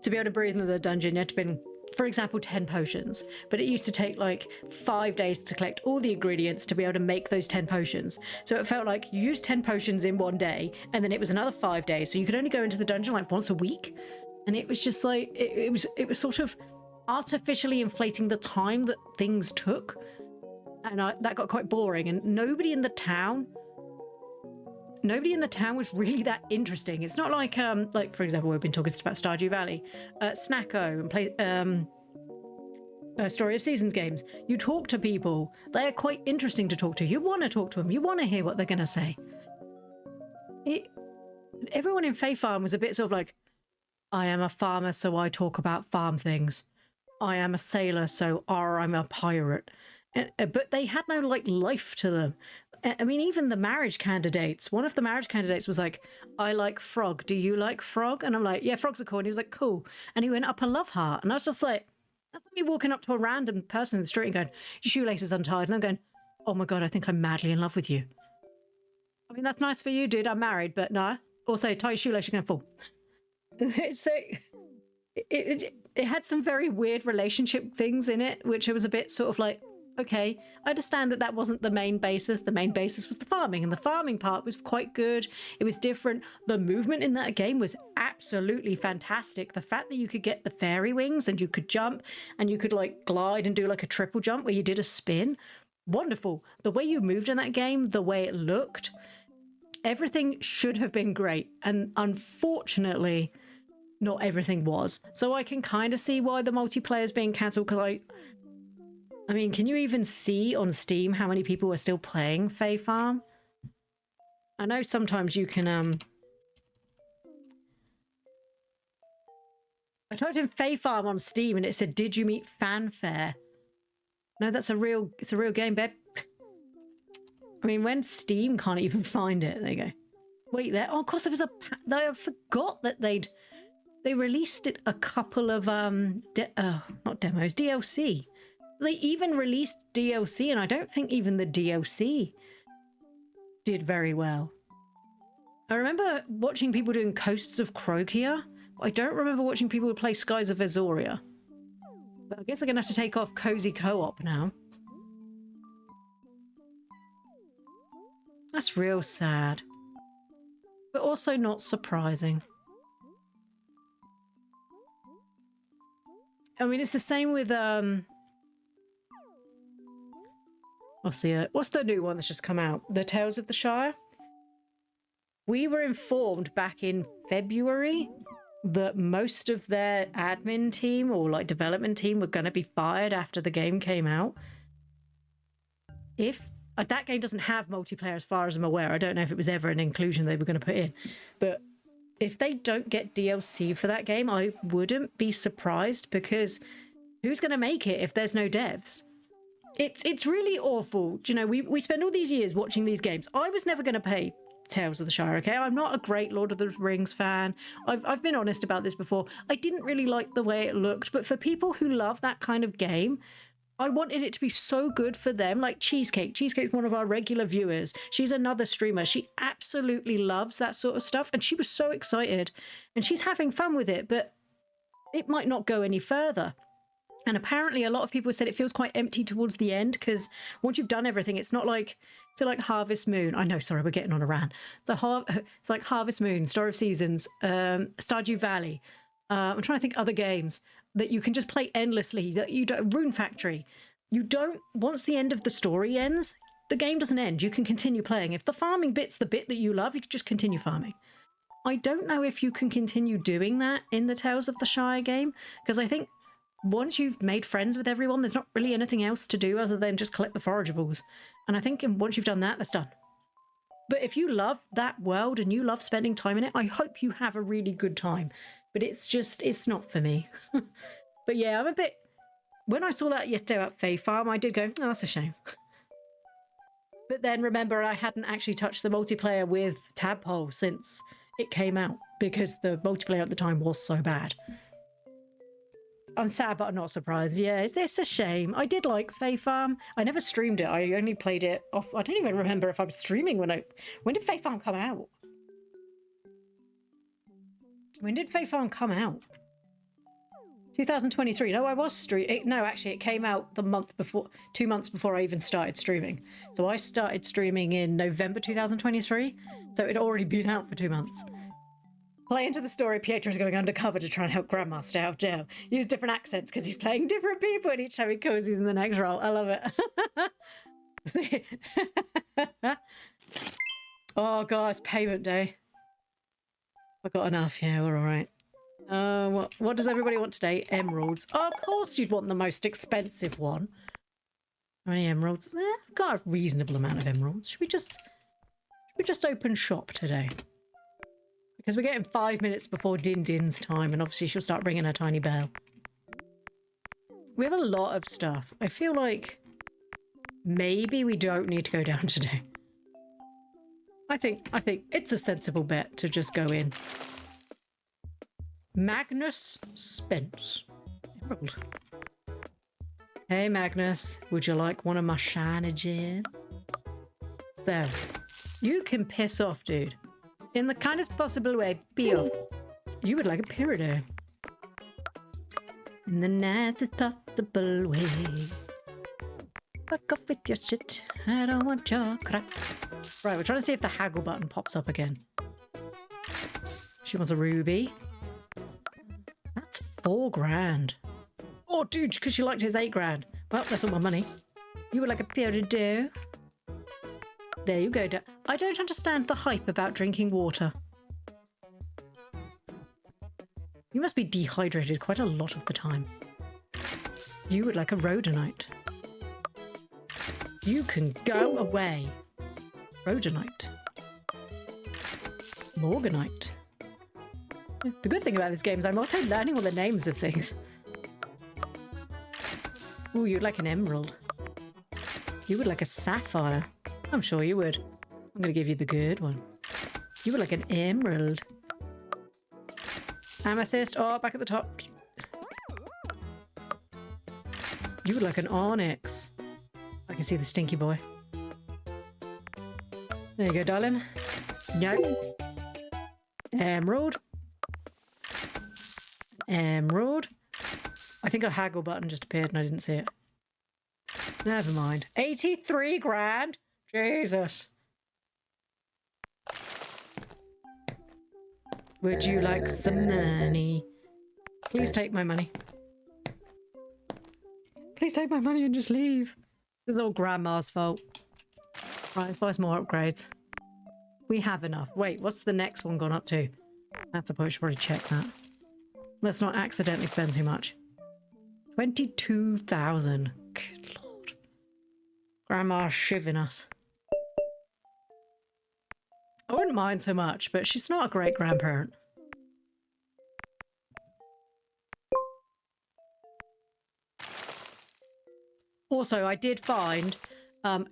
To be able to breathe into the dungeon, you had to bring, for example, 10 potions. But it used to take like 5 days to collect all the ingredients to be able to make those 10 potions. So it felt like you used 10 potions in one day, and then it was another 5 days. So you could only go into the dungeon like once a week. And it was just like, it was sort of artificially inflating the time that things took. And that got quite boring. And nobody in the town was really that interesting. It's not like for example, we've been talking about Stardew Valley, Snacko, and play Story of Seasons games. You talk to people. They're quite interesting to talk to. You want to talk to them. You want to hear what they're going to say. Everyone in Fae Farm was a bit sort of like, I am a farmer, so I talk about farm things. I am a sailor, so I'm a pirate. But they had no like life to them. I mean, even the marriage candidates, one of the marriage candidates was like, I like frog. Do you like frog? And I'm like, yeah, frogs are cool. And he was like, cool. And he went up a love heart. And I was just like, that's like me walking up to a random person in the street and going, your shoelace is untied. And I'm going, oh my God, I think I'm madly in love with you. I mean, that's nice for you, dude. I'm married, but no. Also, tie your shoelace, you're going to fall. So it had some very weird relationship things in it, which it was a bit sort of like, okay, I understand that that wasn't the main basis. The main basis was the farming, and the farming part was quite good. It was different. The movement in that game was absolutely fantastic. The fact that you could get the fairy wings and you could jump and you could like glide and do like a triple jump where you did a spin. Wonderful. The way you moved in that game, the way it looked, everything should have been great. And unfortunately, not everything was. So I can kind of see why the multiplayer is being cancelled, because I mean, can you even see on Steam how many people are still playing Fae Farm? I know sometimes you can, I typed in Fae Farm on Steam and it said, did you meet Fanfare? No, it's a real game, babe. I mean, when Steam can't even find it, there you go. Wait, there, oh, of course there was I forgot that they released it a couple of, not demos, DLC. They even released DLC, and I don't think even the DLC did very well. I remember watching people doing Coasts of Croakia. I don't remember watching people play Skies of Azoria. But I guess they're going to have to take off Cozy Co-op now. That's real sad. But also not surprising. I mean, it's the same with, what's the new one that's just come out? The Tales of the Shire? We were informed back in February that most of their admin team or like development team were going to be fired after the game came out. If that game doesn't have multiplayer as far as I'm aware. I don't know if it was ever an inclusion they were going to put in. But if they don't get DLC for that game, I wouldn't be surprised, because who's going to make it if there's no devs? It's really awful. Do you know, we spend all these years watching these games. I was never going to pay Tales of the Shire, okay? I'm not a great Lord of the Rings fan. I've been honest about this before. I didn't really like the way it looked, but for people who love that kind of game, I wanted it to be so good for them. Like Cheesecake. Cheesecake's one of our regular viewers. She's another streamer. She absolutely loves that sort of stuff, and she was so excited. And she's having fun with it, but it might not go any further. And apparently a lot of people said it feels quite empty towards the end because once you've done everything, it's not like, so like Harvest Moon. I know, sorry, we're getting on a rant. So it's like Harvest Moon, Star of Seasons, Stardew Valley. I'm trying to think other games that you can just play endlessly. That you don't, Rune Factory. You don't, once the end of the story ends, the game doesn't end. You can continue playing. If the farming bit's the bit that you love, you can just continue farming. I don't know if you can continue doing that in the Tales of the Shire game, because I think once you've made friends with everyone, there's not really anything else to do other than just collect the forageables. And I think once you've done that, that's done. But if you love that world and you love spending time in it, I hope you have a really good time. But it's not for me. But yeah, I'm a bit... When I saw that yesterday at Fae Farm, I did go, oh, that's a shame. But then remember, I hadn't actually touched the multiplayer with Tadpole since it came out because the multiplayer at the time was so bad. I'm sad, but I'm not surprised. Yeah, it's a shame. I did like Fae Farm. I never streamed it. I only played it off. I don't even remember if I was streaming when did Fae Farm come out? When did Fae Farm come out? 2023. No, I was streaming. No, actually, it came out the month before, 2 months before I even started streaming. So I started streaming in November 2023. So it had already been out for 2 months. Play into the story, Pietro's going undercover to try and help Grandma stay out of jail. Use different accents because he's playing different people and each time he goes, he's in the next role. I love it. Oh, God, it's payment day. I've got enough. Yeah, we're all right. What does everybody want today? Emeralds. Oh, of course you'd want the most expensive one. How many emeralds? I've got a reasonable amount of emeralds. Should we just open shop today? Because we're getting 5 minutes before Din Din's time, and obviously she'll start ringing her tiny bell. We have a lot of stuff. I feel like maybe we don't need to go down today. I think it's a sensible bet to just go in. Magnus Spence. Emerald. Hey Magnus, would you like one of my shiny gems? There. You can piss off, dude. In the kindest possible way, be off. You would like a peridot. In the nicest possible way. Fuck off with your shit. I don't want your crap. Right, we're trying to see if the haggle button pops up again. She wants a ruby. That's 4 grand. Oh, dude, because she liked his 8 grand. Well, that's all my money. You would like a peridot. There you go. I don't understand the hype about drinking water. You must be dehydrated quite a lot of the time. You would like a rhodonite. You can go away. Rhodonite. Morganite. The good thing about this game is I'm also learning all the names of things. Ooh, you'd like an emerald. You would like a sapphire. I'm sure you would. I'm going to give you the good one. You would like an emerald. Amethyst. Oh, back at the top. You would like an onyx. I can see the stinky boy. There you go, darling. No. Emerald. Emerald. I think a haggle button just appeared and I didn't see it. Never mind. 83 grand? Jesus. Would you like some money? Please take my money. Please take my money and just leave. This is all Grandma's fault. Right, let's buy some more upgrades. We have enough. Wait, what's the next one gone up to? That's a point. Should probably check that. Let's not accidentally spend too much. 22,000. Good lord. Grandma's shivving us. I wouldn't mind so much, but she's not a great grandparent. Also, I did find,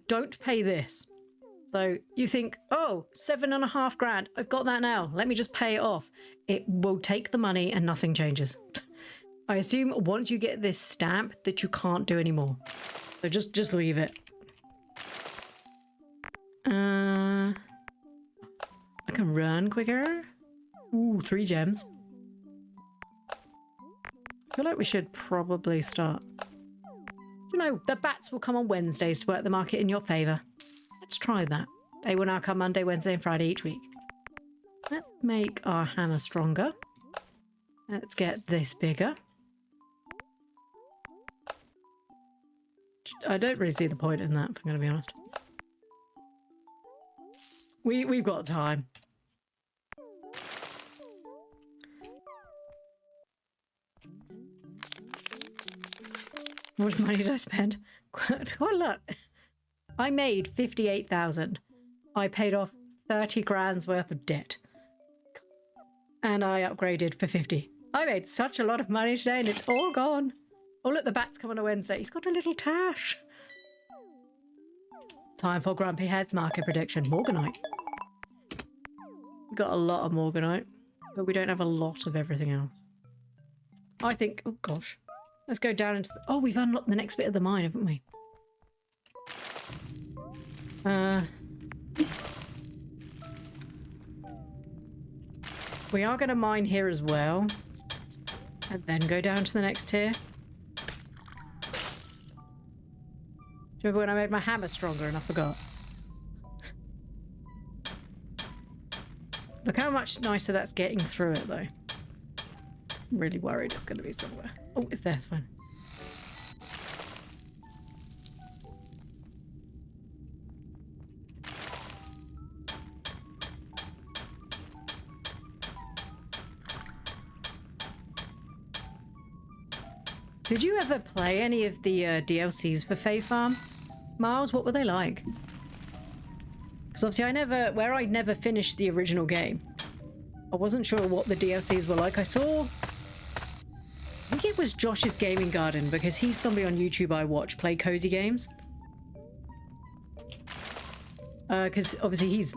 don't pay this. So you think, oh, 7.5 grand. I've got that now. Let me just pay it off. It will take the money and nothing changes. I assume once you get this stamp that you can't do anymore. So just leave it. I can run quicker. Ooh, 3 gems. I feel like we should probably start. You know, the bats will come on Wednesdays to work the market in your favour. Let's try that. They will now come Monday, Wednesday and Friday each week. Let's make our hammer stronger. Let's get this bigger. I don't really see the point in that, if I'm going to be honest. We've got time. How much money did I spend? Quite a lot. I made 58,000. I paid off 30 grand's worth of debt. And I upgraded for 50. I made such a lot of money today and it's all gone. Oh look, the bat's come on a Wednesday. He's got a little tash. Time for Grumpy Head's market prediction. Morganite. We got a lot of Morganite, but we don't have a lot of everything else. I think, oh gosh. Let's go down into the, oh, we've unlocked the next bit of the mine, haven't we? We are going to mine here as well. And then go down to the next tier. Do you remember when I made my hammer stronger and I forgot? Look how much nicer that's getting through it, though. I'm really worried it's going to be somewhere. Oh, it's there, it's fine. Did you ever play any of the DLCs for Fae Farm? Miles, what were they like? Because obviously I'd never finished the original game. I wasn't sure what the DLCs were like. I think it was Josh's Gaming Garden because he's somebody on YouTube I watch play cozy games. Because obviously he's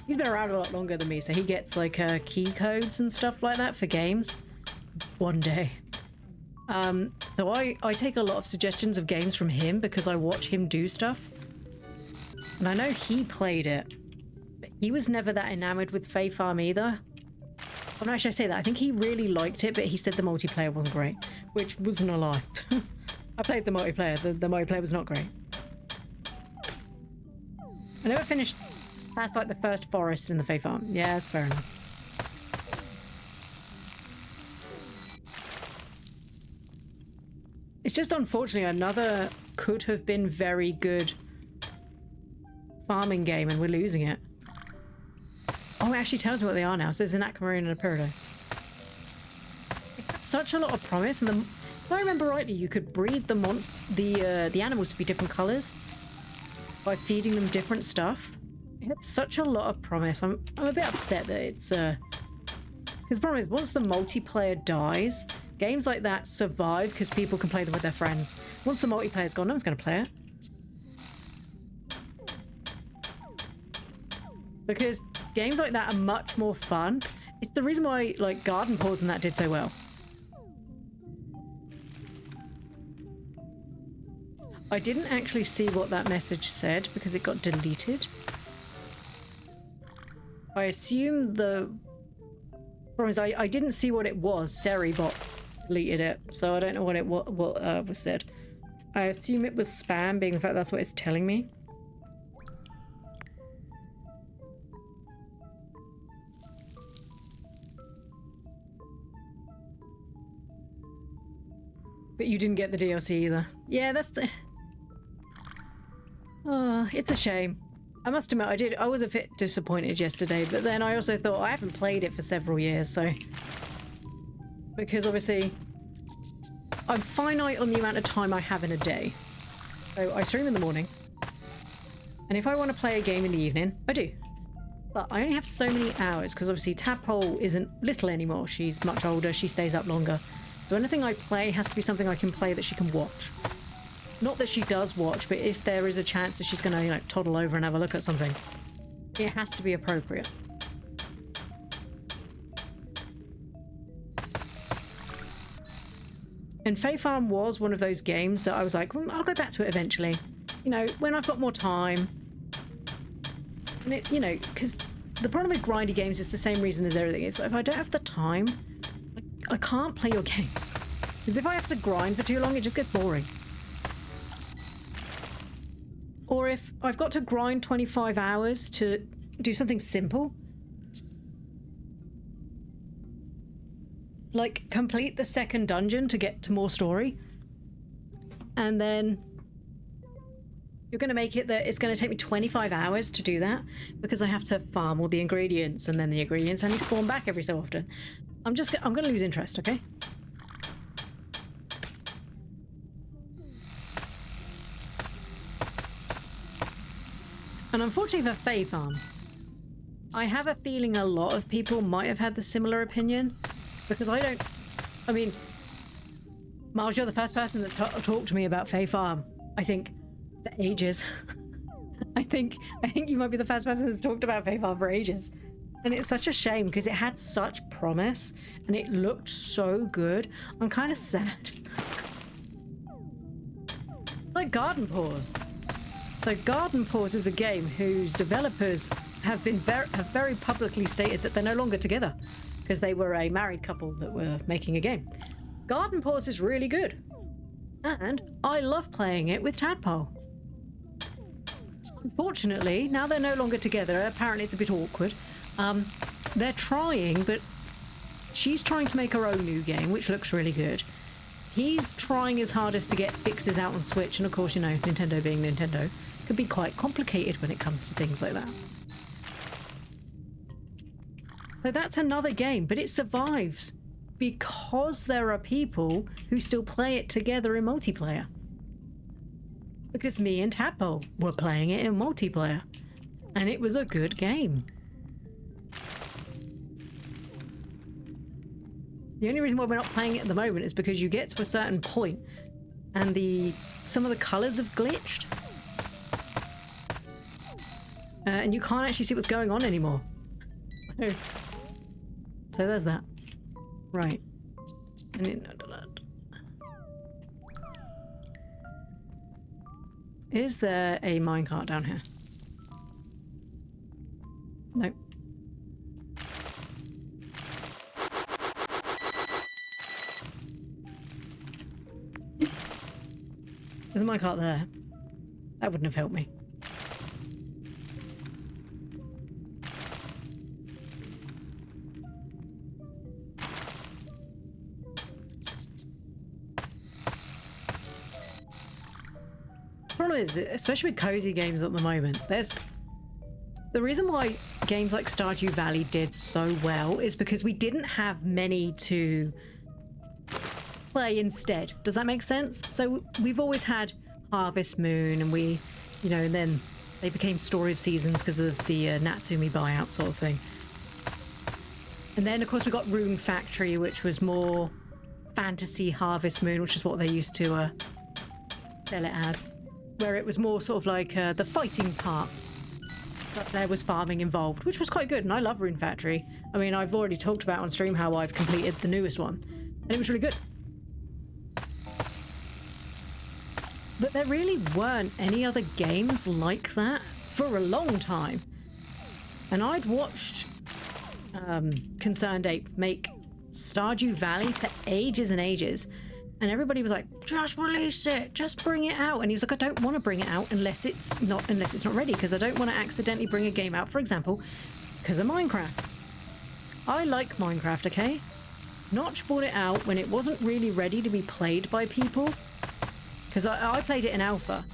been around a lot longer than me, so he gets like key codes and stuff like that for games. One day. So I take a lot of suggestions of games from him because I watch him do stuff. And I know he played it, but he was never that enamored with Fae Farm either. Well, no, actually I say that. I think he really liked it, but he said the multiplayer wasn't great, which wasn't a lie. I played the multiplayer. The multiplayer was not great. I never finished past like the first forest in the Fae Farm. Yeah, fair enough. It's just unfortunately another could have been very good farming game and we're losing it. Oh, it actually tells me what they are now. So there's an aquamarine and a peridot. It had such a lot of promise, and if I remember rightly, you could breed the animals to be different colours by feeding them different stuff. It had such a lot of promise. I'm a bit upset that it's because the problem is once the multiplayer dies, games like that survive because people can play them with their friends. Once the multiplayer's gone, no one's going to play it. Because games like that are much more fun. It's the reason why like Garden Paws and that did so well. I didn't actually see what that message said because it got deleted. I assume the problem is I didn't see what it was. Seribot deleted it, so I don't know what was said. I assume it was spam, being the fact that's what it's telling me. But you didn't get the DLC either. Yeah, that's the... Oh, it's a shame. I must admit, I was a bit disappointed yesterday, but then I also thought I haven't played it for several years, so... Because obviously, I'm finite on the amount of time I have in a day. So I stream in the morning. And if I want to play a game in the evening, I do. But I only have so many hours, because obviously Tadpole isn't little anymore. She's much older, she stays up longer. So anything I play has to be something I can play that she can watch. Not that she does watch, but if there is a chance that she's going to, you know, toddle over and have a look at something, it has to be appropriate. And Fae Farm was one of those games that I was like, well, I'll go back to it eventually. You know, when I've got more time. And it, you know, because the problem with grindy games is the same reason as everything. It's like, if I don't have the time, I can't play your game. Because if I have to grind for too long, it just gets boring. Or if I've got to grind 25 hours to do something simple, like complete the second dungeon to get to more story, and then you're going to make it that it's going to take me 25 hours to do that because I have to farm all the ingredients, and then the ingredients only spawn back every so often. I'm going to lose interest, okay? And unfortunately for Fae Farm, I have a feeling a lot of people might have had the similar opinion, because I mean, Miles, you're the first person that talked to me about Fae Farm, I think, for ages. I think you might be the first person that's talked about Fae Farm for ages. And it's such a shame because it had such promise and it looked so good. I'm kind of sad. Like Garden Paws. So Garden Paws is a game whose developers have very publicly stated that they're no longer together because they were a married couple that were making a game. Garden Paws is really good. And I love playing it with Tadpole. Unfortunately, now they're no longer together. Apparently it's a bit awkward. They're trying, but she's trying to make her own new game, which looks really good. He's trying his hardest to get fixes out on Switch, and of course, you know, Nintendo being Nintendo, can be quite complicated when it comes to things like that. So that's another game, but it survives because there are people who still play it together in multiplayer. Because me and Tadpole were playing it in multiplayer, and it was a good game. The only reason why we're not playing it at the moment is because you get to a certain point and some of the colours have glitched. And you can't actually see what's going on anymore. So there's that. Right. Is there a minecart down here? Nope. There's a minecart there. That wouldn't have helped me. Problem is, especially with cozy games at the moment, the reason why games like Stardew Valley did so well is because we didn't have many to play instead. Does that make sense? So we've always had Harvest Moon, and we, you know, and then they became Story of Seasons because of the Natsumi buyout sort of thing. And then of course we got Rune Factory, which was more fantasy Harvest Moon, which is what they used to sell it as, where it was more sort of like the fighting part, but there was farming involved, which was quite good. And I love Rune Factory. I mean, I've already talked about on stream how I've completed the newest one, and it was really good. But there really weren't any other games like that for a long time. And I'd watched Concerned Ape make Stardew Valley for ages and ages. And everybody was like, just release it, just bring it out. And he was like, I don't want to bring it out unless it's not ready, because I don't want to accidentally bring a game out, for example, because of Minecraft. I like Minecraft, okay? Notch brought it out when it wasn't really ready to be played by people. Because I played it in alpha,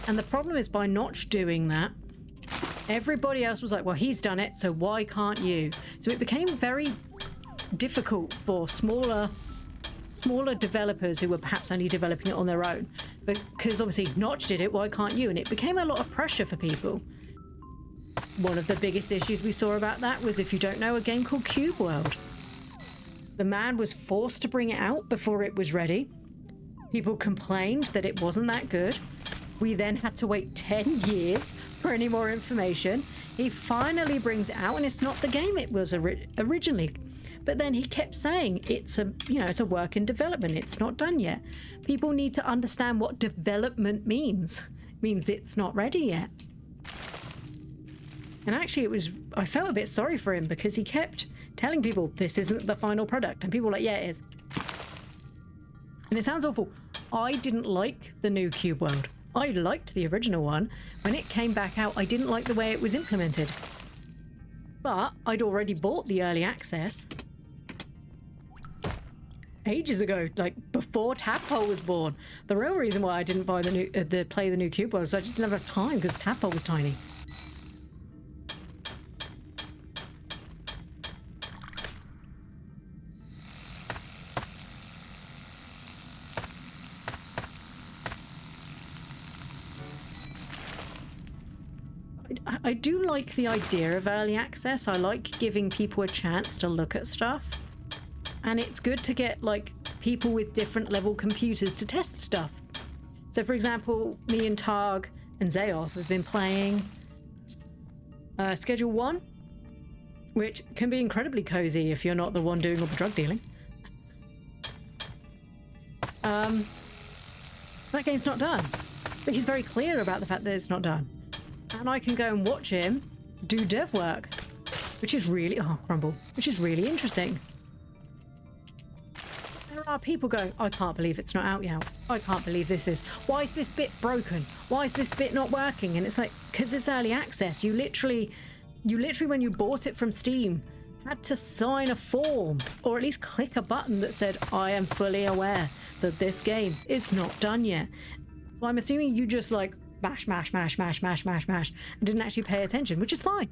and the problem is by Notch doing that, everybody else was like, well, he's done it, so why can't you? So it became very difficult for smaller developers who were perhaps only developing it on their own. Because obviously Notch did it, why can't you? And it became a lot of pressure for people. One of the biggest issues we saw about that was, if you don't know, a game called Cube World. The man was forced to bring it out before it was ready. People complained that it wasn't that good. We then had to wait 10 years for any more information. He finally brings it out, and it's not the game it was originally. But then he kept saying it's a work in development. It's not done yet. People need to understand what development means. It means it's not ready yet. And actually I felt a bit sorry for him, because he kept telling people this isn't the final product, and people were like, yeah, it is. And it sounds awful. I didn't like the new Cube World. I liked the original one. When it came back out, I didn't like the way it was implemented. But I'd already bought the early access ages ago, like before Tadpole was born. The real reason why I didn't buy play the new Cube World was I just didn't have enough time because Tadpole was tiny. I do like the idea of early access. I like giving people a chance to look at stuff. And it's good to get like people with different level computers to test stuff. So for example, me and Targ and Zayoth have been playing Schedule 1, which can be incredibly cozy if you're not the one doing all the drug dealing. That game's not done. But he's very clear about the fact that it's not done. And I can go and watch him do dev work, which is really, which is really interesting. There are people going, I can't believe it's not out yet. I can't believe this is. Why is this bit broken? Why is this bit not working? And it's like, because it's early access. You literally, when you bought it from Steam, had to sign a form or at least click a button that said, I am fully aware that this game is not done yet. So I'm assuming you just like mash, and didn't actually pay attention, which is fine.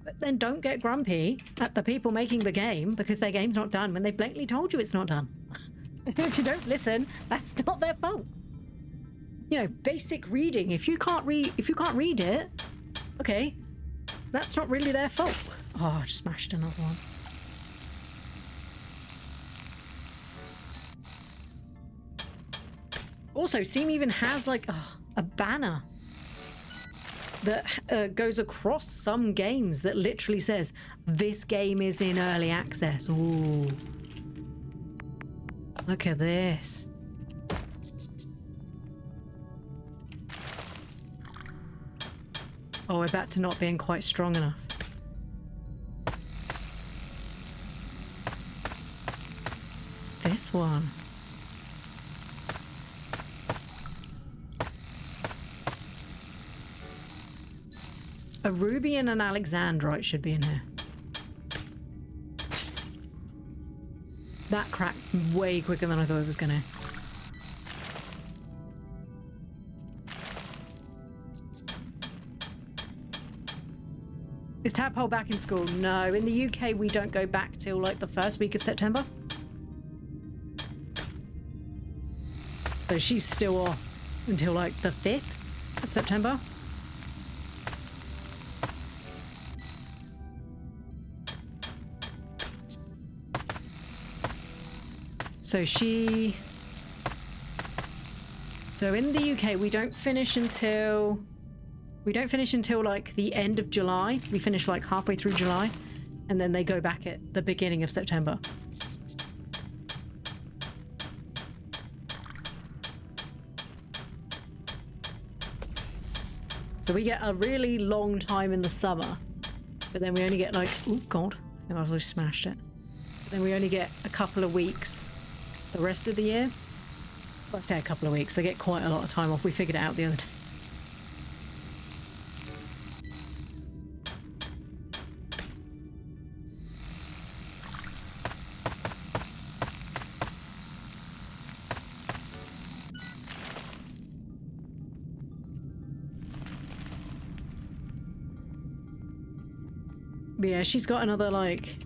But then don't get grumpy at the people making the game because their game's not done when they blatantly told you it's not done. If you don't listen, that's not their fault. You know, basic reading. If you can't read it, okay, that's not really their fault. Oh, I just smashed another one. Also, Steam even has like a banner that goes across some games that literally says, this game is in early access. Ooh. Look at this. Oh, we're back to not being quite strong enough. What's this one? A ruby and an alexandrite should be in here. That cracked way quicker than I thought it was gonna. Is Tadpole back in school? No, in the UK we don't go back till like the first week of September. So she's still off until like the 5th of September. So in the UK we don't finish until like the end of July. We finish like halfway through July and then they go back at the beginning of September. So we get a really long time in the summer, but then we only get like, oh god, I think I really smashed it. Then we only get a couple of weeks the rest of the year. Well, I say a couple of weeks, they get quite a lot of time off. We figured it out the other day. But yeah, she's got another like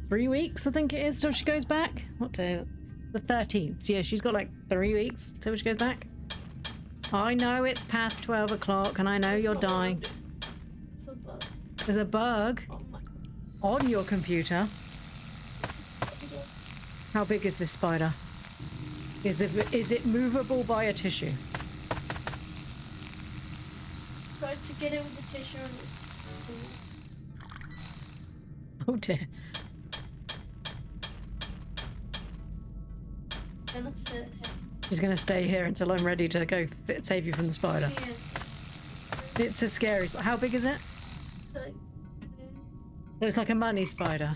3 weeks, I think it is, till she goes back. What day? The 13th. Yeah, she's got like 3 weeks till she goes back. I know it's past 12 o'clock and I know you're dying. It's a bug. There's a bug on your computer. How big is this spider? Is it movable by a tissue? Tried to get it with the tissue and Oh dear. gonna sit here. She's gonna stay here until I'm ready to go save you from the spider. Yeah. It's a scary spider. How big is it? Like, Looks like a money spider.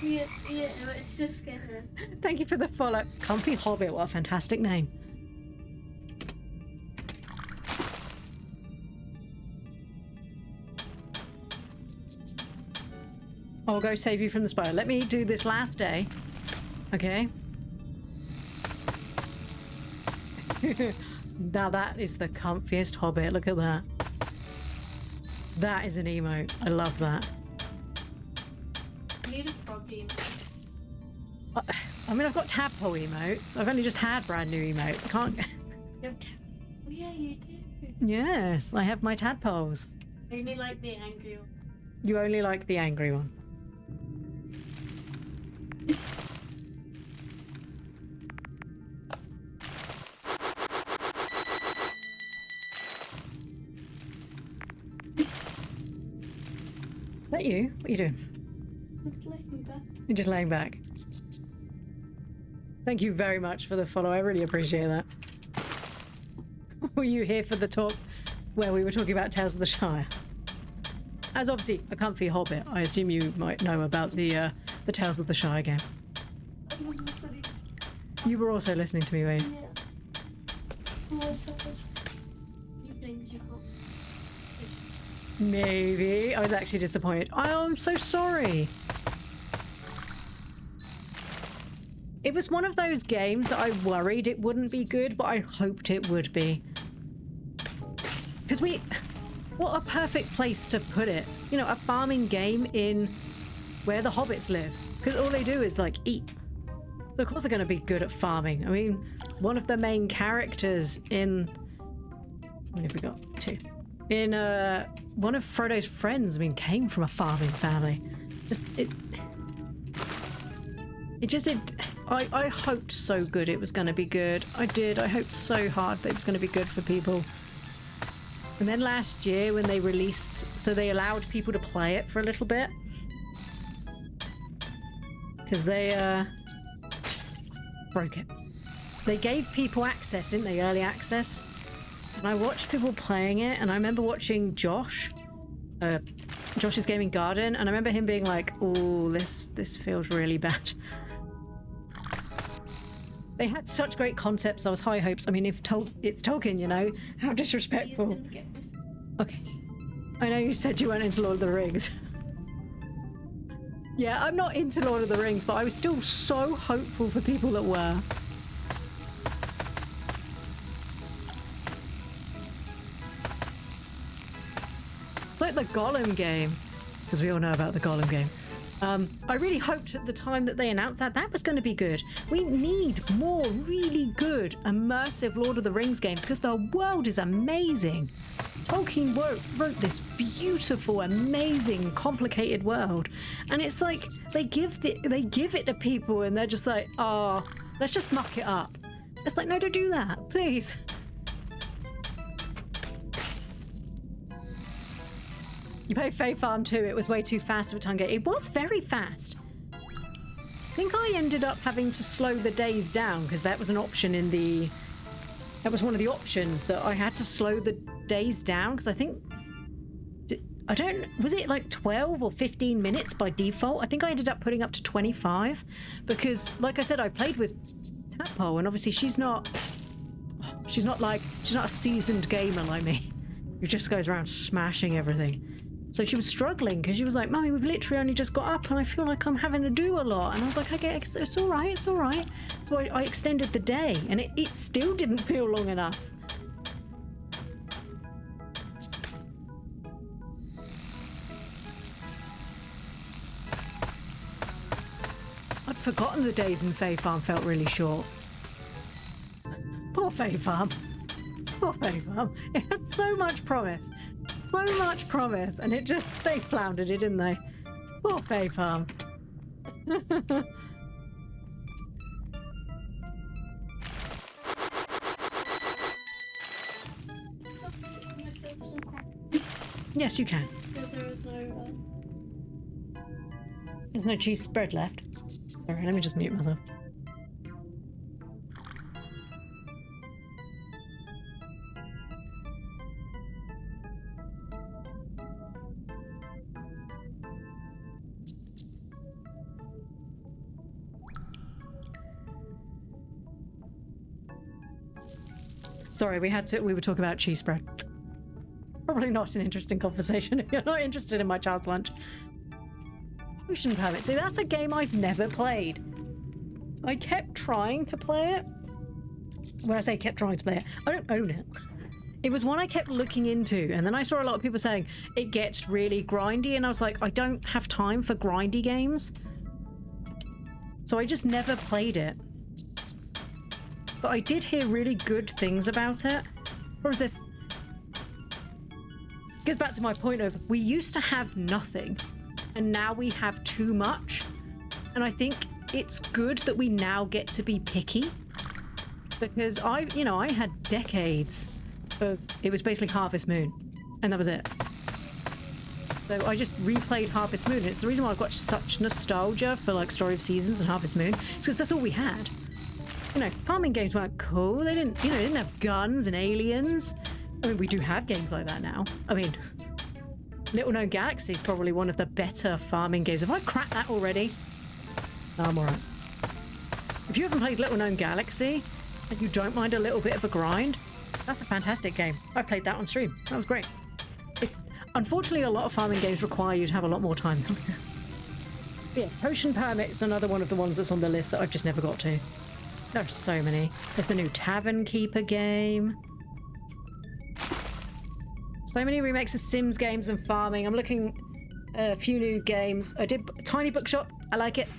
Yeah, it's just scary. Thank you for the follow. Comfy Hobbit, what a fantastic name. I'll go save you from the spider. Let me do this last day. Okay. Now that is the comfiest Hobbit. Look at that. That is an emote. I love that. I need a frog emote. I mean, I've got tadpole emotes. I've only just had brand new emotes. I can't... Oh yeah, you do. Yes, I have my tadpoles. I only like the angry one. You only like the angry one. Is that you? What are you doing? Just laying back. You're just laying back. Thank you very much for the follow. I really appreciate that. Were you here for the talk where we were talking about Tales of the Shire? As obviously a comfy Hobbit, I assume you might know about the Tales of the Shire game. You were also listening to me, were you? Yeah. Evenings you can't. Maybe. I was actually disappointed. I'm so sorry. It was one of those games that I worried it wouldn't be good, but I hoped it would be. Because what a perfect place to put it. You know, a farming game in where the hobbits live. Because all they do is, like, eat. So of course they're going to be good at farming. I mean, one of the main characters in... How many have we got? 2. In, one of Frodo's friends, I mean, came from a farming family. I hoped so good it was going to be good. I did. I hoped so hard that it was going to be good for people. And then last year when they released... So they allowed people to play it for a little bit. Because they, broke it. They gave people access, didn't they? Early access. And I watched people playing it, and I remember watching Josh's Gaming Garden, and I remember him being like, oh, this feels really bad. They had such great concepts. I was high hopes. I mean, if it's Tolkien, you know, how disrespectful. Okay. I know you said you weren't into Lord of the Rings. Yeah, I'm not into Lord of the Rings, but I was still so hopeful for people that were. It's like the Gollum game, because we all know about the Gollum game. I really hoped at the time that they announced that was going to be good. We need more really good, immersive Lord of the Rings games because the world is amazing. Tolkien wrote this beautiful, amazing, complicated world, and it's like they give it to people, and they're just like, oh, let's just muck it up. It's like, no, don't do that, please. You played Fae Farm 2, it was way too fast of a time game. It was very fast. I think I ended up having to slow the days down because that was an option in the... That was one of the options that I had to slow the days down because I think... Was it like 12 or 15 minutes by default? I think I ended up putting up to 25 because, like I said, I played with Tadpole and obviously she's not a seasoned gamer like me who just goes around smashing everything. So she was struggling because she was like, Mummy, we've literally only just got up and I feel like I'm having to do a lot. And I was like, okay, it's all right, it's all right. So I extended the day and it still didn't feel long enough. I'd forgotten the days in Fae Farm felt really short. Poor Fae Farm. Poor Fae Farm. It had so much promise. So much promise, and they floundered it, didn't they? Poor Fae Farm. Yes, you can. There's no cheese spread left. Sorry, let me just mute myself. Sorry, we were talking about cheese spread. Probably not an interesting conversation if you're not interested in my child's lunch. Potion Permit. See, that's a game I've never played. I kept trying to play it. When I say kept trying to play it, I don't own it. It was one I kept looking into, and then I saw a lot of people saying it gets really grindy, and I was like, I don't have time for grindy games. So I just never played it. But I did hear really good things about it. What was this? Goes back to my point of, we used to have nothing, and now we have too much. And I think it's good that we now get to be picky. Because I had decades of, it was basically Harvest Moon, and that was it. So I just replayed Harvest Moon. It's the reason why I've got such nostalgia for like Story of Seasons and Harvest Moon. It's because that's all we had. You know, farming games weren't cool. They didn't, they didn't have guns and aliens. I mean, we do have games like that now. I mean, Little Known Galaxy is probably one of the better farming games. Have I cracked that already? No, I'm alright. If you haven't played Little Known Galaxy and you don't mind a little bit of a grind, that's a fantastic game. I played that on stream. That was great. It's unfortunately a lot of farming games require you to have a lot more time. Yeah, Potion Permit is another one of the ones that's on the list that I've just never got to. There's so many. There's the new Tavern Keeper game. So many remakes of Sims games and farming. I'm looking at a few new games. I did Tiny Bookshop. I like it.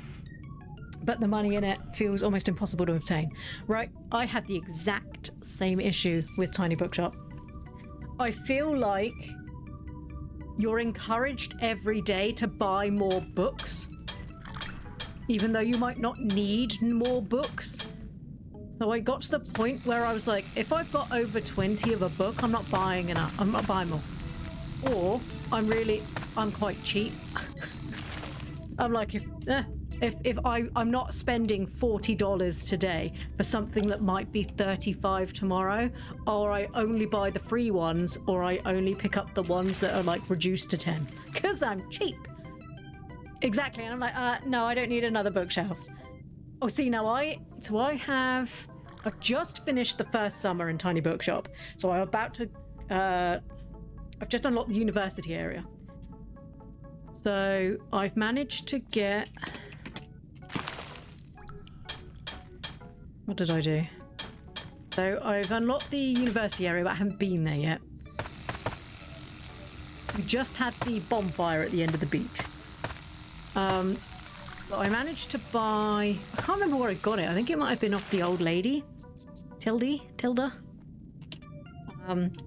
But the money in it feels almost impossible to obtain. Right, I had the exact same issue with Tiny Bookshop. I feel like you're encouraged every day to buy more books, even though you might not need more books. So I got to the point where I was like, if I've got over 20 of a book, I'm not buying enough. I'm not buying more. Or I'm quite cheap. I'm like, if I'm not spending $40 today for something that might be $35 tomorrow, or I only buy the free ones, or I only pick up the ones that are like reduced to 10 because I'm cheap. Exactly. And I'm like, no, I don't need another bookshelf. Oh, see, now I've just finished the first summer in Tiny Bookshop. So I'm about to, I've just unlocked the university area. So I've managed to get, what did I do? So I've unlocked the university area, but I haven't been there yet. We just had the bonfire at the end of the beach. But I managed to buy, I can't remember where I got it. I think it might have been off the old lady. Tilda. And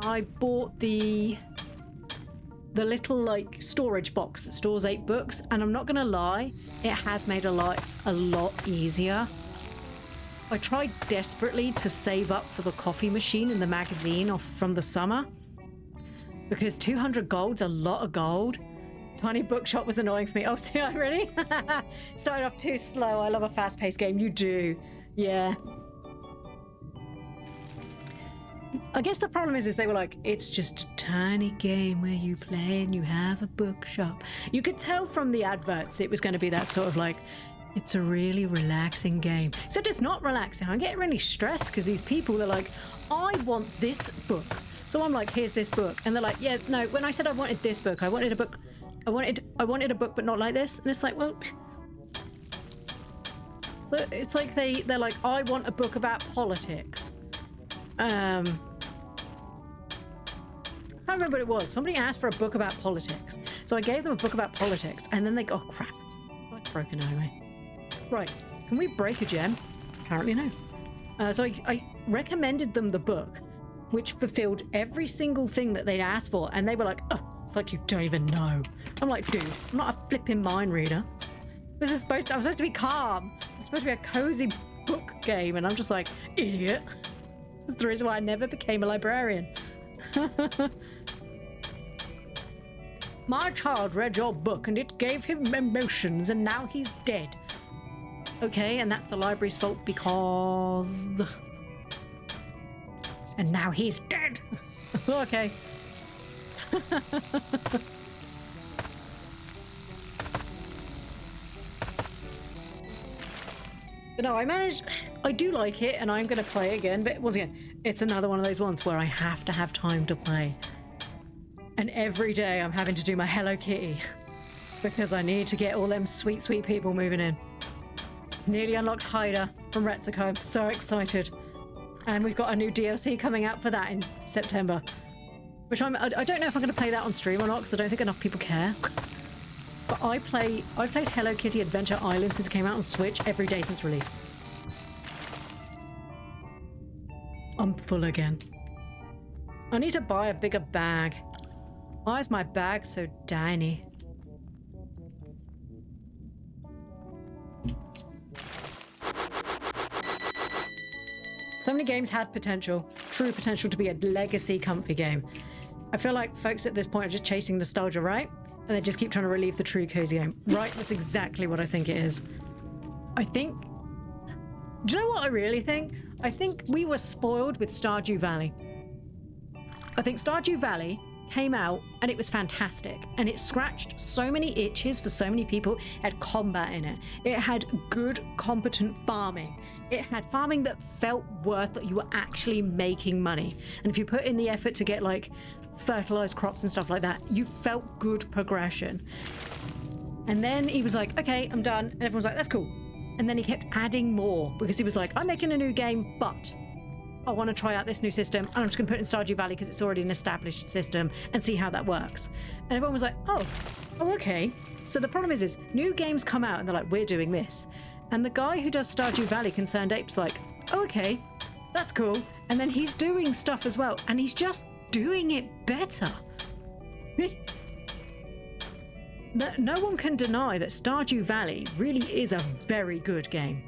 I bought the little like storage box that stores 8 books, and I'm not gonna lie, it has made a lot easier. I tried desperately to save up for the coffee machine and the magazine from the summer, because 200 gold's a lot of gold. Tiny Bookshop was annoying for me. Oh, see, I really started off too slow. I love a fast-paced game. You do. Yeah. I guess the problem is they were like, it's just a tiny game where you play and you have a bookshop. You could tell from the adverts it was going to be that sort of like, it's a really relaxing game. Except it's not relaxing. I'm getting really stressed because these people are like, I want this book. So I'm like, here's this book. And they're like, yeah, no, when I said I wanted this book, I wanted a book, but not like this. And it's like, well, so it's like they're like, I want a book about politics. I can't remember what it was. Somebody asked for a book about politics. So I gave them a book about politics, and then they go, oh crap, that's broken anyway. Right, can we break a gem? Apparently no. So I recommended them the book, which fulfilled every single thing that they'd asked for, and they were like, oh, it's like you don't even know. I'm like, dude, I'm not a flipping mind reader. I'm supposed to be calm. It's supposed to be a cozy book game, and I'm just like, idiot. This is the reason why I never became a librarian. My child read your book and it gave him emotions, and now he's dead. Okay, and that's the library's fault because... And now he's dead. Okay. But no, I do like it and I'm going to play it again. But once again, it's another one of those ones where I have to have time to play. And every day I'm having to do my Hello Kitty because I need to get all them sweet, sweet people moving in. Nearly unlocked Hyder from Retsuko. I'm so excited. And we've got a new DLC coming out for that in September. Which I don't know if I'm going to play that on stream or not because I don't think enough people care. But I've played Hello Kitty Adventure Island since it came out on Switch every day since release. I'm full again. I need to buy a bigger bag. Why is my bag so tiny? So many games had potential, true potential to be a legacy comfy game. I feel like folks at this point are just chasing nostalgia, right? And they just keep trying to relieve the true cozy game. Right, that's exactly what I think it is. I think... Do you know what I really think? I think we were spoiled with Stardew Valley. I think Stardew Valley came out and it was fantastic. And it scratched so many itches for so many people. It had combat in it. It had good, competent farming. It had farming that felt worth that you were actually making money. And if you put in the effort to get like fertilized crops and stuff like that, you felt good progression. And then he was like, okay, I'm done. And everyone's like, that's cool. And then he kept adding more because he was like, I'm making a new game, but I want to try out this new system. And I'm just going to put it in Stardew Valley because it's already an established system and see how that works. And everyone was like, oh, okay. So the problem is new games come out and they're like, we're doing this. And the guy who does Stardew Valley, Concerned Ape's like, oh, okay, that's cool. And then he's doing stuff as well. And he's just doing it better. No one can deny that Stardew Valley really is a very good game.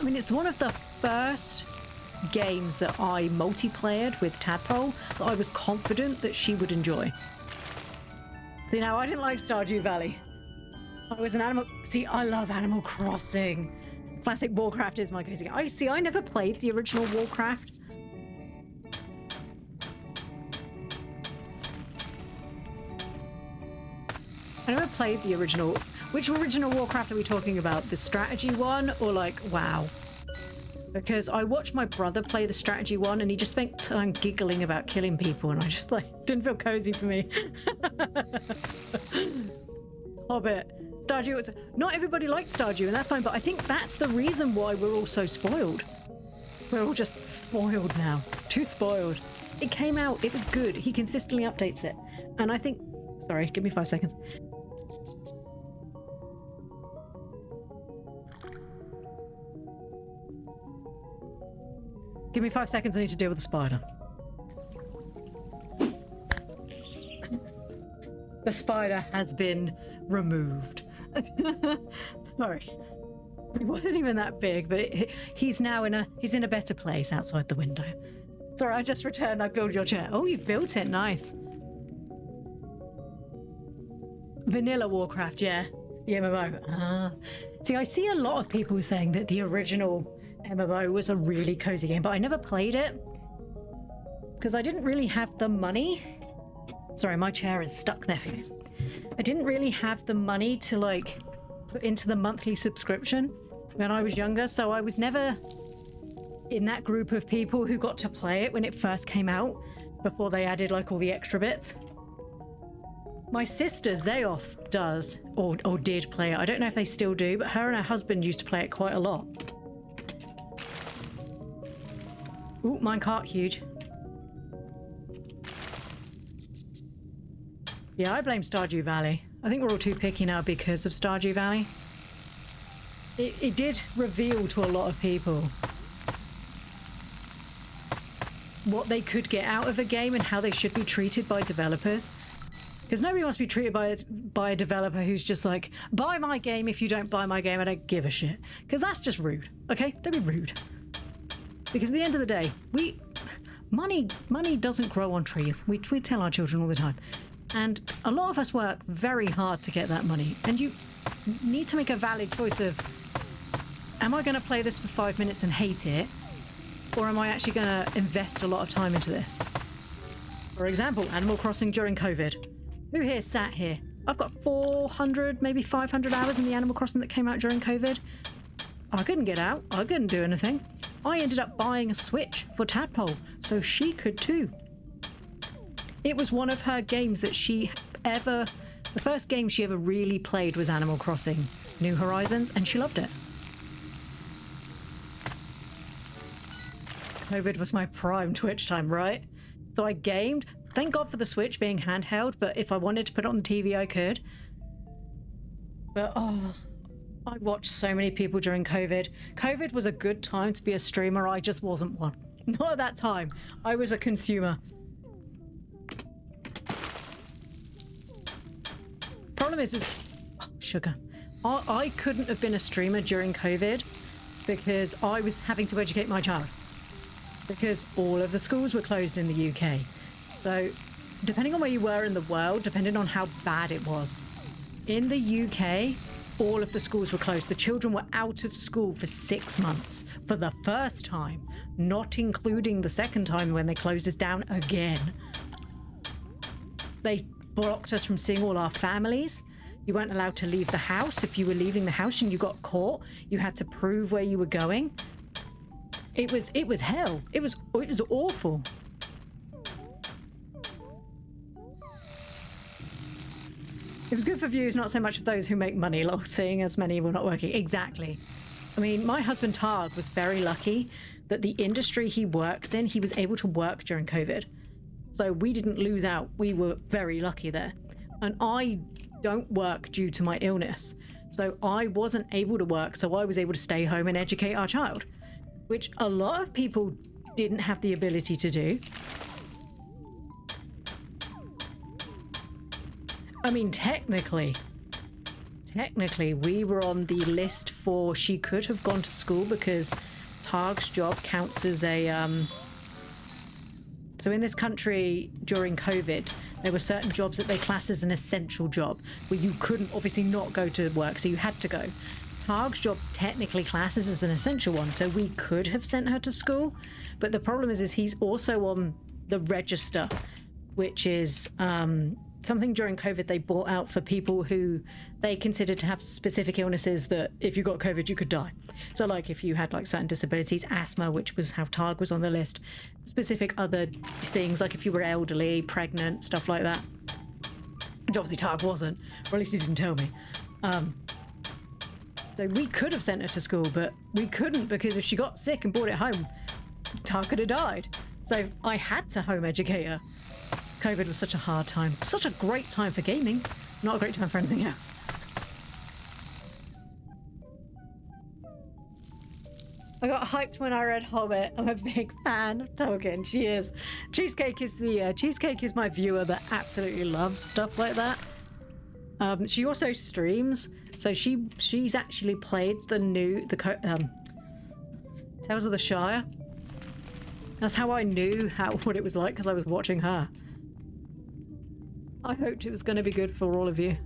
I mean, it's one of the first games that I multiplayed with Tadpole that I was confident that she would enjoy. See, now I didn't like Stardew Valley. I was an animal... See, I love Animal Crossing. Classic Warcraft is my cozy game. I never played the original Warcraft. I never played the original... Which original Warcraft are we talking about? The strategy one or like WoW? Because I watched my brother play the strategy one and he just spent time giggling about killing people and I just like didn't feel cozy for me. Hobbit. Stardew was... Not everybody liked Stardew and that's fine, but I think that's the reason why we're all so spoiled. We're all just spoiled now. Too spoiled. It came out, it was good. He consistently updates it. And I think... Sorry, give me 5 seconds. Give me 5 seconds, I need to deal with the spider. The spider has been removed. Sorry. It wasn't even that big, but he's now in a better place outside the window. Sorry, I just returned, I built your chair. Oh, you've built it, nice. Vanilla Warcraft, yeah. The MMO. See, I see a lot of people saying that the original MMO was a really cozy game, but I never played it because I didn't really have the money. Sorry, my chair is stuck there. I didn't really have the money to like put into the monthly subscription when I was younger, so I was never in that group of people who got to play it when it first came out before they added like all the extra bits. My sister Zayoff does or did play it. I don't know if they still do, but her and her husband used to play it quite a lot. Ooh, minecart, huge. Yeah, I blame Stardew Valley. I think we're all too picky now because of Stardew Valley. It did reveal to a lot of people what they could get out of a game and how they should be treated by developers. Because nobody wants to be treated by a developer who's just like, buy my game. If you don't buy my game, I don't give a shit. Because that's just rude, okay? Don't be rude. Because at the end of the day, money doesn't grow on trees. We tell our children all the time. And a lot of us work very hard to get that money. And you need to make a valid choice of, am I going to play this for 5 minutes and hate it? Or am I actually going to invest a lot of time into this? For example, Animal Crossing during COVID. Who here sat here? I've got 400, maybe 500 hours in the Animal Crossing that came out during COVID. I couldn't get out. I couldn't do anything. I ended up buying a Switch for Tadpole so she could too. It was one of her games that the first game she ever really played was Animal Crossing New Horizons, and she loved it. COVID was my prime Twitch time, right? So I gamed. Thank God for the Switch being handheld, but if I wanted to put it on the TV, I could. But I watched so many people during COVID. COVID was a good time to be a streamer. I just wasn't one. Not at that time. I was a consumer. Problem is sugar. I couldn't have been a streamer during COVID because I was having to educate my child. Because all of the schools were closed in the UK. So depending on where you were in the world, depending on how bad it was, in the UK, all of the schools were closed. The children were out of school for 6 months for the first time, not including the second time when they closed us down again. They blocked us from seeing all our families. You weren't allowed to leave the house. If you were leaving the house and you got caught, you had to prove where you were going. It was hell. It was awful. It was good for views, not so much of those who make money, seeing as many were not working. Exactly. I mean, my husband Targ was very lucky that the industry he works in, he was able to work during COVID. So we didn't lose out. We were very lucky there. And I don't work due to my illness. So I wasn't able to work. So I was able to stay home and educate our child, which a lot of people didn't have the ability to do. I mean, technically, we were on the list for she could have gone to school because Targ's job counts as a, so in this country during COVID, there were certain jobs that they class as an essential job where you couldn't obviously not go to work, so you had to go. Targ's job technically classes as an essential one, so we could have sent her to school. But the problem is he's also on the register, which is something during COVID they brought out for people who they considered to have specific illnesses that if you got COVID, you could die. So like if you had like certain disabilities, asthma, which was how Targ was on the list, specific other things, like if you were elderly, pregnant, stuff like that. Which obviously Targ wasn't, or at least he didn't tell me. So we could have sent her to school, but we couldn't because if she got sick and brought it home, Targ could have died. So I had to home educate her. COVID was such a hard time. Such a great time for gaming. Not a great time for anything else. I got hyped when I read Hobbit. I'm a big fan of Tolkien. She is. Cheesecake is my viewer that absolutely loves stuff like that. She also streams. So she's actually played Tales of the Shire. That's how I knew what it was like, because I was watching her. I hoped it was going to be good for all of you.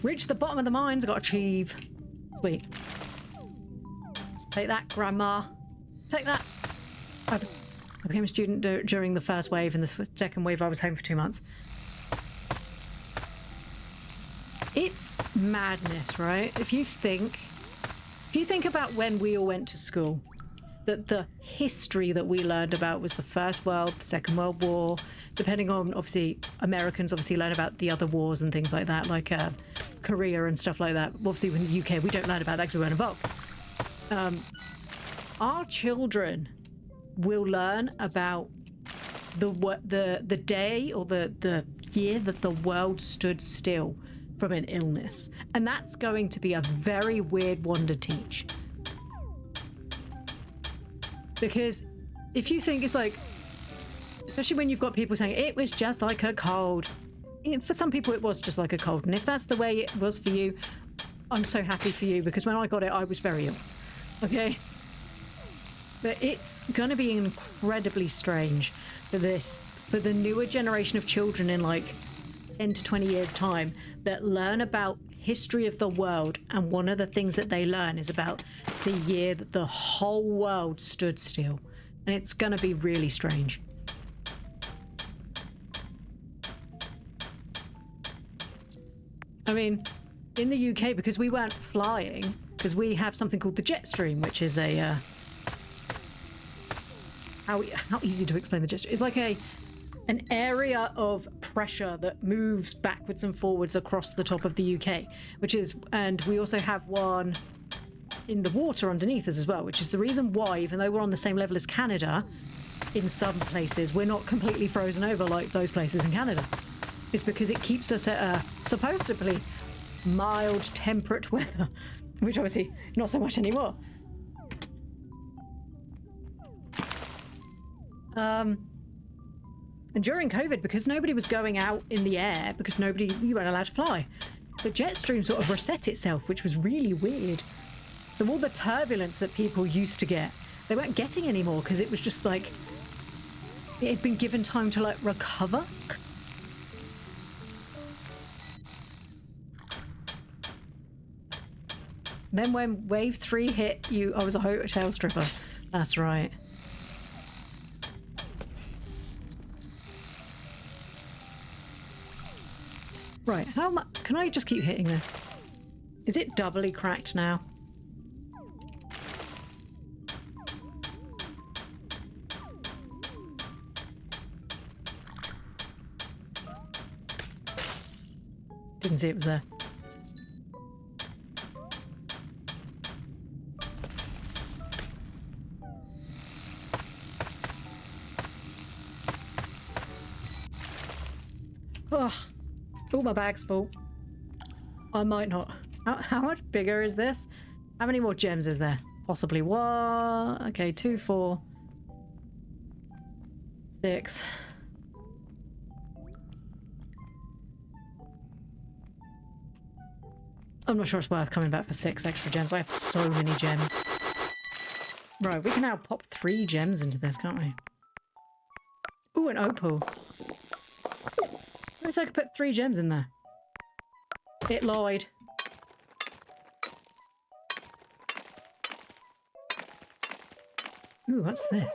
Reach the bottom of the mines, got achieve. Sweet. Take that, Grandma. Take that. I became a student during the first wave, and the second wave I was home for 2 months. It's madness, right? If you think about when we all went to school, that the history that we learned about was the First World, the Second World War, depending on, obviously, Americans obviously learn about the other wars and things like that, like Korea and stuff like that. Obviously, in the UK, we don't learn about that because we weren't involved. Our children will learn about the day or the year that the world stood still from an illness. And that's going to be a very weird one to teach. Because if you think it's like, especially when you've got people saying it was just like a cold. For some people it was just like a cold. And if that's the way it was for you, I'm so happy for you, because when I got it, I was very ill. Okay? But it's going to be incredibly strange for the newer generation of children in like 10 to 20 years time that learn about history of the world, and one of the things that they learn is about the year that the whole world stood still, and it's going to be really strange. I mean, in the UK, because we weren't flying, because we have something called the jet stream, which is a how easy to explain the jet stream? It's like an area of pressure that moves backwards and forwards across the top of the UK, which is, and we also have one in the water underneath us as well, which is the reason why, even though we're on the same level as Canada, in some places we're not completely frozen over like those places in Canada. It's because it keeps us at a supposedly mild, temperate weather, which obviously not so much anymore. And during COVID, because nobody was going out in the air, because you weren't allowed to fly, the jet stream sort of reset itself, which was really weird. So all the turbulence that people used to get, they weren't getting anymore because it was just like, it had been given time to like recover. Then when wave 3 hit, I was a hotel stripper. That's right. Right, how much? Can I just keep hitting this? Is it doubly cracked now? Didn't see it was there. Oh. Oh, my bag's full. I might not. How much bigger is this? How many more gems is there? Possibly one. Okay, 2, 4, 6. I'm not sure it's worth coming back for 6 extra gems. I have so many gems. Right, we can now pop 3 gems into this, can't we? Ooh, an opal. I could put 3 gems in there. It lied. Ooh, what's this?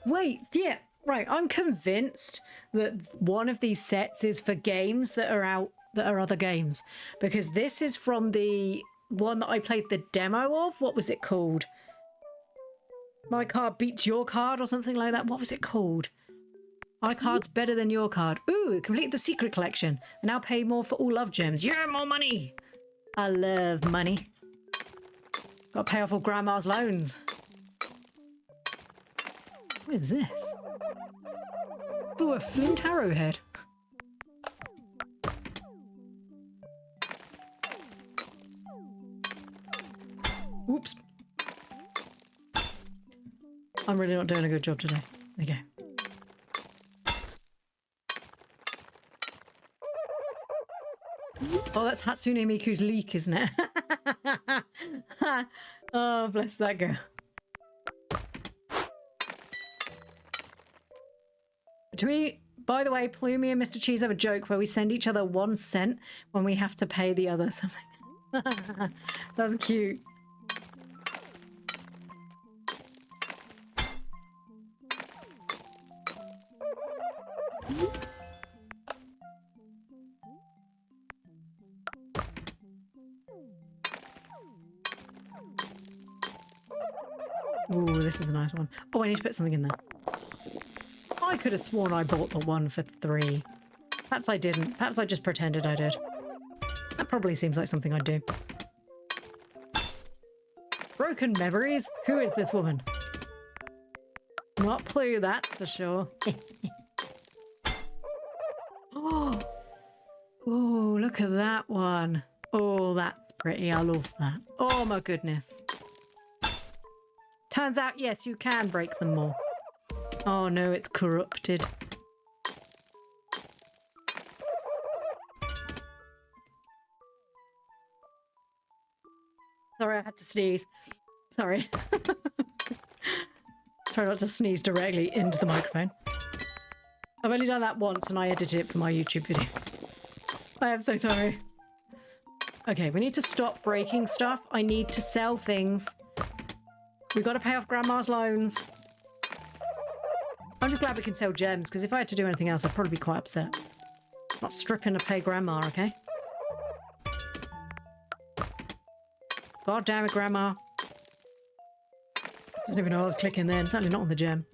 Wait, yeah, right. I'm convinced that one of these sets is for games that are out, that are other games. Because this is from the one that I played the demo of. What was it called? My card beats your card or something like that. What was it called? My card's better than your card. Ooh, complete the secret collection. Now pay more for all love gems. Yeah, more money. I love money. Got to pay off all Grandma's loans. What is this? Ooh, a flint arrowhead. Oops. I'm really not doing a good job today. Okay. Oh, that's Hatsune Miku's leak, isn't it? Oh, bless that girl. To me, by the way, Ploomy and Mr. Cheese have a joke where we send each other 1 cent when we have to pay the other something. That's cute. Ooh, this is a nice one. Oh, I need to put something in there. I could have sworn I bought the one for 3. Perhaps I didn't. Perhaps I just pretended I did. That probably seems like something I'd do. Broken memories? Who is this woman? Not Ploo, that's for sure. Oh, look at that one. Oh, that's pretty. I love that. Oh my goodness. Turns out, yes, you can break them more. Oh no, it's corrupted. Sorry, I had to sneeze. Sorry. Try not to sneeze directly into the microphone. I've only done that once and I edited it for my YouTube video. I am so sorry. Okay, we need to stop breaking stuff. I need to sell things. We've got to pay off Grandma's loans. I'm just glad we can sell gems, because if I had to do anything else, I'd probably be quite upset. Not stripping to pay Grandma, okay? God damn it, Grandma. Don't even know what I was clicking then. Certainly not on the gem.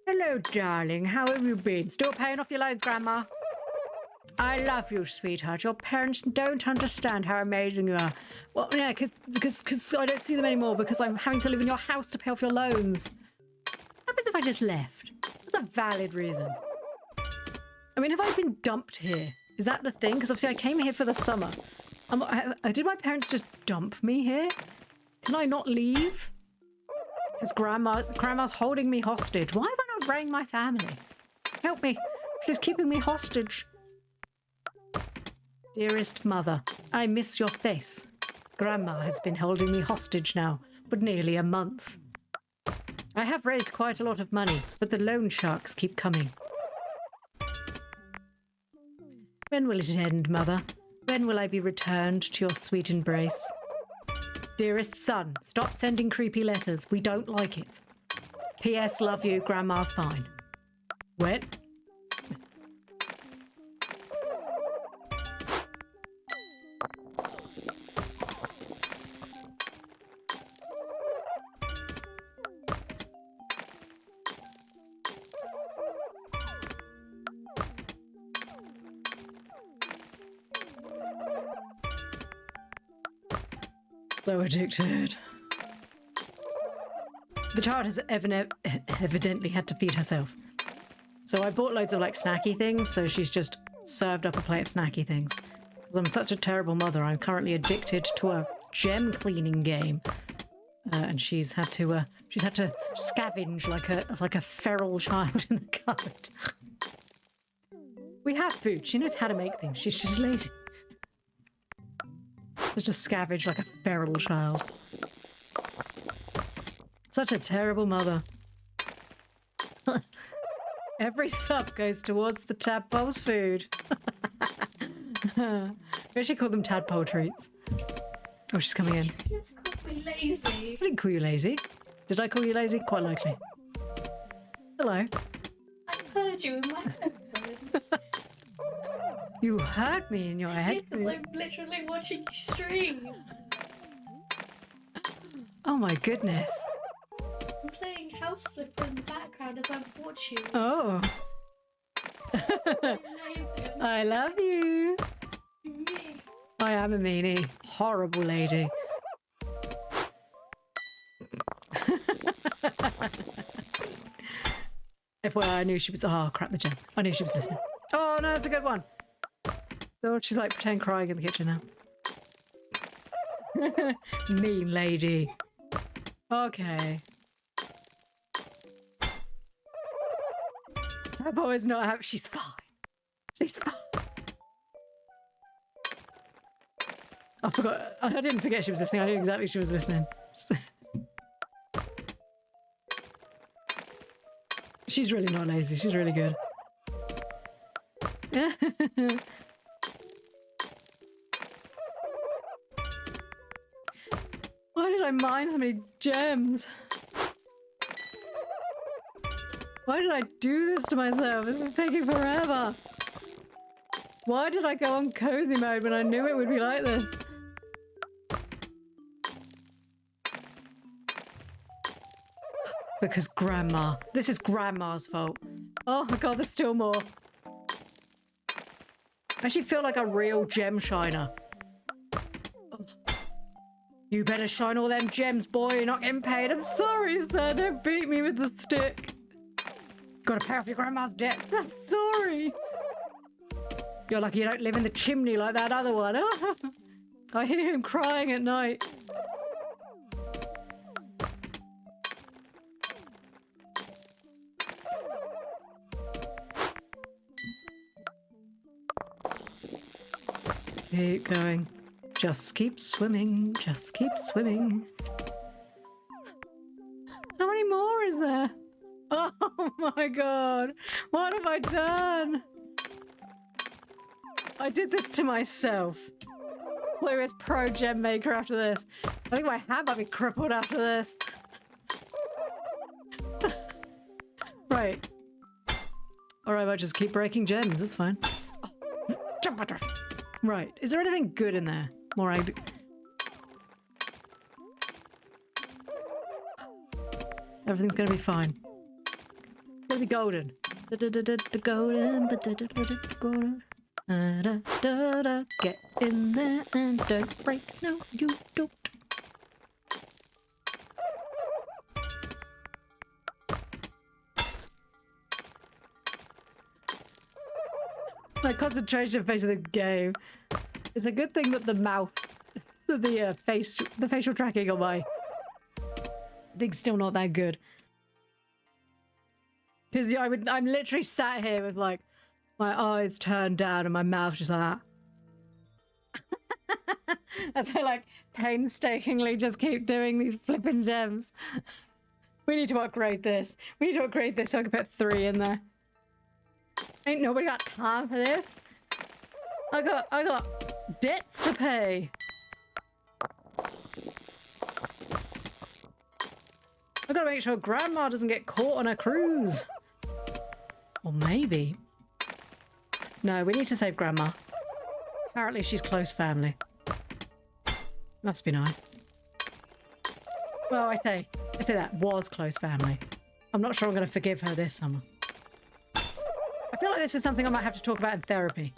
Hello, darling. How have you been? Still paying off your loans, Grandma? I love you, sweetheart. Your parents don't understand how amazing you are. Well, yeah, because I don't see them anymore because I'm having to live in your house to pay off your loans. What happens if I just left? That's a valid reason. I mean, have I been dumped here? Is that the thing? Because obviously I came here for the summer. Did my parents just dump me here? Can I not leave? Because Grandma's holding me hostage. Why have I not rang my family? Help me. She's keeping me hostage. Dearest mother, I miss your face. Grandma has been holding me hostage now for nearly a month. I have raised quite a lot of money, but the loan sharks keep coming. When will it end, Mother? When will I be returned to your sweet embrace? Dearest son, stop sending creepy letters. We don't like it. P.S. Love you. Grandma's fine. When? So addicted. The child has evidently had to feed herself. So I bought loads of like snacky things, so she's just served up a plate of snacky things. Because I'm such a terrible mother, I'm currently addicted to a gem cleaning game. And she's had to scavenge like a feral child in the cupboard. We have food. She knows how to make things. She's just lazy. Just scavenge like a feral child. Such a terrible mother. Every sub goes towards the tadpole's food. We actually call them tadpole treats. Oh, she's coming in. You just called me lazy. I didn't call you lazy. Did I call you lazy? Quite likely. Hello. I heard you in my headphones. You heard me in your head. Because I'm literally watching you stream. Oh my goodness. I'm playing House Flipper in the background as I watch you. Oh. I love you. Me. I am a meanie. Horrible lady. FYI, I knew she was... Oh, crap, the gem. I knew she was listening. Oh, no, that's a good one. So she's like pretend crying in the kitchen now. Mean lady. Okay. That boy's not happy. She's fine. She's fine. I forgot. I didn't forget she was listening. I knew exactly she was listening. She's really not lazy. She's really good. Why did I mine so many gems? Why did I do this to myself? This is taking forever. Why did I go on cozy mode when I knew it would be like this? Because Grandma. This is Grandma's fault. Oh my god, there's still more. I actually feel like a real gem shiner. Oh. You better shine all them gems, boy. You're not getting paid. I'm sorry, sir. Don't beat me with the stick. Gotta pay off your grandma's debt. I'm sorry. You're lucky you don't live in the chimney like that other one. I hear him crying at night. Keep going. Just keep swimming. Just keep swimming. How many more is there? Oh my god. What have I done? I did this to myself. Ploo is pro gem maker after this. I think my hand might be crippled after this. Right. Or I might just keep breaking gems. That's fine. Oh. Right. Is there anything good in there? More egg. Everything's gonna be fine. It's gonna be golden. Golden. Golden. Get in there and don't break. No, you don't. My concentration phase of the game. It's a good thing that the mouth, the facial tracking on my thing's still not that good. Because I'm literally sat here with like my eyes turned down and my mouth just like that. As I like painstakingly just keep doing these flipping gems. We need to upgrade this. We need to upgrade this so I can put 3 in there. Ain't nobody got time for this. I got debts to pay. I gotta make sure Grandma doesn't get caught on a cruise. Or maybe. No, we need to save Grandma. Apparently she's close family. Must be nice. Well, I say that was close family. I'm not sure I'm gonna forgive her this summer. I feel like this is something I might have to talk about in therapy.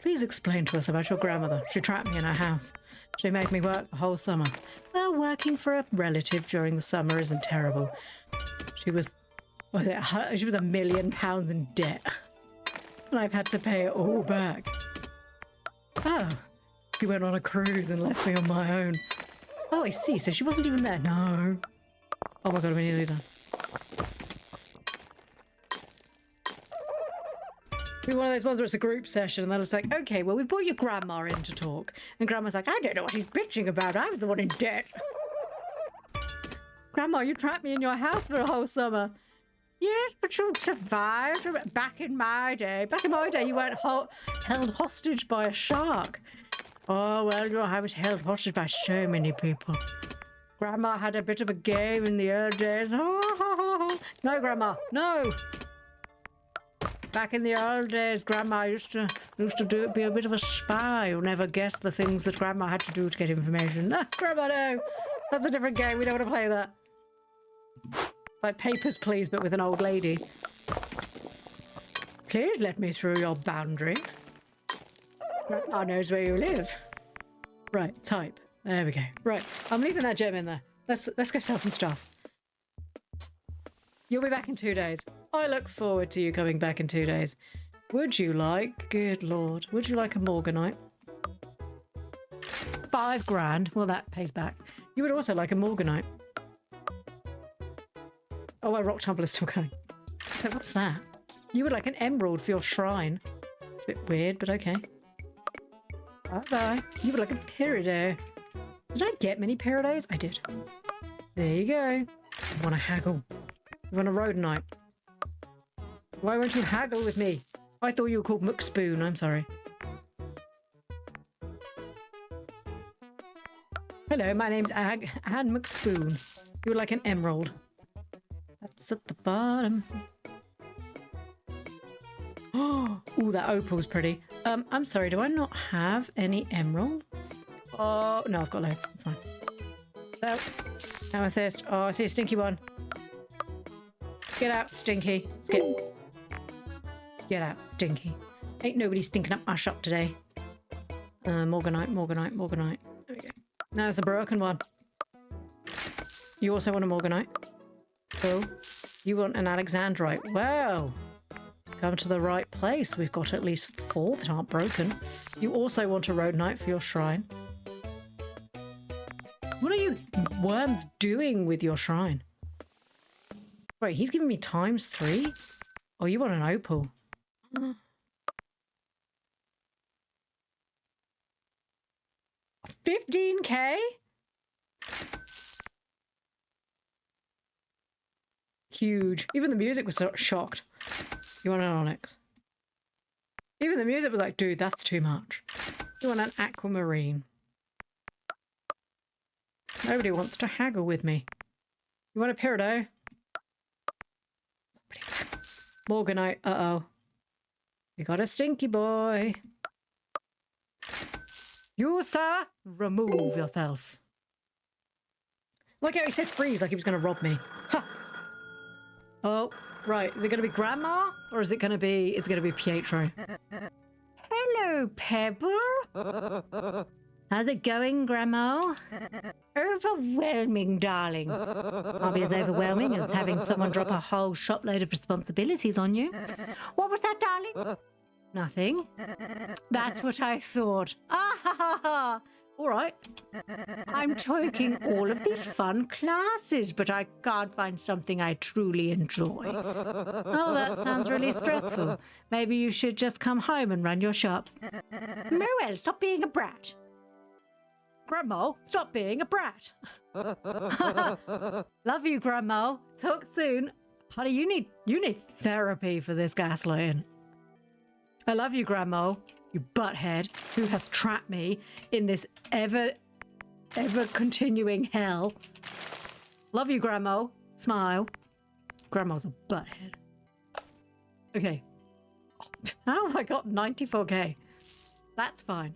Please explain to us about your grandmother. She trapped me in her house. She made me work the whole summer. Well, working for a relative during the summer isn't terrible. She was £1 million in debt. And I've had to pay it all back. Oh, she went on a cruise and left me on my own. Oh, I see. So she wasn't even there. No. Oh my god, we're nearly done. Be one of those ones where it's a group session and they're just like, okay, well, we brought your grandma in to talk. And Grandma's like, I don't know what she's bitching about. I was the one in debt. Grandma, you trapped me in your house for a whole summer. Yes, but you survived. Back in my day, you weren't held hostage by a shark. Oh, well, I was held hostage by so many people. Grandma had a bit of a game in the early days. No, Grandma, no. Back in the old days, Grandma used to be a bit of a spy who never guessed the things that Grandma had to do to get information. No, Grandma, no. That's a different game. We don't want to play that. Like Papers, Please, but with an old lady. Please let me through your boundary. Grandma knows where you live. Right, type. There we go. Right, I'm leaving that gem in there. Let's go sell some stuff. You'll be back in 2 days. I look forward to you coming back in 2 days. Would you like, good lord, would you like a Morganite? 5 grand. Well, that pays back. You would also like a Morganite. Oh, my rock tumble is still going. So what's that? You would like an emerald for your shrine. It's a bit weird, but okay. Bye-bye. You would like a peridot. Did I get many peridots? I did. There you go. You want to haggle. You want a rhodonite. Why won't you haggle with me? I thought you were called McSpoon. I'm sorry. Hello, my name's Anne McSpoon. You would like an emerald. That's at the bottom. Oh, ooh, that opal's pretty. I'm sorry, do I not have any emeralds? Oh, no, I've got loads. That's fine. So, amethyst. Oh, I see a stinky one. Get out, stinky. Get out, stinky. Ain't nobody stinking up my shop today. Morganite. There we go. Now there's a broken one. You also want a Morganite. Cool. You want an Alexandrite. Well, come to the right place. We've got at least 4 that aren't broken. You also want a rhodonite for your shrine. What are you worms doing with your shrine? Wait, he's giving me ×3? Oh, you want an opal. 15k? Huge. Even the music was so shocked. You want an onyx? Even the music was like, dude, that's too much. You want an aquamarine? Nobody wants to haggle with me. You want a peridot? Morganite. Uh-oh. We got a stinky boy. You, sir, remove yourself. Like how he said freeze like he was going to rob me. Huh. Oh, right. Is it going to be Grandma or is it going to be Pietro? Hello, Pebble. How's it going, Grandma? Overwhelming, darling. Can't be as overwhelming as having someone drop a whole shopload of responsibilities on you. What was that, darling? Nothing. That's what I thought. Ah ha ha ha. All right. I'm taking all of these fun classes, but I can't find something I truly enjoy. Oh, that sounds really stressful. Maybe you should just come home and run your shop. Noel, stop being a brat. Grandma, stop being a brat. Love you, Grandma. Talk soon. Honey, you need therapy for this gaslighting. I love you, Grandma, you butthead who has trapped me in this ever continuing hell. Love you, Grandma. Smile. Grandma's a butthead. Okay. How have I got 94k? That's fine.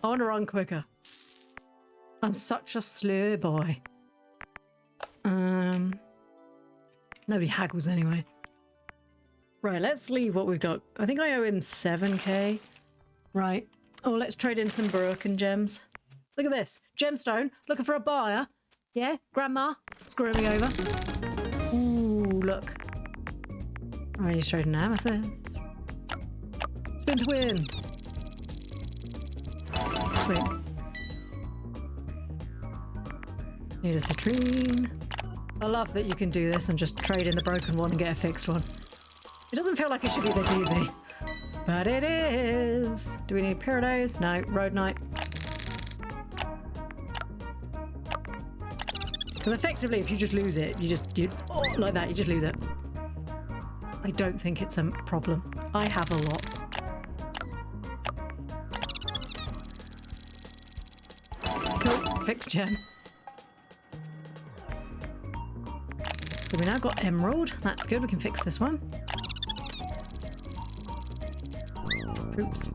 I want to run quicker. I'm such a slow boy. Nobody haggles anyway. Right, let's leave what we've got. I think I owe him 7k. Right. Oh, let's trade in some broken gems. Look at this. Gemstone. Looking for a buyer. Yeah? Grandma? Screwing me over. Ooh, look. Right, he's trading amethyst. Spin to win. Sweet. Need a citrine. I love that you can do this and just trade in the broken one and get a fixed one. It doesn't feel like it should be this easy, but it is. Do we need Pyridos? No. Road Knight. Because effectively, if you just lose it, like that, you just lose it. I don't think it's a problem. I have a lot. Cool. Fixed gem. So we now got emerald. That's good. We can fix this one. Oops.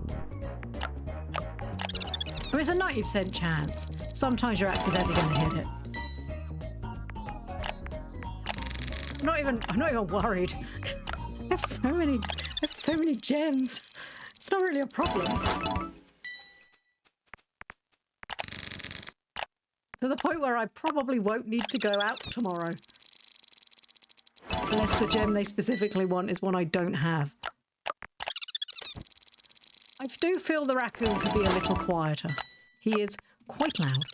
I mean, it's a 90% chance. Sometimes you're accidentally going to hit it. I'm not even worried. I have so many gems. It's not really a problem. To the point where I probably won't need to go out tomorrow. Unless the gem they specifically want is one I don't have. I do feel the raccoon could be a little quieter. He is quite loud.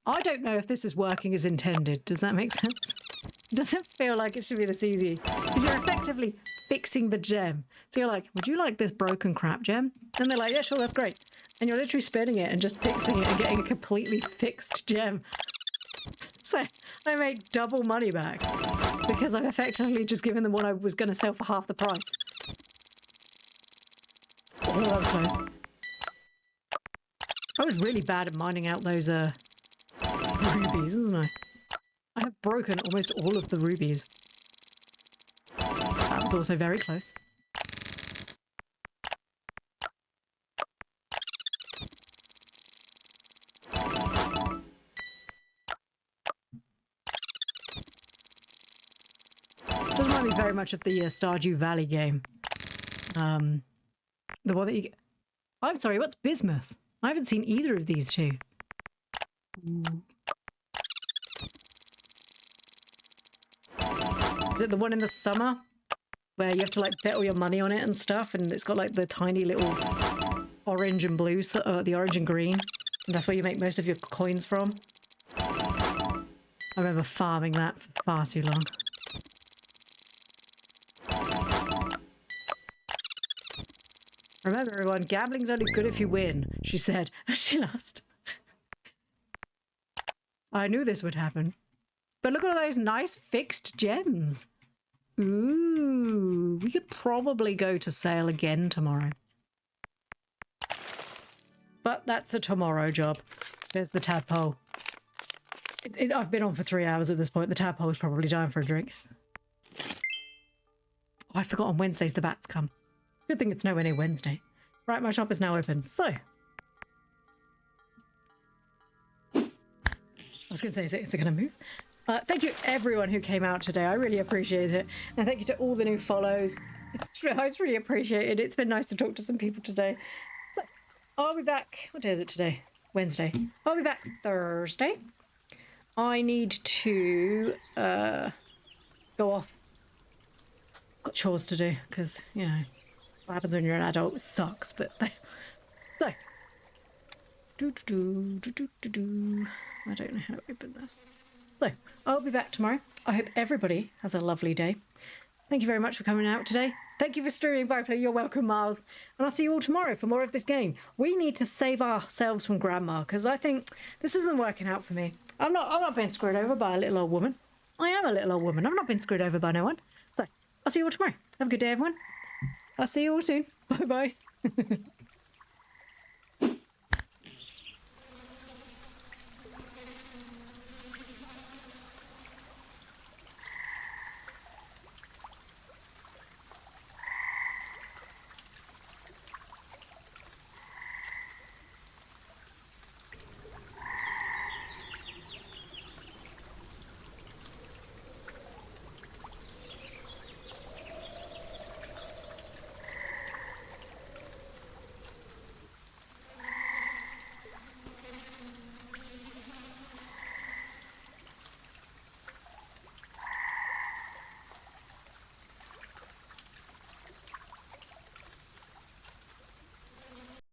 I don't know if this is working as intended. Does that make sense? It doesn't feel like it should be this easy. Because you're effectively fixing the gem. So you're like, would you like this broken crap gem? And they're like, yeah, sure, that's great. And you're literally spinning it and just fixing it and getting a completely fixed gem. So I make double money back because I've effectively just given them what I was going to sell for half the price. Oh, that was close. I was really bad at mining out those rubies, wasn't I? I have broken almost all of the rubies. That was also very close. Does remind me very much of the Stardew Valley game. The one that you get... I'm sorry, what's bismuth? I haven't seen either of these two. Ooh. Is it the one in the summer? Where you have to like bet all your money on it and stuff, and it's got like the tiny little orange and blue, the orange and green. And that's where you make most of your coins from. I remember farming that for far too long. Remember everyone, gambling's only good if you win, she said as she lost. I knew this would happen. But look at all those nice fixed gems. Ooh, we could probably go to sale again tomorrow. But that's a tomorrow job. There's the tadpole. I've been on for 3 hours at this point. The tadpole's probably dying for a drink. Oh, I forgot on Wednesdays the bats come. Good thing it's nowhere near Wednesday. Right, my shop is now open. So, I was going to say, is it going to move? Thank you everyone who came out today. I really appreciate it. And thank you to all the new follows. It's really appreciated. It's been nice to talk to some people today. So, I'll be back. What day is it today? Wednesday. I'll be back Thursday. I need to go off. Got chores to do because, you know, what happens when you're an adult sucks. But so, I don't know how to open this. So, I'll be back tomorrow. I hope everybody has a lovely day. Thank you very much for coming out today. Thank you for streaming by Ploo. You're welcome, Miles. And I'll see you all tomorrow for more of this game. We need to save ourselves from Grandma because I think this isn't working out for me. I'm not being screwed over by a little old woman. I am a little old woman. I've not been screwed over by no one. So, I'll see you all tomorrow. Have a good day, everyone. I'll see you all soon. Bye-bye.